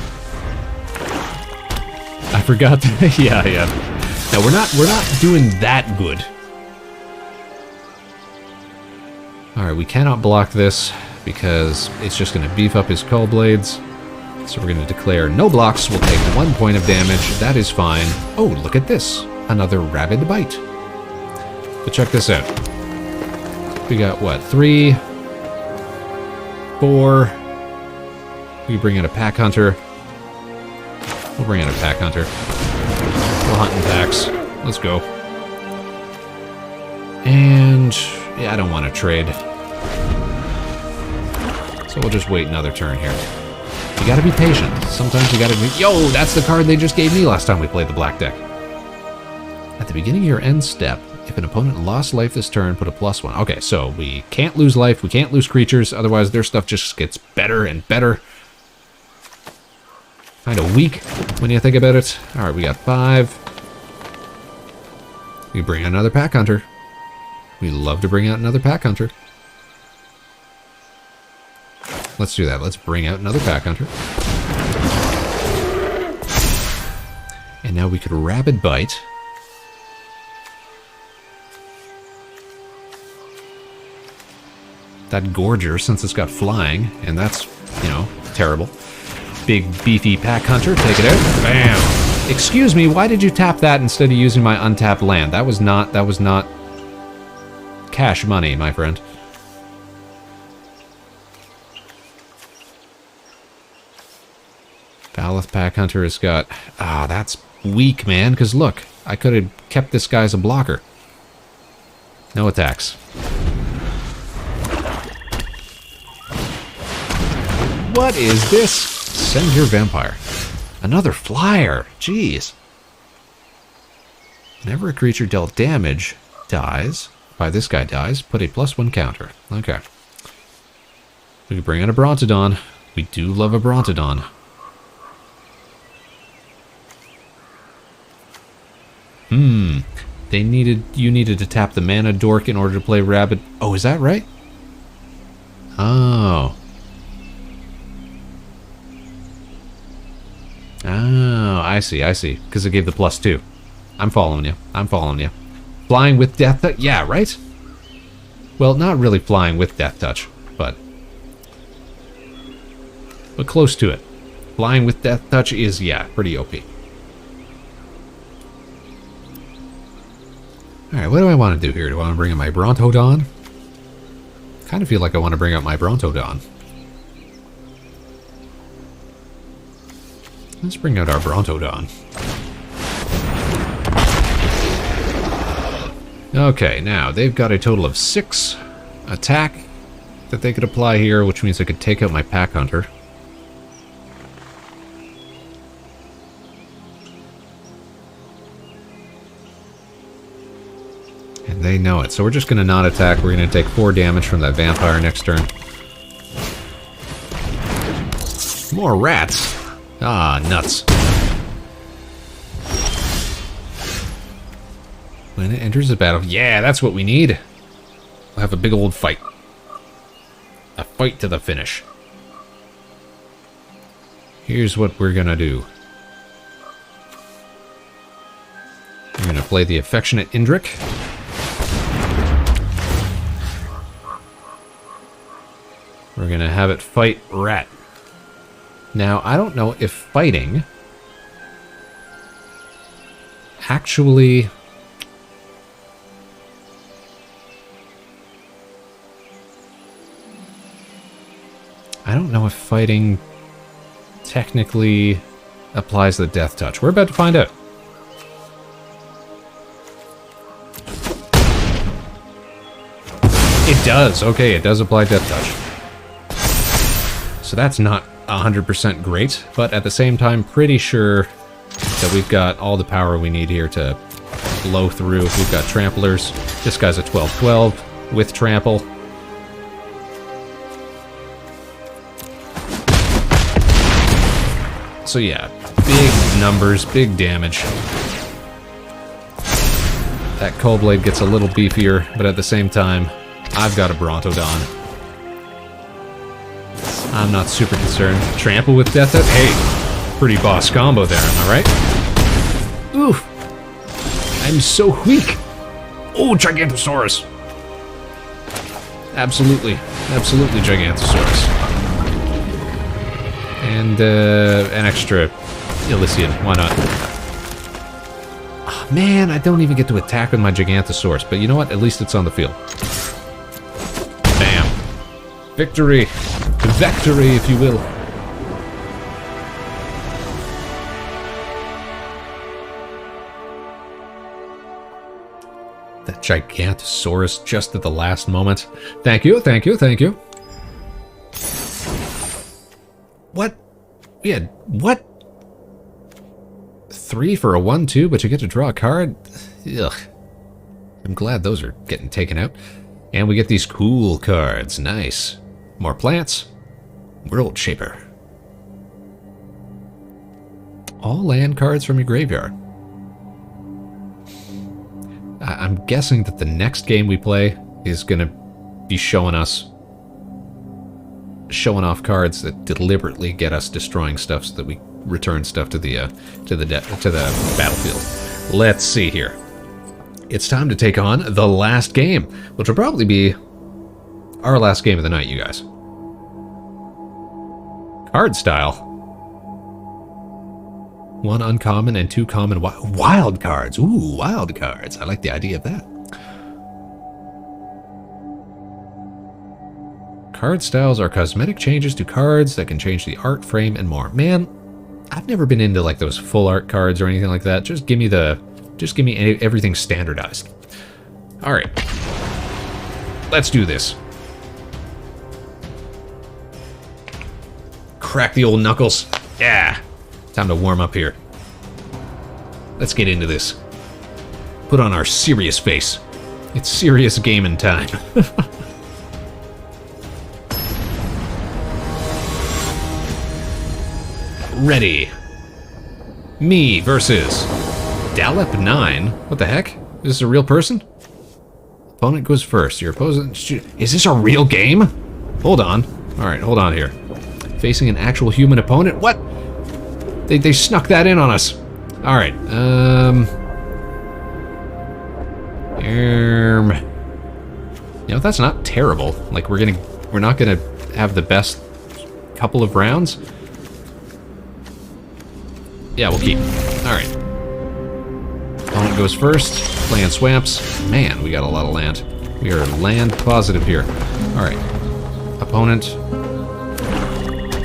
I forgot that. Yeah. No, we're not doing that good. Alright, we cannot block this. because it's just going to beef up his Cull Blades. So we're going to declare no blocks. We'll take 1 point of damage. That is fine. Oh, look at this. Another Rabid Bite. But check this out. We got, what, 3, 4. We bring in a Pack Hunter. We'll bring in a Pack Hunter. We'll hunt in packs. Let's go. And, yeah, I don't want to trade. So we'll just wait another turn here. You gotta be patient. Sometimes you gotta be... Yo, that's the card they just gave me last time we played the black deck. At the beginning of your end step, if an opponent lost life this turn, put a +1. Okay, so we can't lose life, we can't lose creatures, otherwise their stuff just gets better and better. Kind of weak when you think about it. Alright, we got 5. We bring another Pack Hunter. We love to bring out another Pack Hunter. Let's do that. Let's bring out another Pack Hunter. And now we could Rabid Bite. That Gorger, since it's got flying, and that's, you know, terrible. Big, beefy Pack Hunter, take it out. Bam! Excuse me, why did you tap that instead of using my untapped land? That was not cash money, my friend. Baloth Pack Hunter has got... Ah, that's weak, man, because look, I could have kept this guy as a blocker. No attacks. What is this? Send your vampire. Another flyer. Jeez. Whenever a creature dealt damage dies, this guy dies, put a +1 counter. Okay. We can bring in a Brontodon. We do love a Brontodon. You needed to tap the mana dork in order to play Rabid. Oh, is that right? Oh. Oh, I see. Because it gave the +2. I'm following you. Flying with Death Touch? Yeah, right? Well, not really flying with Death Touch, but close to it. Flying with Death Touch is, yeah, pretty OP. Alright, what do I want to do here? Do I want to bring in my Brontodon? Kind of feel like I want to bring out my Brontodon. Let's bring out our Brontodon. Okay, now they've got a total of 6 attack that they could apply here, which means I could take out my Pack Hunter. And they know it, so we're just going to not attack. We're going to take 4 damage from that vampire next turn. More rats! Ah, nuts. When it enters the battle... Yeah, that's what we need! We'll have a big old fight. A fight to the finish. Here's what we're gonna do. We're gonna play the Affectionate Indrik. We're gonna have it fight Rat. Now, I don't know if fighting actually... I don't know if fighting technically applies the Death Touch. We're about to find out. It does. Okay, it does apply Death Touch. So that's not 100% great, but at the same time, pretty sure that we've got all the power we need here to blow through. We've got Tramplers. This guy's a 12/12 with Trample. So yeah, big numbers, big damage. That Cull Blade gets a little beefier, but at the same time, I've got a Brontodon. I'm not super concerned. Trample with Death Touch? Hey, pretty boss combo there, am I right? Oof. I'm so weak. Oh, Gigantosaurus. Absolutely. Absolutely Gigantosaurus. And an extra Elysian. Why not? Oh, man, I don't even get to attack with my Gigantosaurus. But you know what? At least it's on the field. Bam. Victory. Victory, if you will. That Gigantosaurus just at the last moment. Thank you, thank you, thank you. What? We had, what? 3 for a 1-2, but you get to draw a card? Ugh. I'm glad those are getting taken out. And we get these cool cards. Nice. More plants. World Shaper. All land cards from your graveyard. I'm guessing that the next game we play is going to be showing off cards that deliberately get us destroying stuff so that we return stuff to the battlefield. Let's see here. It's time to take on the last game, which will probably be our last game of the night, you guys. Card style. 1 uncommon and 2 common wild cards. Ooh, wild cards. I like the idea of that. Card styles are cosmetic changes to cards that can change the art, frame, and more. Man, I've never been into like those full art cards or anything like that. Just give me everything standardized. All right. Let's do this. Crack the old knuckles. Yeah. Time to warm up here. Let's get into this. Put on our serious face. It's serious gaming time. Ready. Me versus Dalep9. What the heck? Is this a real person? Opponent goes first. Your opponent... Is this a real game? Hold on. Alright, hold on here. Facing an actual human opponent? What? They snuck that in on us. Alright, you know, that's not terrible. Like, we're not gonna have the best couple of rounds. Yeah, we'll keep. Alright. Opponent goes first. Playing swamps. Man, we got a lot of land. We are land positive here. Alright. Opponent...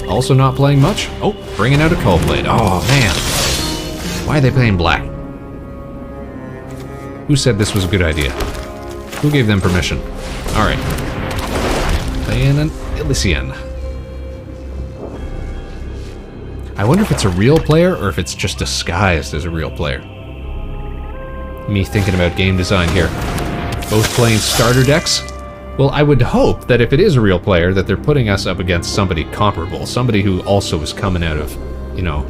also not playing much. Oh, bringing out a Coldblade. Oh, man. Why are they playing black? Who said this was a good idea? Who gave them permission? Alright. Playing an Elysian. I wonder if it's a real player or if it's just disguised as a real player. Me thinking about game design here. Both playing starter decks? Well, I would hope that if it is a real player, that they're putting us up against somebody comparable. Somebody who also is coming out of, you know,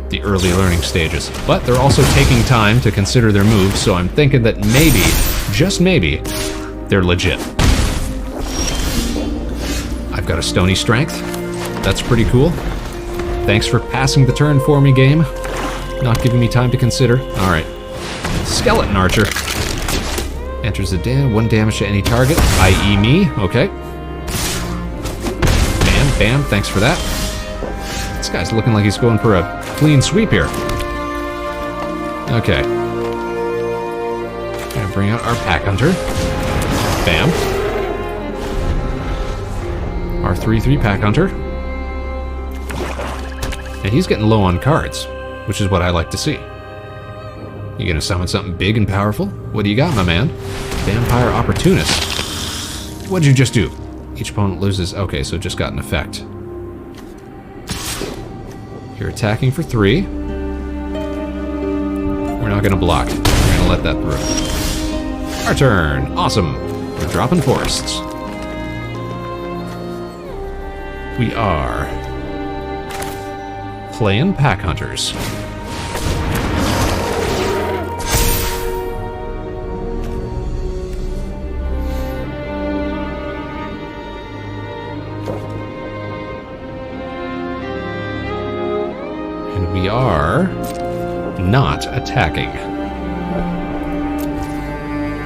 the early learning stages. But they're also taking time to consider their moves, so I'm thinking that maybe, just maybe, they're legit. I've got a Stony Strength. That's pretty cool. Thanks for passing the turn for me, game. Not giving me time to consider. Alright. Skeleton Archer. Enters the 1 damage to any target, i.e. me. Okay. Bam, bam, thanks for that. This guy's looking like he's going for a clean sweep here. Okay. Gonna bring out our Pack Hunter. Bam. Our 3/3 Pack Hunter. And he's getting low on cards, which is what I like to see. You gonna summon something big and powerful? What do you got, my man? Vampire Opportunist. What'd you just do? Each opponent loses... Okay, so it just got an effect. You're attacking for 3. We're not gonna block. We're gonna let that through. Our turn. Awesome. We're dropping forests. We are... playing Pack Hunters. We are not attacking.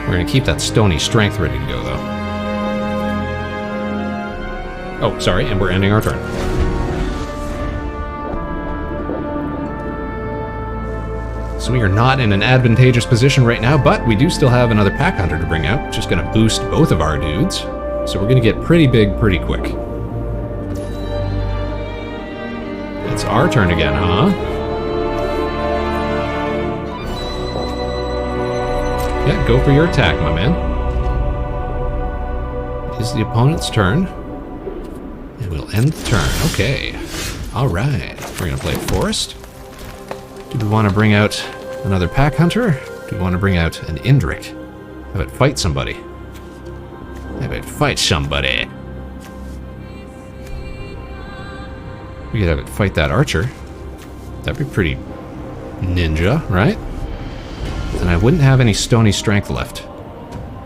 We're going to keep that Stony Strength ready to go, though. Oh, sorry, and we're ending our turn. So we are not in an advantageous position right now, but we do still have another Pack Hunter to bring out, which is going to boost both of our dudes. So we're going to get pretty big pretty quick. It's our turn again, huh? Yeah, go for your attack, my man. It is the opponent's turn. And we'll end the turn. Okay. Alright. We're going to play Forest. Do we want to bring out another Pack Hunter? Do we want to bring out an Indrik? Have it fight somebody. Have it fight somebody. We could have it fight that archer. That'd be pretty ninja, right? And I wouldn't have any stony strength left.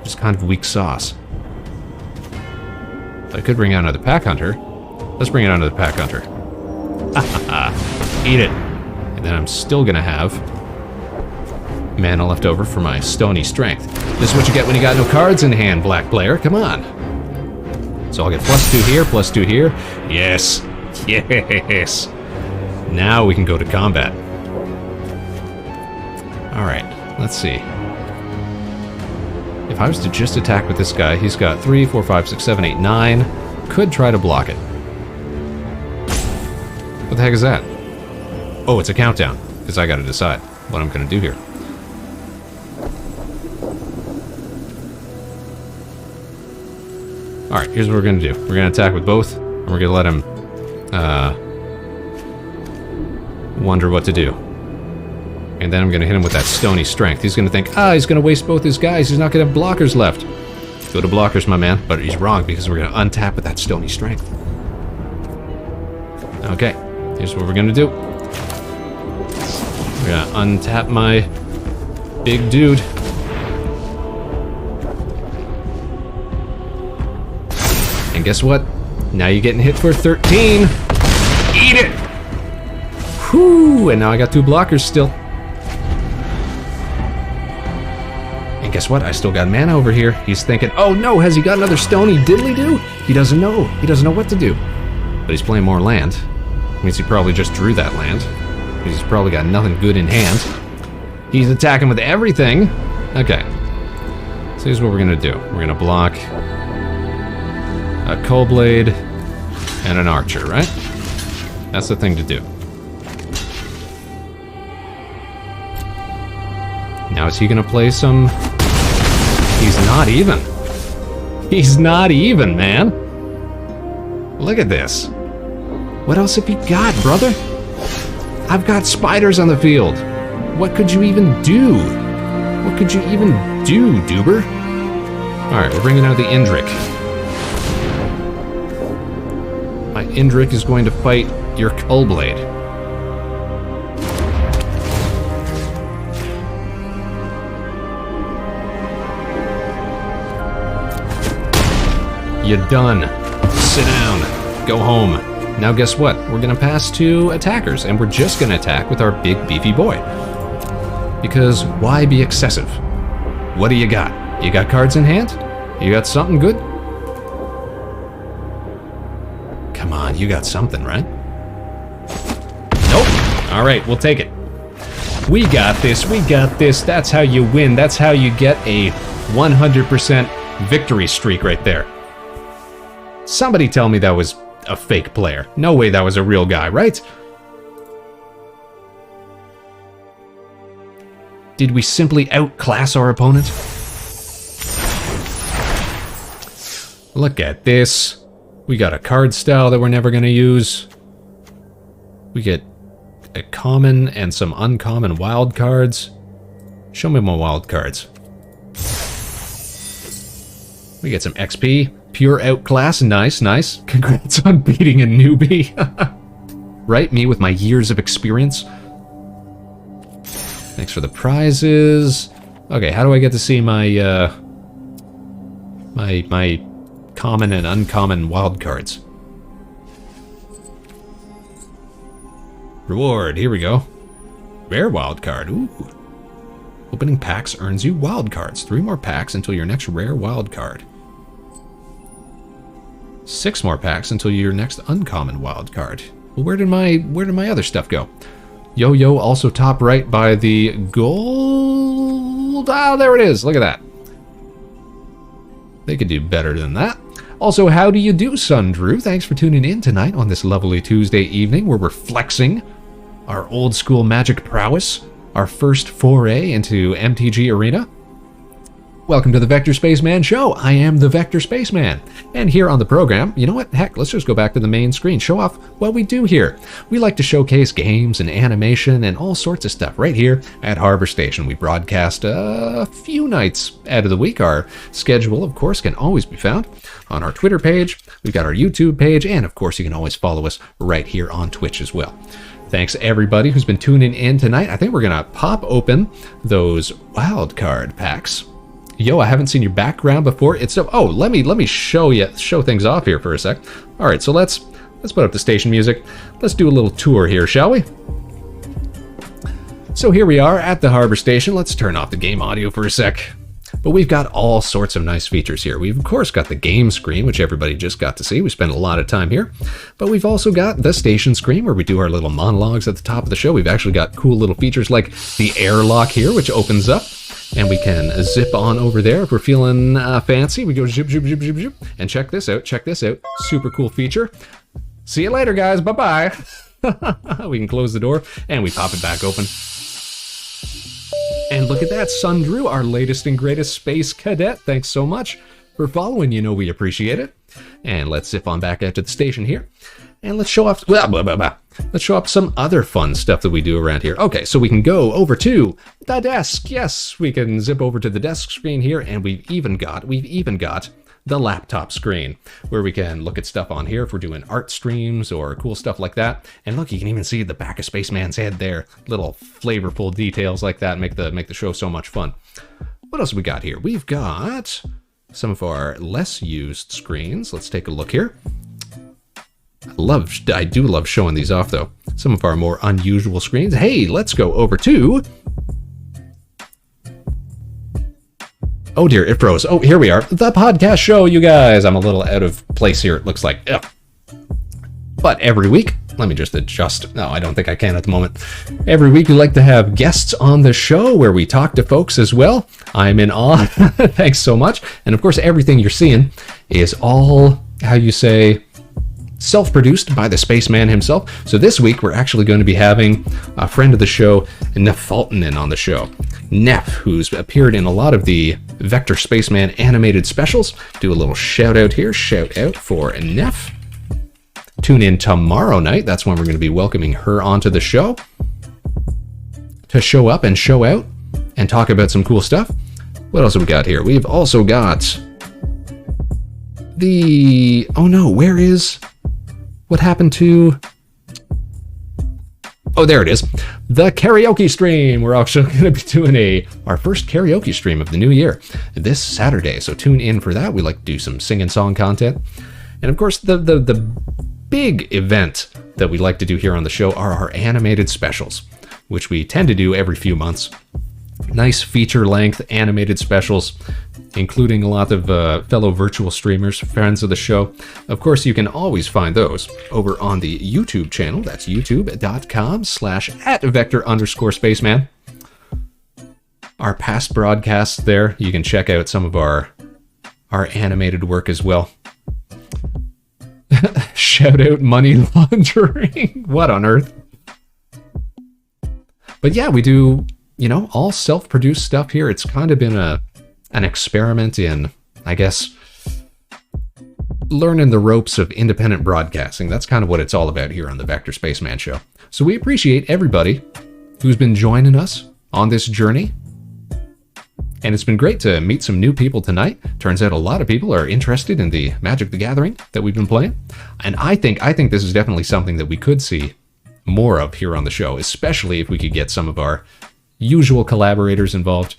Just kind of weak sauce. I could bring out another Pack Hunter. Let's bring out another Pack Hunter. Eat it. And then I'm still gonna have mana left over for my stony strength. This is what you get when you got no cards in hand, black player. Come on. So I'll get +2 here, +2 here. Yes. Yes. Now we can go to combat. Alright, let's see. If I was to just attack with this guy, he's got 3, 4, 5, 6, 7, 8, 9. Could try to block it. What the heck is that? Oh, it's a countdown, because I gotta decide what I'm gonna do here. Alright, here's what we're gonna do. We're gonna attack with both, and we're gonna let him wonder what to do. And then I'm gonna hit him with that stony strength. He's gonna think, he's gonna waste both his guys, he's not gonna have blockers left. Go to blockers, my man. But he's wrong, because we're gonna untap with that stony strength. Okay, here's what we're gonna do. We're gonna untap my big dude. And guess what? Now you're getting hit for 13. Eat it! Whew! And now I got 2 blockers still. And guess what? I still got mana over here. He's thinking, oh no, has he got another stony diddly-do? He doesn't know. He doesn't know what to do. But he's playing more land. Means he probably just drew that land. He's probably got nothing good in hand. He's attacking with everything. Okay. So here's what we're gonna do. We're gonna block a Coldblade and an Archer, right? That's the thing to do. Now is he gonna play some... He's not even. He's not even, man. Look at this. What else have you got, brother? I've got spiders on the field. What could you even do? What could you even do, Duber? Alright, we're bringing out the Indrik. My Indrik is going to fight your Cullblade. You're done. Sit down. Go home. Now guess what? We're gonna pass to attackers, and we're just gonna attack with our big beefy boy. Because why be excessive? What do you got? You got cards in hand? You got something good? Come on, you got something, right? Nope. Alright, we'll take it. We got this, we got this. That's how you win. That's how you get a 100% victory streak right there. Somebody tell me that was a fake player. No way that was a real guy, right? Did we simply outclass our opponent? Look at this. We got a card style that we're never going to use. We get a common and some uncommon wild cards. Show me my wild cards. We get some XP. Pure outclass. Nice, nice. Congrats on beating a newbie. Right? Me with my years of experience. Thanks for the prizes. Okay, how do I get to see my, my common and uncommon wild cards? Reward, here we go. Rare wild card, ooh. Opening packs earns you wild cards. 3 more packs until your next rare wild card. 6 more packs until your next uncommon wild card. Well, where did my other stuff go? Yo-Yo also top right by the gold. Ah, there it is. Look at that. They could do better than that. Also, how do you do, Sundrew? Thanks for tuning in tonight on this lovely Tuesday evening where we're flexing our old school Magic prowess, our first foray into MTG Arena. Welcome to the Vector Spaceman Show. I am the Vector Spaceman. And here on the program, you know what? Heck, let's just go back to the main screen, show off what we do here. We like to showcase games and animation and all sorts of stuff right here at Harbor Station. We broadcast a few nights out of the week. Our schedule, of course, can always be found on our Twitter page. We've got our YouTube page, and of course, you can always follow us right here on Twitch as well. Thanks everybody who's been tuning in tonight. I think we're gonna pop open those wildcard packs. Yo, I haven't seen your background before. It's so, oh, let me show things off here for a sec. All right, so let's put up the station music. Let's do a little tour here, shall we? So here we are at the Harbor Station. Let's turn off the game audio for a sec. But we've got all sorts of nice features here. We've, of course, got the game screen, which everybody just got to see. We spent a lot of time here. But we've also got the station screen, where we do our little monologues at the top of the show. We've actually got cool little features like the airlock here, which opens up. And we can zip on over there if we're feeling fancy. We go zip, zip, zip, zip, zip. And check this out. Check this out. Super cool feature. See you later, guys. Bye-bye. We can close the door, and we pop it back open. And look at that, Sundrew, our latest and greatest space cadet. Thanks so much for following. You know we appreciate it. And let's zip on back out to the station here. And let's show off, let's show off some other fun stuff that we do around here. Okay, so we can go over to the desk. Yes, we can zip over to the desk screen here, and we've even got the laptop screen, where we can look at stuff on here if we're doing art streams or cool stuff like that. And look, you can even see the back of Spaceman's head there. Little flavorful details like that make the show so much fun. What else have we got here? We've got some of our less used screens. Let's take a look here. I do love showing these off, though. Some of our more unusual screens. Hey, let's go over to... Oh dear, it froze. Oh, here we are. The podcast show, you guys. I'm a little out of place here, it looks like. Ugh. But every week, let me just adjust. No, I don't think I can at the moment. Every week we like to have guests on the show where we talk to folks as well. I'm in awe. Thanks so much. And of course, everything you're seeing is all, how you say... self-produced by the Spaceman himself. So this week we're actually going to be having a friend of the show, Neff Fultonen, on the show. Neff, who's appeared in a lot of the Vector Spaceman animated specials. Do a little shout out here. Shout out for Neff. Tune in tomorrow night. That's when we're going to be welcoming her onto the show to show up and show out and talk about some cool stuff. What else have we got here? We've also got the... Oh no, where is... What happened to... Oh, there it is. The karaoke stream. We're actually going to be doing our first karaoke stream of the new year this Saturday. So tune in for that. We like to do some sing and song content. And of course, the big event that we like to do here on the show are our animated specials, which we tend to do every few months. Nice feature-length animated specials, including a lot of fellow virtual streamers, friends of the show. Of course, you can always find those over on the YouTube channel. That's youtube.com/@vector_spaceman. Our past broadcasts there. You can check out some of our animated work as well. Shout out money laundering. What on earth? But yeah, we do, you know, all self-produced stuff here. It's kind of been an experiment in, I guess, learning the ropes of independent broadcasting. That's kind of what it's all about here on the Vector Spaceman Show. So we appreciate everybody who's been joining us on this journey. And it's been great to meet some new people tonight. Turns out a lot of people are interested in the Magic the Gathering that we've been playing. And I think this is definitely something that we could see more of here on the show, especially if we could get some of our usual collaborators involved.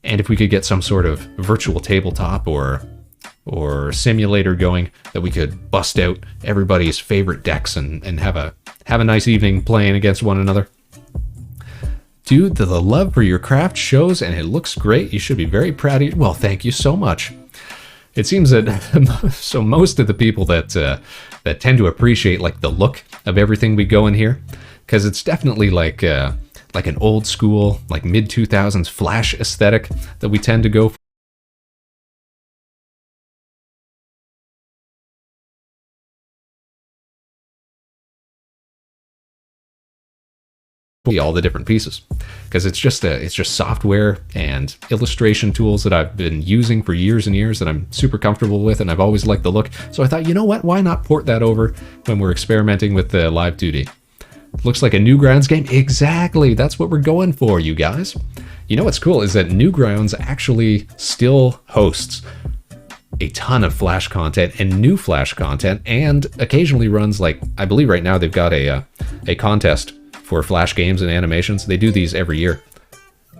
And if we could get some sort of virtual tabletop or simulator going that we could bust out everybody's favorite decks and have a nice evening playing against one another. Dude, the love for your craft shows and it looks great. You should be very proud of you. Well, thank you so much. It seems that so most of the people that that tend to appreciate like the look of everything we go in here, because it's definitely like an old school, like mid 2000s Flash aesthetic that we tend to go for. All the different pieces, because it's just software and illustration tools that I've been using for years and years that I'm super comfortable with, and I've always liked the look. So I thought, you know what, why not port that over when we're experimenting with the live 2D? Looks like a Newgrounds game. Exactly, that's what we're going for, you guys. You know what's cool is that Newgrounds actually still hosts a ton of Flash content and new Flash content, and occasionally runs, like, I believe right now they've got a contest for Flash games and animations. They do these every year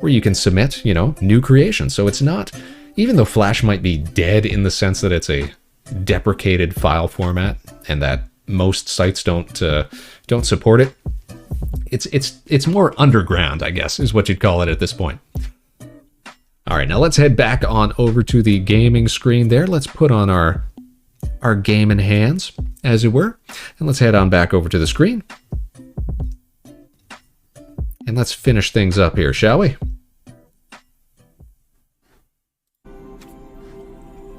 where you can submit, you know, new creations. So it's not, even though Flash might be dead in the sense that it's a deprecated file format and that most sites don't support it, it's more underground, I guess, is what you'd call it at this point. All right, now let's head back on over to the gaming screen there. Let's put on our game in hands, as it were, and let's head on back over to the screen. And let's finish things up here, shall we?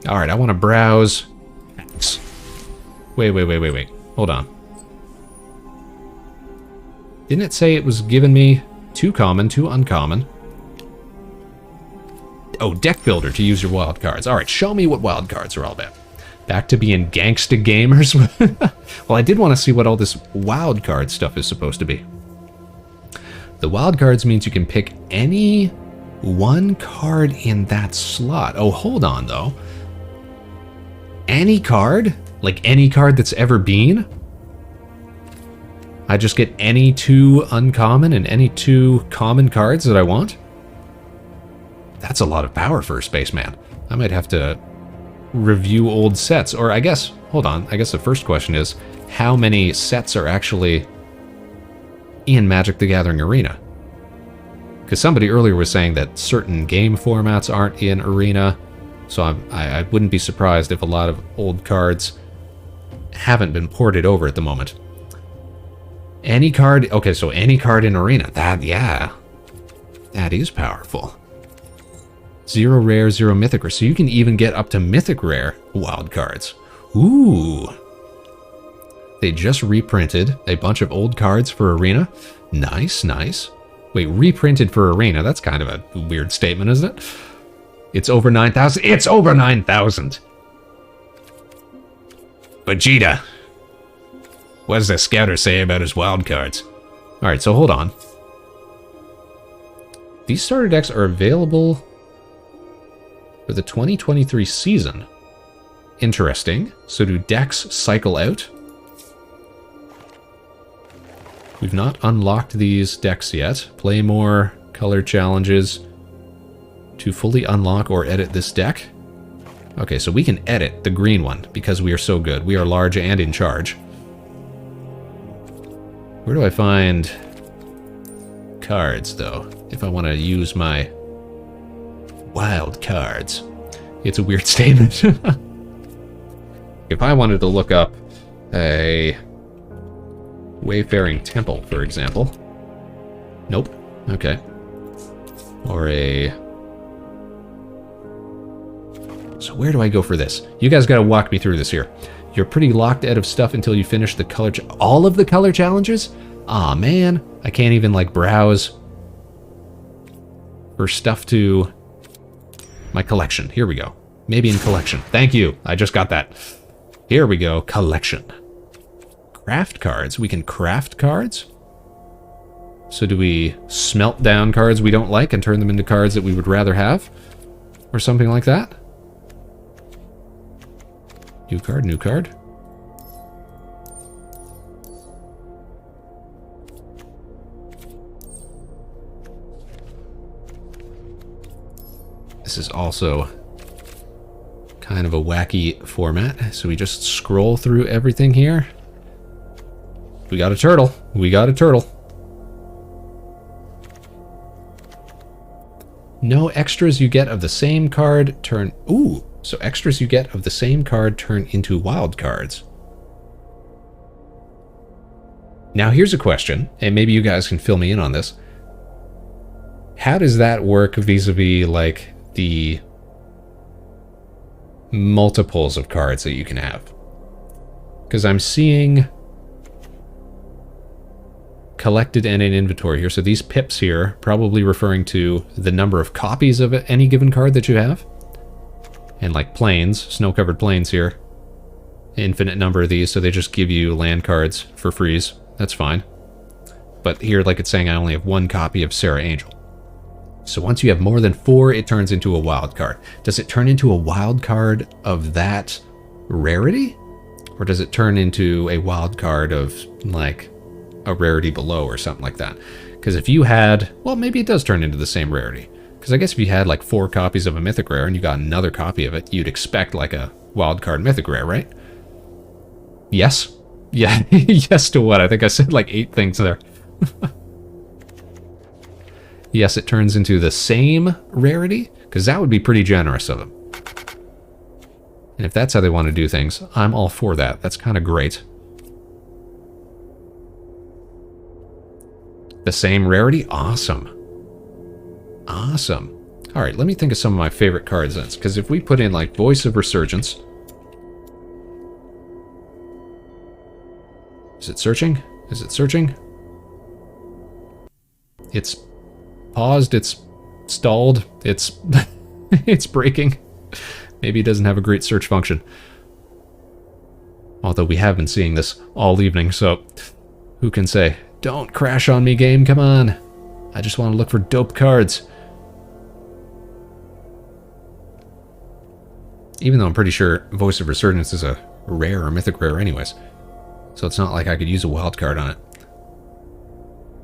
All right, I want to browse. Wait. Hold on. Didn't it say it was giving me 2 common, 2 uncommon? Oh, deck builder to use your wild cards. All right, show me what wild cards are all about. Back to being gangsta gamers. Well, I did want to see what all this wild card stuff is supposed to be. The wild cards means you can pick any one card in that slot. Oh, hold on, though. Any card? Like any card that's ever been? I just get any 2 uncommon and any 2 common cards that I want? That's a lot of power for a Spaceman. I might have to review old sets. Or I guess, hold on, I guess the first question is, how many sets are actually in Magic the Gathering Arena? Because somebody earlier was saying that certain game formats aren't in Arena, so I wouldn't be surprised if a lot of old cards haven't been ported over at the moment. Any card, okay, so any card in Arena, that is powerful. 0 rare, 0 mythic rare, so you can even get up to mythic rare wild cards. Ooh. They just reprinted a bunch of old cards for Arena. Nice, nice. Wait, reprinted for Arena? That's kind of a weird statement, isn't it? It's over 9,000. It's over 9,000! Vegeta! What does the scouter say about his wild cards? Alright, so hold on. These starter decks are available for the 2023 season. Interesting. So do decks cycle out? We've not unlocked these decks yet. Play more color challenges to fully unlock or edit this deck. Okay, so we can edit the green one because we are so good. We are large and in charge. Where do I find cards, though, if I want to use my wild cards? It's a weird statement. If I wanted to look up a Wayfaring Temple, for example. Nope. Okay. Or a... So where do I go for this? You guys gotta walk me through this here. You're pretty locked out of stuff until you finish the color... all of the color challenges? Aw, man. I can't even, like, browse for stuff to... my collection. Here we go. Maybe in collection. Thank you. I just got that. Here we go. Collection. Craft cards. We can craft cards? So do we smelt down cards we don't like and turn them into cards that we would rather have? Or something like that? New card, new card. This is also kind of a wacky format, so we just scroll through everything here. We got a turtle. We got a turtle. No extras you get of the same card turn... Ooh, So extras you get of the same card turn into wild cards. Now here's a question, and maybe you guys can fill me in on this. How does that work vis-a-vis like the multiples of cards that you can have? Because I'm seeing collected and in inventory here. So these pips here probably referring to the number of copies of any given card that you have. And like plains, snow-covered plains here. Infinite number of these, so they just give you land cards for freeze. That's fine. But here, like it's saying, I only have 1 copy of Sarah Angel. So once you have more than 4, it turns into a wild card. Does it turn into a wild card of that rarity? Or does it turn into a wild card of, like, a rarity below or something like that? Because if you had... Well, maybe it does turn into the same rarity. Because I guess if you had, like, 4 copies of a Mythic Rare and you got another copy of it, you'd expect, like, a wild card Mythic Rare, right? Yes? Yeah, yes to what? I think I said, like, 8 things there. Yes, it turns into the same rarity? Because that would be pretty generous of them. And if that's how they want to do things, I'm all for that. That's kind of great. The same rarity? Awesome. Awesome. Alright, let me think of some of my favorite cards then. Because if we put in, like, Voice of Resurgence... Is it searching? Is it searching? It's paused, it's stalled, it's it's breaking. Maybe it doesn't have a great search function. Although we have been seeing this all evening, so who can say? Don't crash on me, game, come on. I just want to look for dope cards. Even though I'm pretty sure Voice of Resurgence is a rare or mythic rare anyways. So it's not like I could use a wild card on it.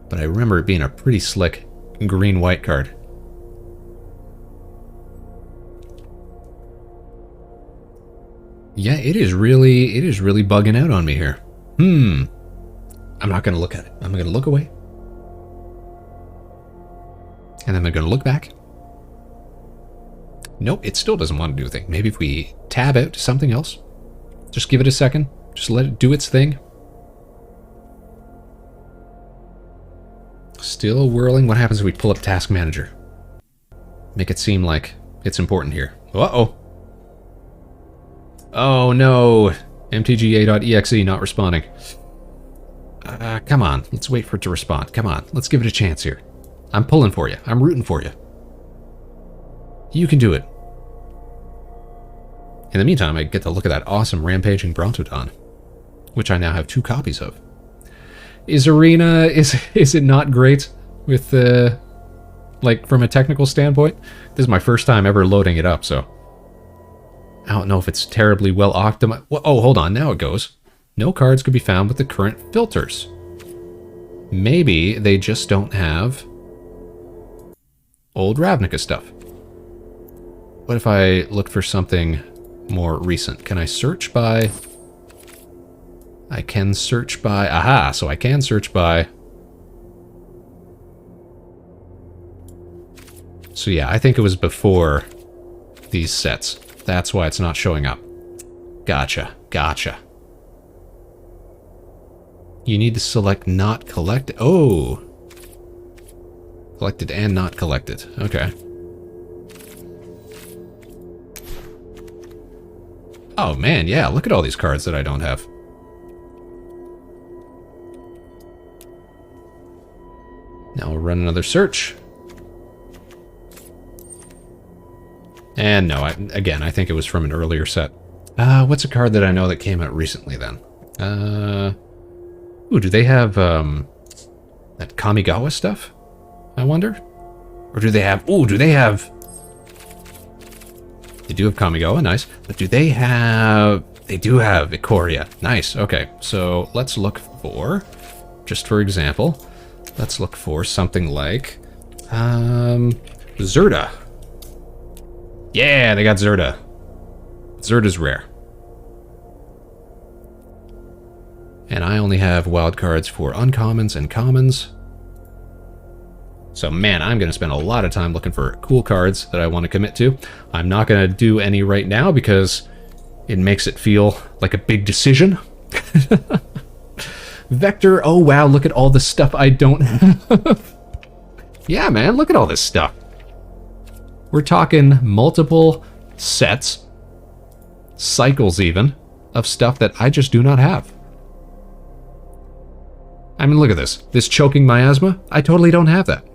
But I remember it being a pretty slick green-white card. Yeah, it is really bugging out on me here. I'm not going to look at it. I'm going to look away. And then I'm going to look back. Nope, it still doesn't want to do a thing. Maybe if we tab out to something else. Just give it a second. Just let it do its thing. Still whirling. What happens if we pull up Task Manager? Make it seem like it's important here. Uh-oh. Oh no. MTG.exe not responding. Come on. Let's wait for it to respond. Come on. Let's give it a chance here. I'm pulling for you. I'm rooting for you. You can do it. In the meantime, I get to look at that awesome Rampaging Brontodon, which I now have 2 copies of. Is Arena, is it not great with like from a technical standpoint? This is my first time ever loading it up, so I don't know if it's terribly well optimized. Oh, hold on, now it goes. No cards could be found with the current filters. Maybe they just don't have old Ravnica stuff. What if I look for something more recent? Can I search by... I can search by... Aha! So I can search by... So yeah, I think it was before these sets. That's why it's not showing up. Gotcha. Gotcha. You need to select not collected. Oh! Collected and not collected. Okay. Oh man, yeah, look at all these cards that I don't have. Now we'll run another search. And no, again, I think it was from an earlier set. What's a card that I know that came out recently then? Ooh, do they have that Kamigawa stuff? I wonder? Or do they have... Ooh, do they have... They do have Kamigawa, nice. But do they have... They do have Ikoria. Nice, okay. So let's look for, just for example, let's look for something like... Zerda. Yeah, they got Zerda. Zerda's rare. And I only have wild cards for uncommons and commons. So man, I'm going to spend a lot of time looking for cool cards that I want to commit to. I'm not going to do any right now because it makes it feel like a big decision. Vector, oh wow, look at all the stuff I don't have. Yeah, man, look at all this stuff. We're talking multiple sets, cycles even, of stuff that I just do not have. I mean, look at this. This Choking Miasma, I totally don't have that.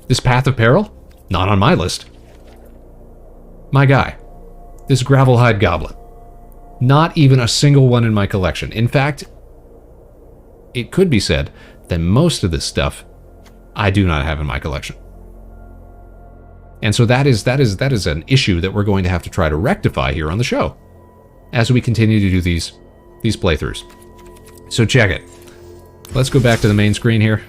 This Path of Peril, not on my list. My guy, this Gravelhide Goblin, not even a single one in my collection. In fact, it could be said that most of this stuff I do not have in my collection. And so that is an issue that we're going to have to try to rectify here on the show as we continue to do these playthroughs. So check it. Let's go back to the main screen here.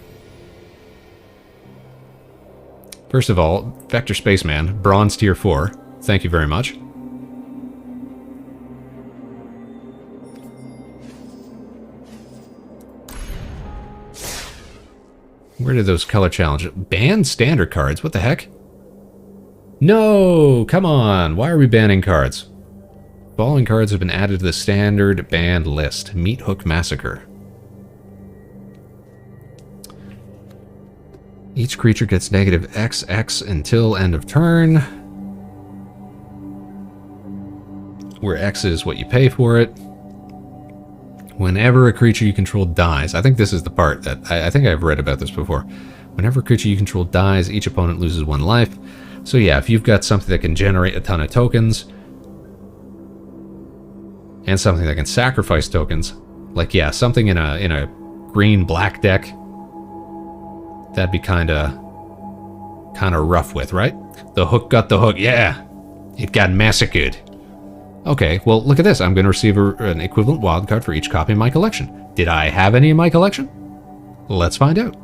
First of all, Vector Spaceman, Bronze Tier 4. Thank you very much. Where did those color challenges? Ban standard cards? What the heck? No! Come on! Why are we banning cards? Following cards have been added to the standard banned list. Meat Hook Massacre. Each creature gets negative XX until end of turn. Where X is what you pay for it. Whenever a creature you control dies. I think this is the part that... I think I've read about this before. Whenever a creature you control dies, each opponent loses 1 life. So yeah, if you've got something that can generate a ton of tokens, and something that can sacrifice tokens, like yeah, something in a green-black deck, that'd be kinda rough with, right? The hook got the hook, yeah! It got massacred. Okay, well, look at this. I'm going to receive an equivalent wildcard for each copy in my collection. Did I have any in my collection? Let's find out.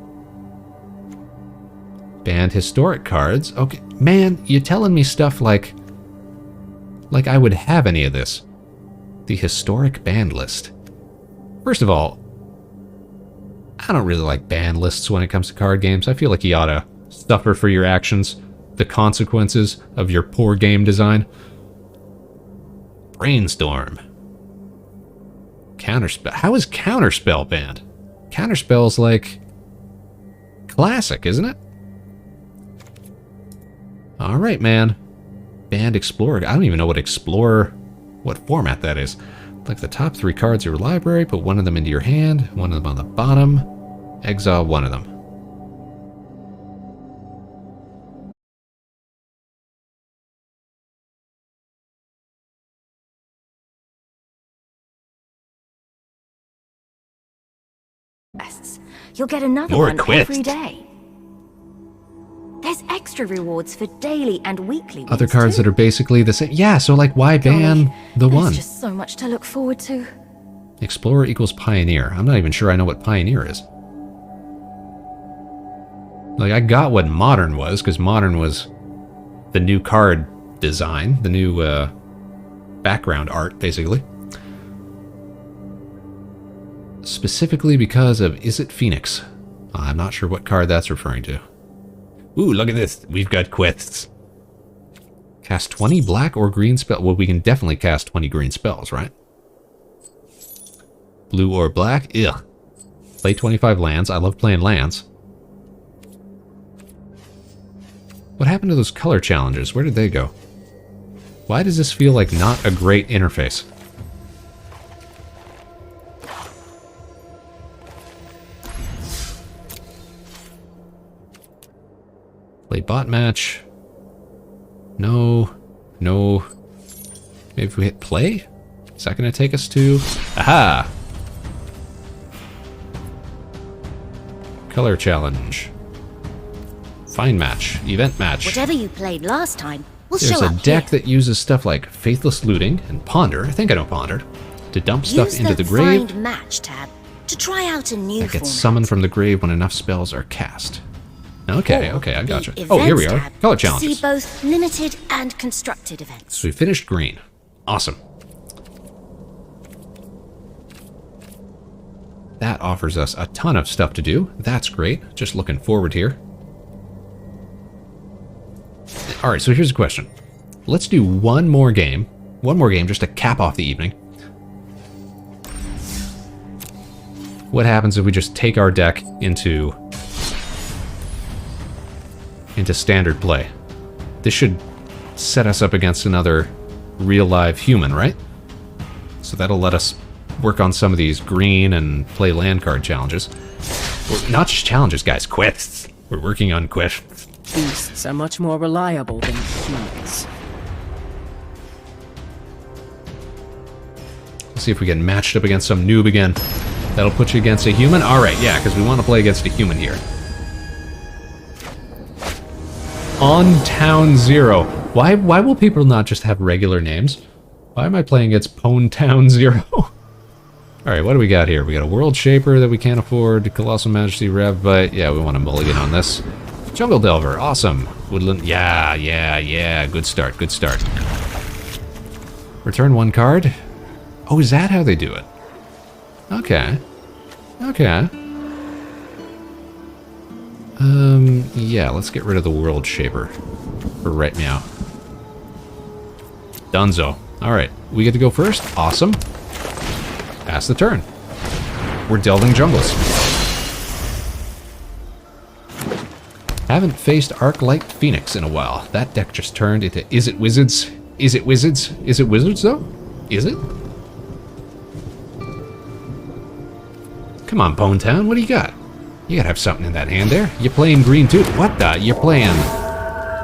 Banned historic cards. Okay, man, you're telling me stuff like I would have any of this. The historic banned list. First of all, I don't really like banned lists when it comes to card games. I feel like you ought to suffer for your actions, the consequences of your poor game design. Brainstorm. Counterspell. How is Counterspell banned? Counterspell's like classic, isn't it? Alright, man. Banned Explorer. I don't even know what Explorer, what format that is. Like the top 3 cards of your library, put 1 of them into your hand, 1 of them on the bottom, exile 1 of them. You'll get another More one quest. every day. There's extra rewards for daily and weekly Other wins cards too. that are basically the same. Yeah, so like why ban Golly, the there's one? just so much to look forward to. Explorer equals Pioneer. I'm not even sure I know what Pioneer is. Like, I got what Modern was, because Modern was the new card design, the new background art, basically. Specifically because of Is It Phoenix? I'm not sure what card that's referring to. Ooh, look at this. We've got quests. Cast 20 black or green spell. Well, we can definitely cast 20 green spells, right? Blue or black? Ugh. Play 25 lands. I love playing lands. What happened to those color challenges? Where did they go? Why does this feel like not a great interface? Play bot match. No. No. Maybe if we hit play? Is that going to take us to... Aha! Color challenge. Find match. Event match. Whatever you played last time will There's show a up deck here. that uses stuff like Faithless Looting and Ponder. I think I know Ponder. To dump stuff Use into the the grave. Find Match tab to try out a new That gets format. summoned from the grave when enough spells are cast. Okay, Or okay, I the gotcha. Oh, here we Events are. tab Color to challenges. See both limited and constructed events. So we finished green. Awesome. That offers us a ton of stuff to do. That's great. Just looking forward here. Alright, so here's a question. Let's do one more game just to cap off the evening. What happens if we just take our deck into standard play? This should set us up against another real live human, right? So that'll let us work on some of these green and play land card challenges. Well, not just challenges, guys, quests. We're working on quests. Beasts are much more reliable than humans. Let's see if we get matched up against some noob again. That'll put you against a human? Alright, yeah, because we want to play against a human here. On Town Zero. Why will people not just have regular names? Why am I playing against Pwn Town Zero? Alright, what do we got here? We got a World Shaper that we can't afford. Colossal Majesty Rev, but yeah, we want a mulligan on this. Jungle Delver, awesome. Woodland, yeah. Good start. Return one card. Oh, is that how they do it? Okay. Yeah, let's get rid of the World Shaper for right now. Dunzo. Alright, we get to go first. Awesome. Pass the turn. We're delving jungles. Haven't faced Arclight Phoenix in a while. That deck just turned into Is It Wizards? Is it Wizards? Is it Wizards, though? Is it? Come on, Bone Town, what do you got? You gotta have something in that hand there. You're playing green too. What the? You're playing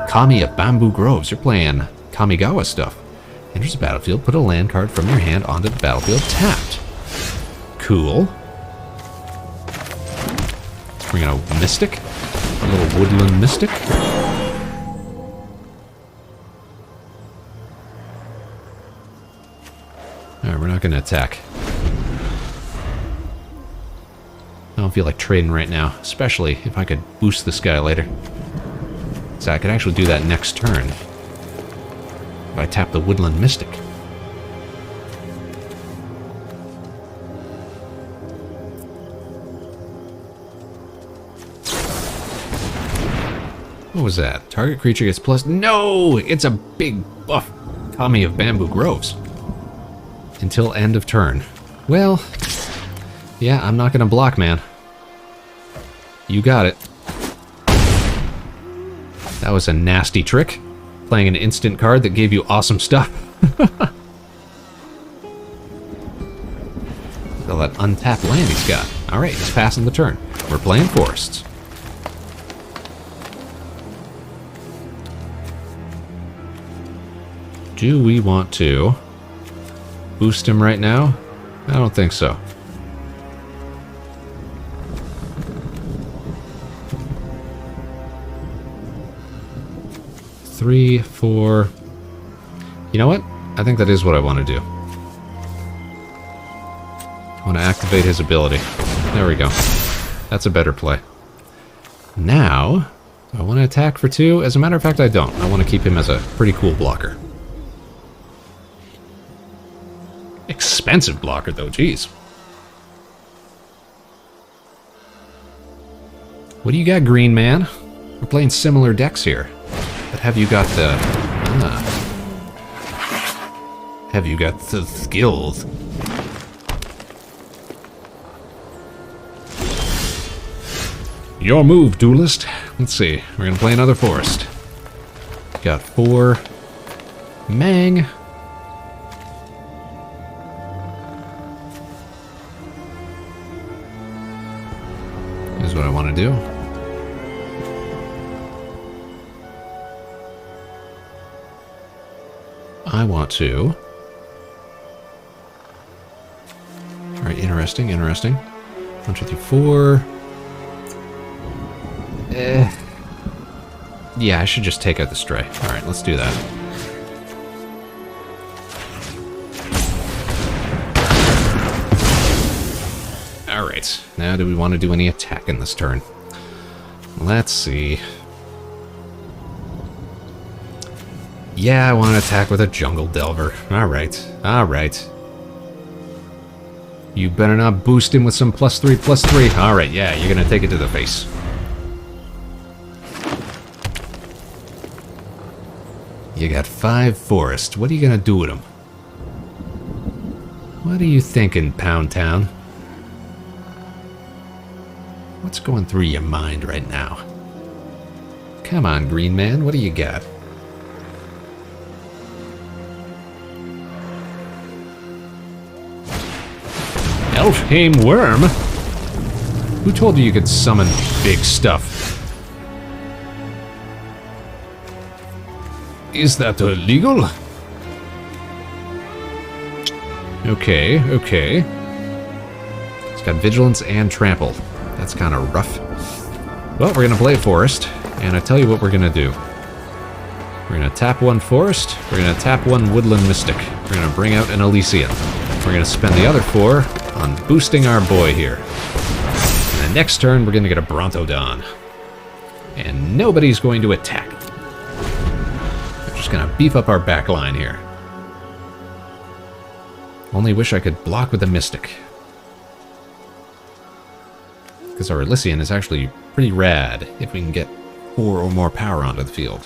Kami of Bamboo Groves. You're playing Kamigawa stuff. Enters the battlefield, put a land card from your hand onto the battlefield tapped. Cool. Let's bring in a Mystic. A little Woodland Mystic. Alright, we're not gonna attack. I don't feel like trading right now, especially if I could boost this guy later. So I could actually do that next turn if I tap the Woodland Mystic. What was that? Target creature gets plus... No! It's a big buff Kami of Bamboo Groves. Until end of turn. Well... yeah, I'm not gonna block, man. You got it. That was a nasty trick. Playing an instant card that gave you awesome stuff. Look at all that untapped land he's got. Alright, he's passing the turn. We're playing forests. Do we want to boost him right now? I don't think so. 3, 4. You know what? I think that is what I want to do. I want to activate his ability. There we go. That's a better play. Now, do I want to attack for 2? As a matter of fact, I don't. I want to keep him as a pretty cool blocker. Expensive blocker, though. Jeez. What do you got, green man? We're playing similar decks here. But have you got the... have you got the skills? Your move, duelist. Let's see. We're gonna play another forest. Got 4. Mang. Here's what I want to do. I want to... Alright, interesting. 1, 2, 3, 4... Yeah, I should just take out the stray. Alright, let's do that. Alright, now do we want to do any attack in this turn? Let's see. Yeah, I want to attack with a Jungle Delver. Alright. You better not boost him with some +3/+3. Alright, yeah, you're gonna take it to the face. You got 5 forests. What are you gonna do with them? What are you thinking, Pound Town? What's going through your mind right now? Come on, Green Man, what do you got? Elfheim Worm? Who told you could summon big stuff? Is that illegal? Okay, okay. It's got Vigilance and Trample. That's kind of rough. Well, we're gonna play Forest, and I tell you what we're gonna do. We're gonna tap 1 Forest, we're gonna tap 1 Woodland Mystic. We're gonna bring out an Elysian. We're gonna spend the other 4 on boosting our boy here. And the next turn, we're gonna get a Brontodon. And nobody's going to attack. We're just gonna beef up our back line here. Only wish I could block with a Mystic. Because our Elysian is actually pretty rad if we can get 4 or more power onto the field.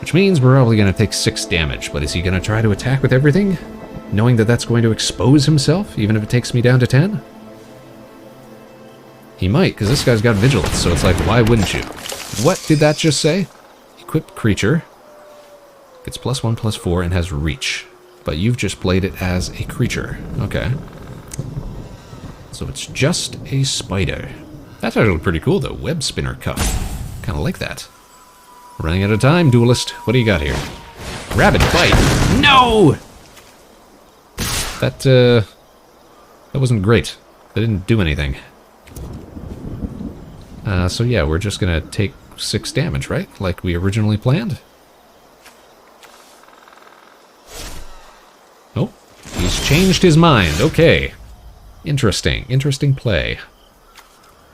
Which means we're probably going to take 6 damage, but is he going to try to attack with everything? Knowing that that's going to expose himself, even if it takes me down to 10? He might, because this guy's got Vigilance, so it's like, why wouldn't you? What did that just say? Equipped creature. Gets +1/+4 and has Reach. But you've just played it as a creature. Okay. So it's just a spider. That's actually pretty cool, though. Web Spinner Cuff. Kind of like that. Running out of time, Duelist. What do you got here? Rabid Bite. No! That wasn't great. That didn't do anything. So yeah, we're just gonna take 6 damage, right? Like we originally planned? Oh, he's changed his mind. Okay. Interesting. Interesting play.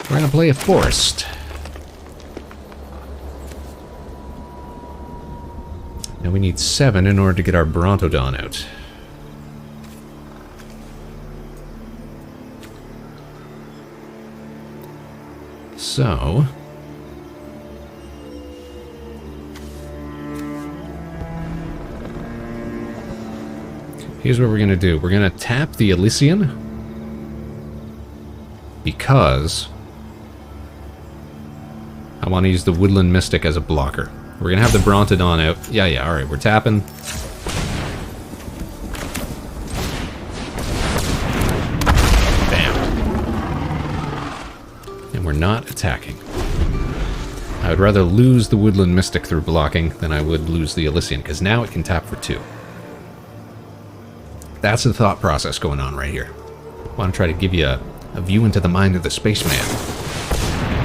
We're gonna play a Forest. Now we need 7 in order to get our Brontodon out. So... here's what we're gonna do. We're gonna tap the Elysian. Because... I want to use the Woodland Mystic as a blocker. We're gonna have the Brontodon out. Yeah, alright, we're tapping. Bam. And we're not attacking. I would rather lose the Woodland Mystic through blocking than I would lose the Elysian, because now it can tap for 2. That's the thought process going on right here. I want to try to give you a view into the mind of the Spaceman.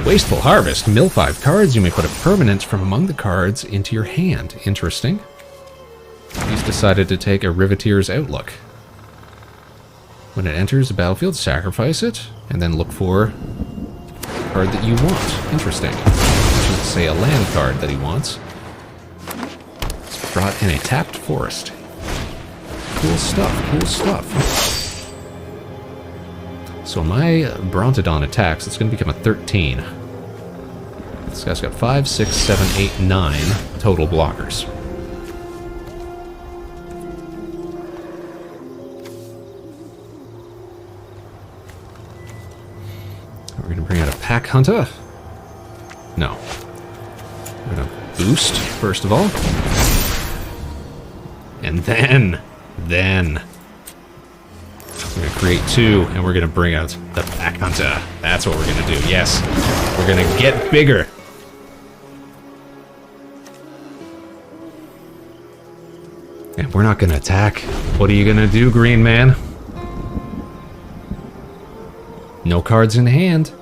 Wasteful Harvest. Mill 5 cards. You may put a permanent from among the cards into your hand. Interesting. He's decided to take a Riveteer's Outlook. When it enters the battlefield, sacrifice it, and then look for a card that you want. Interesting. Let's say a land card that he wants. It's brought in a tapped forest. Cool stuff, cool stuff. So my Brontodon attacks, it's going to become a 13. This guy's got 5, 6, 7, 8, 9 total blockers. We're going to bring out a Pack Hunter. No. We're going to boost, first of all. And then... we're going to create 2, and we're going to bring out the Pack Hunter. That's what we're going to do, yes. We're going to get bigger. And we're not going to attack. What are you going to do, Green Man? No cards in hand.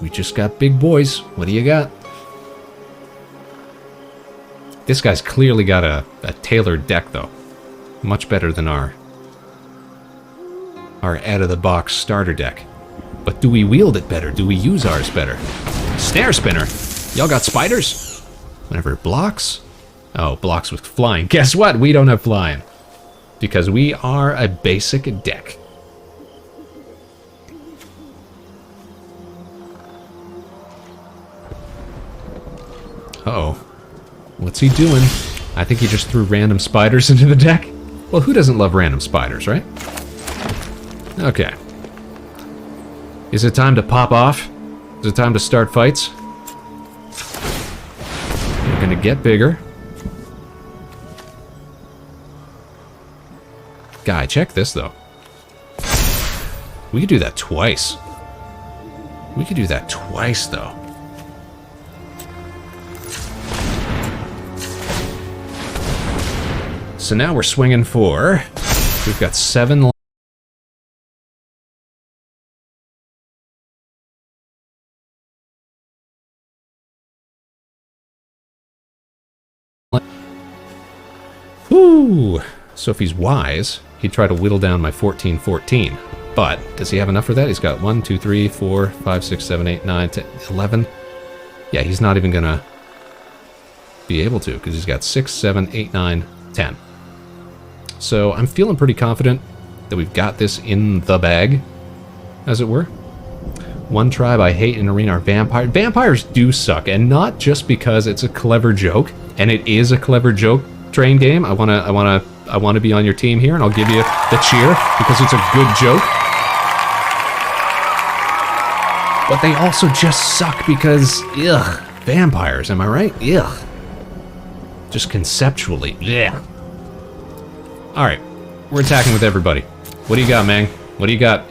We just got big boys. What do you got? This guy's clearly got a tailored deck, though. Much better than our out-of-the-box starter deck. But do we wield it better? Do we use ours better? Snare Spinner! Y'all got spiders? Whenever it blocks? Oh, blocks with flying. Guess what? We don't have flying. Because we are a basic deck. Uh-oh. What's he doing? I think he just threw random spiders into the deck. Well, who doesn't love random spiders, right? Okay. Is it time to pop off? Is it time to start fights? We're gonna get bigger. Guy, check this though. We could do that twice. We could do that twice though. So now we're swinging for... We've got 7... Woo! So if he's wise, he'd try to whittle down my 14-14. But does he have enough for that? He's got 1, 2, 3, 4, 5, 6, 7, 8, 9, 10, 11. Yeah, he's not even gonna be able to, because he's got 6, 7, 8, 9, 10. So I'm feeling pretty confident that we've got this in the bag, as it were. One tribe I hate in Arena are vampires. Vampires do suck, and not just because it's a clever joke, and it is a clever joke train game. I wanna be on your team here, and I'll give you the cheer because it's a good joke. But they also just suck because, ugh, vampires, am I right? Ugh. Just conceptually, yeah. Alright, we're attacking with everybody. What do you got, man? What do you got?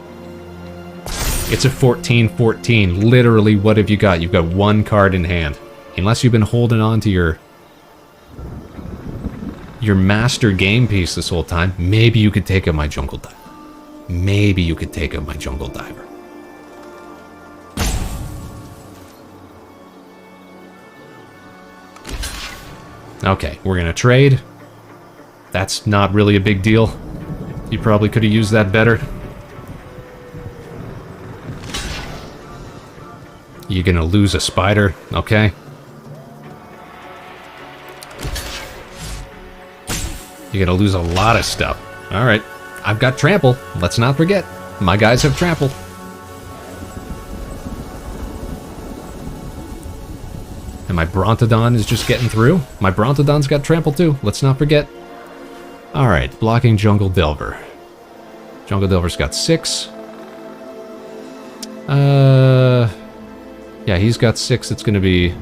It's a 14-14. Literally, what have you got? You've got one card in hand. Unless you've been holding on to your master game piece this whole time, maybe you could take out my Jungle Diver. Maybe you could take out my Jungle Diver. Okay, we're gonna trade. That's not really a big deal. You probably could have used that better. You're gonna lose a spider, okay? You're gonna lose a lot of stuff. Alright, I've got trample. Let's not forget. My guys have trample. And my Brontodon is just getting through. My Brontodon's got trample too. Let's not forget. Alright, blocking Jungle Delver. Jungle Delver's got 6. Yeah, he's got 6. It's gonna be...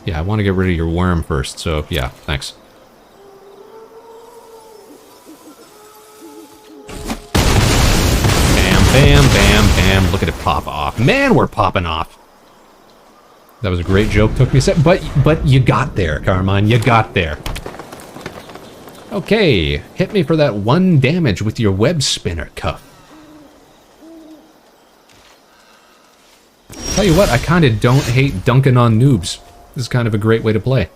Yeah, I want to get rid of your worm first, so yeah, thanks. Bam, bam, bam, bam. Look at it pop off. Man, we're popping off. That was a great joke. Took me a sec, but you got there, Carmine. You got there. Okay, hit me for that 1 damage with your web spinner, Cuff. Tell you what, I kind of don't hate dunking on noobs. This is kind of a great way to play.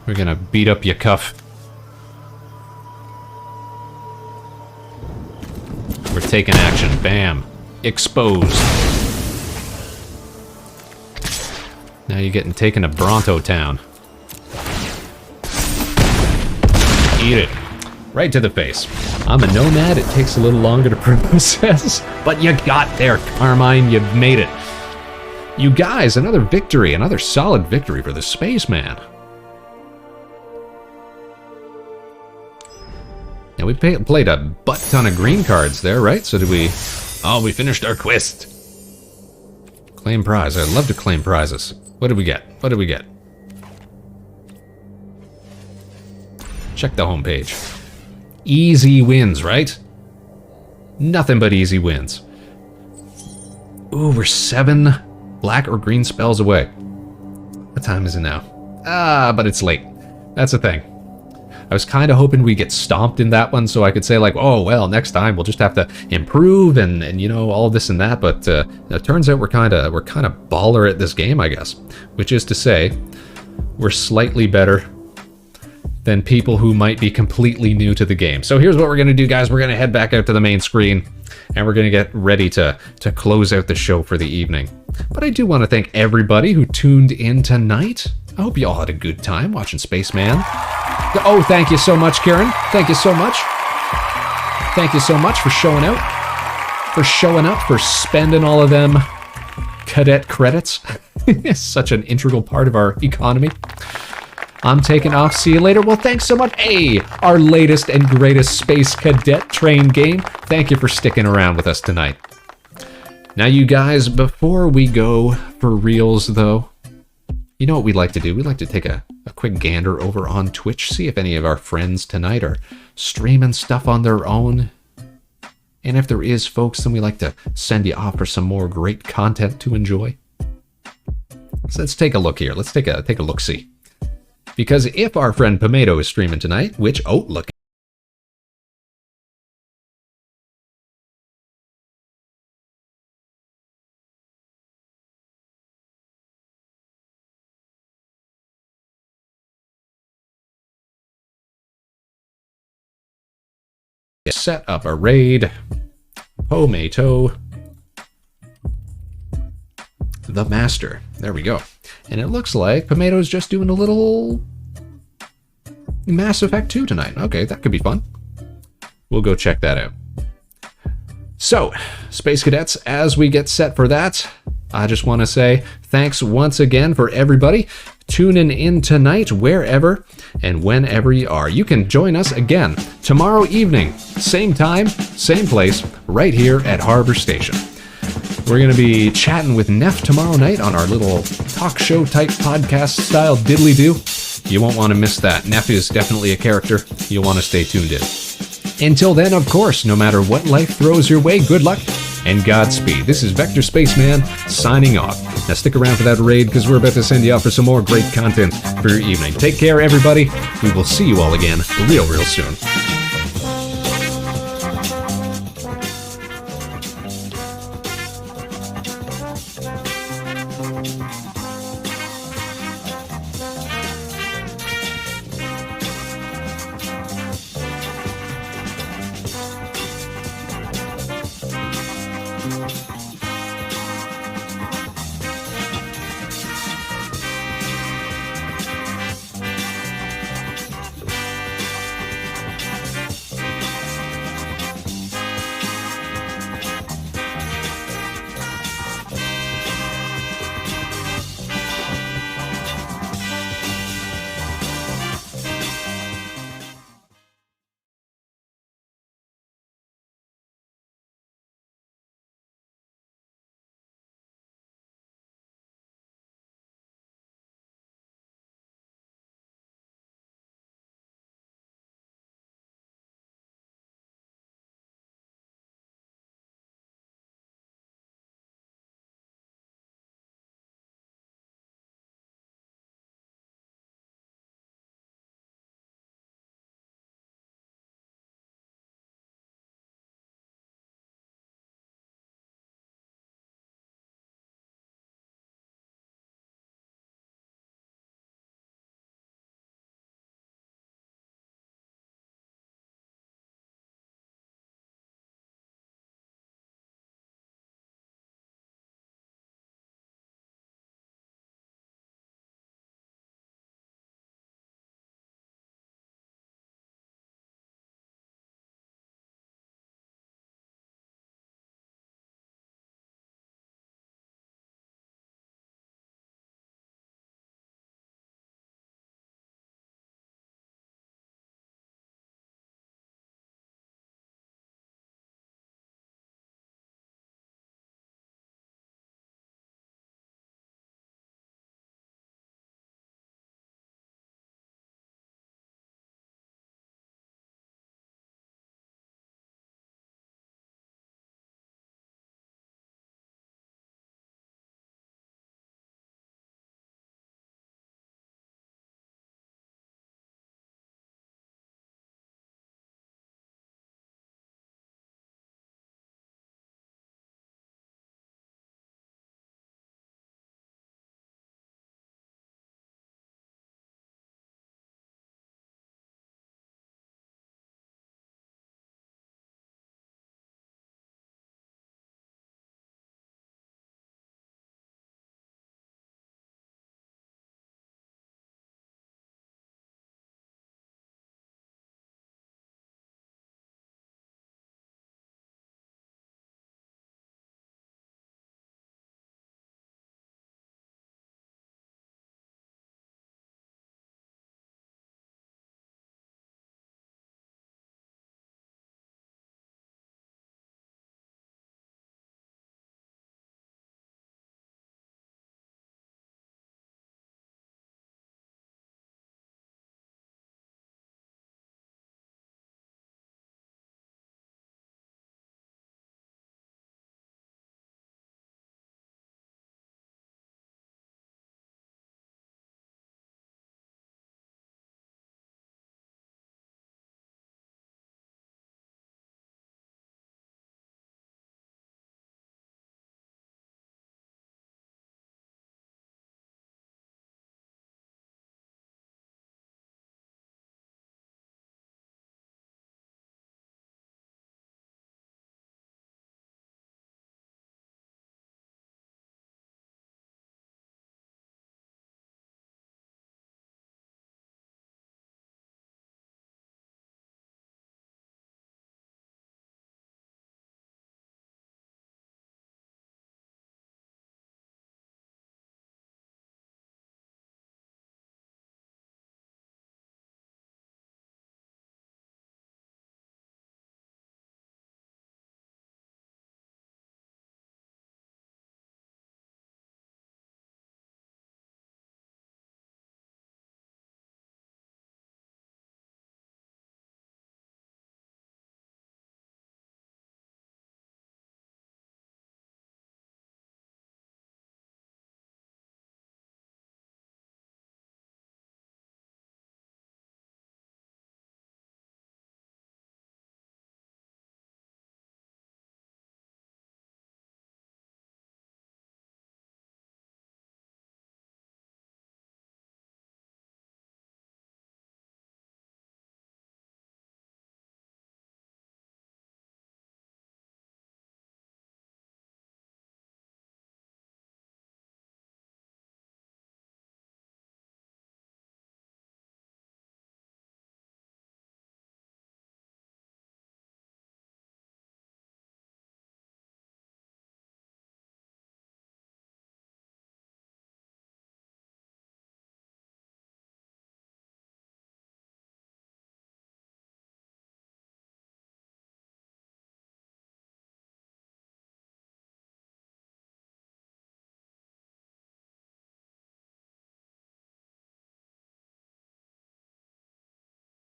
We're gonna beat up your Cuff. We're taking action. Bam. Exposed. Now you're getting taken to Bronto Town. Eat it. Right to the face. I'm a nomad, it takes a little longer to process, but you got there, Carmine, you made it. You guys, another victory, another solid victory for the Spaceman. Now we played a butt ton of green cards there, right? So did we... Oh, we finished our quest. Claim prize. I'd love to claim prizes. What did we get? What did we get? Check the homepage. Easy wins, right? Nothing but easy wins. Ooh, we're 7 black or green spells away. What time is it now? Ah, but it's late. That's the thing. I was kind of hoping we get stomped in that one so I could say like, oh, well, next time we'll just have to improve and you know, all this and that. But it turns out we're kind of baller at this game, I guess. Which is to say, we're slightly better than people who might be completely new to the game. So here's what we're going to do, guys. We're going to head back out to the main screen and we're going to get ready to close out the show for the evening. But I do want to thank everybody who tuned in tonight. I hope you all had a good time watching Spaceman. Oh, thank you so much, Karen. Thank you so much. Thank you so much for showing out, for showing up, for spending all of them cadet credits. It's such an integral part of our economy. I'm taking off. See you later. Well, thanks so much. Hey, our latest and greatest Space Cadet train game. Thank you for sticking around with us tonight. Now, you guys, before we go for reals, though, you know what we'd like to do? We'd like to take a quick gander over on Twitch, see if any of our friends tonight are streaming stuff on their own. And if there is, folks, then we like to send you off for some more great content to enjoy. So let's take a look here. Let's take a look-see. Because if our friend Pomato is streaming tonight, which, oh, look. Set up a raid. Pomato. The Master. There we go. And it looks like Pomato's just doing a little Mass Effect 2 tonight. Okay, that could be fun. We'll go check that out. So, Space Cadets, as we get set for that, I just want to say thanks once again for everybody tuning in tonight, wherever and whenever you are. You can join us again tomorrow evening, same time, same place, right here at Harbor Station. We're going to be chatting with Neff tomorrow night on our little talk show type podcast style diddly-do. You won't want to miss that. Neff is definitely a character. You'll want to stay tuned in. Until then, of course, no matter what life throws your way, good luck and Godspeed. This is Vector Spaceman signing off. Now stick around for that raid because we're about to send you off for some more great content for your evening. Take care, everybody. We will see you all again real soon.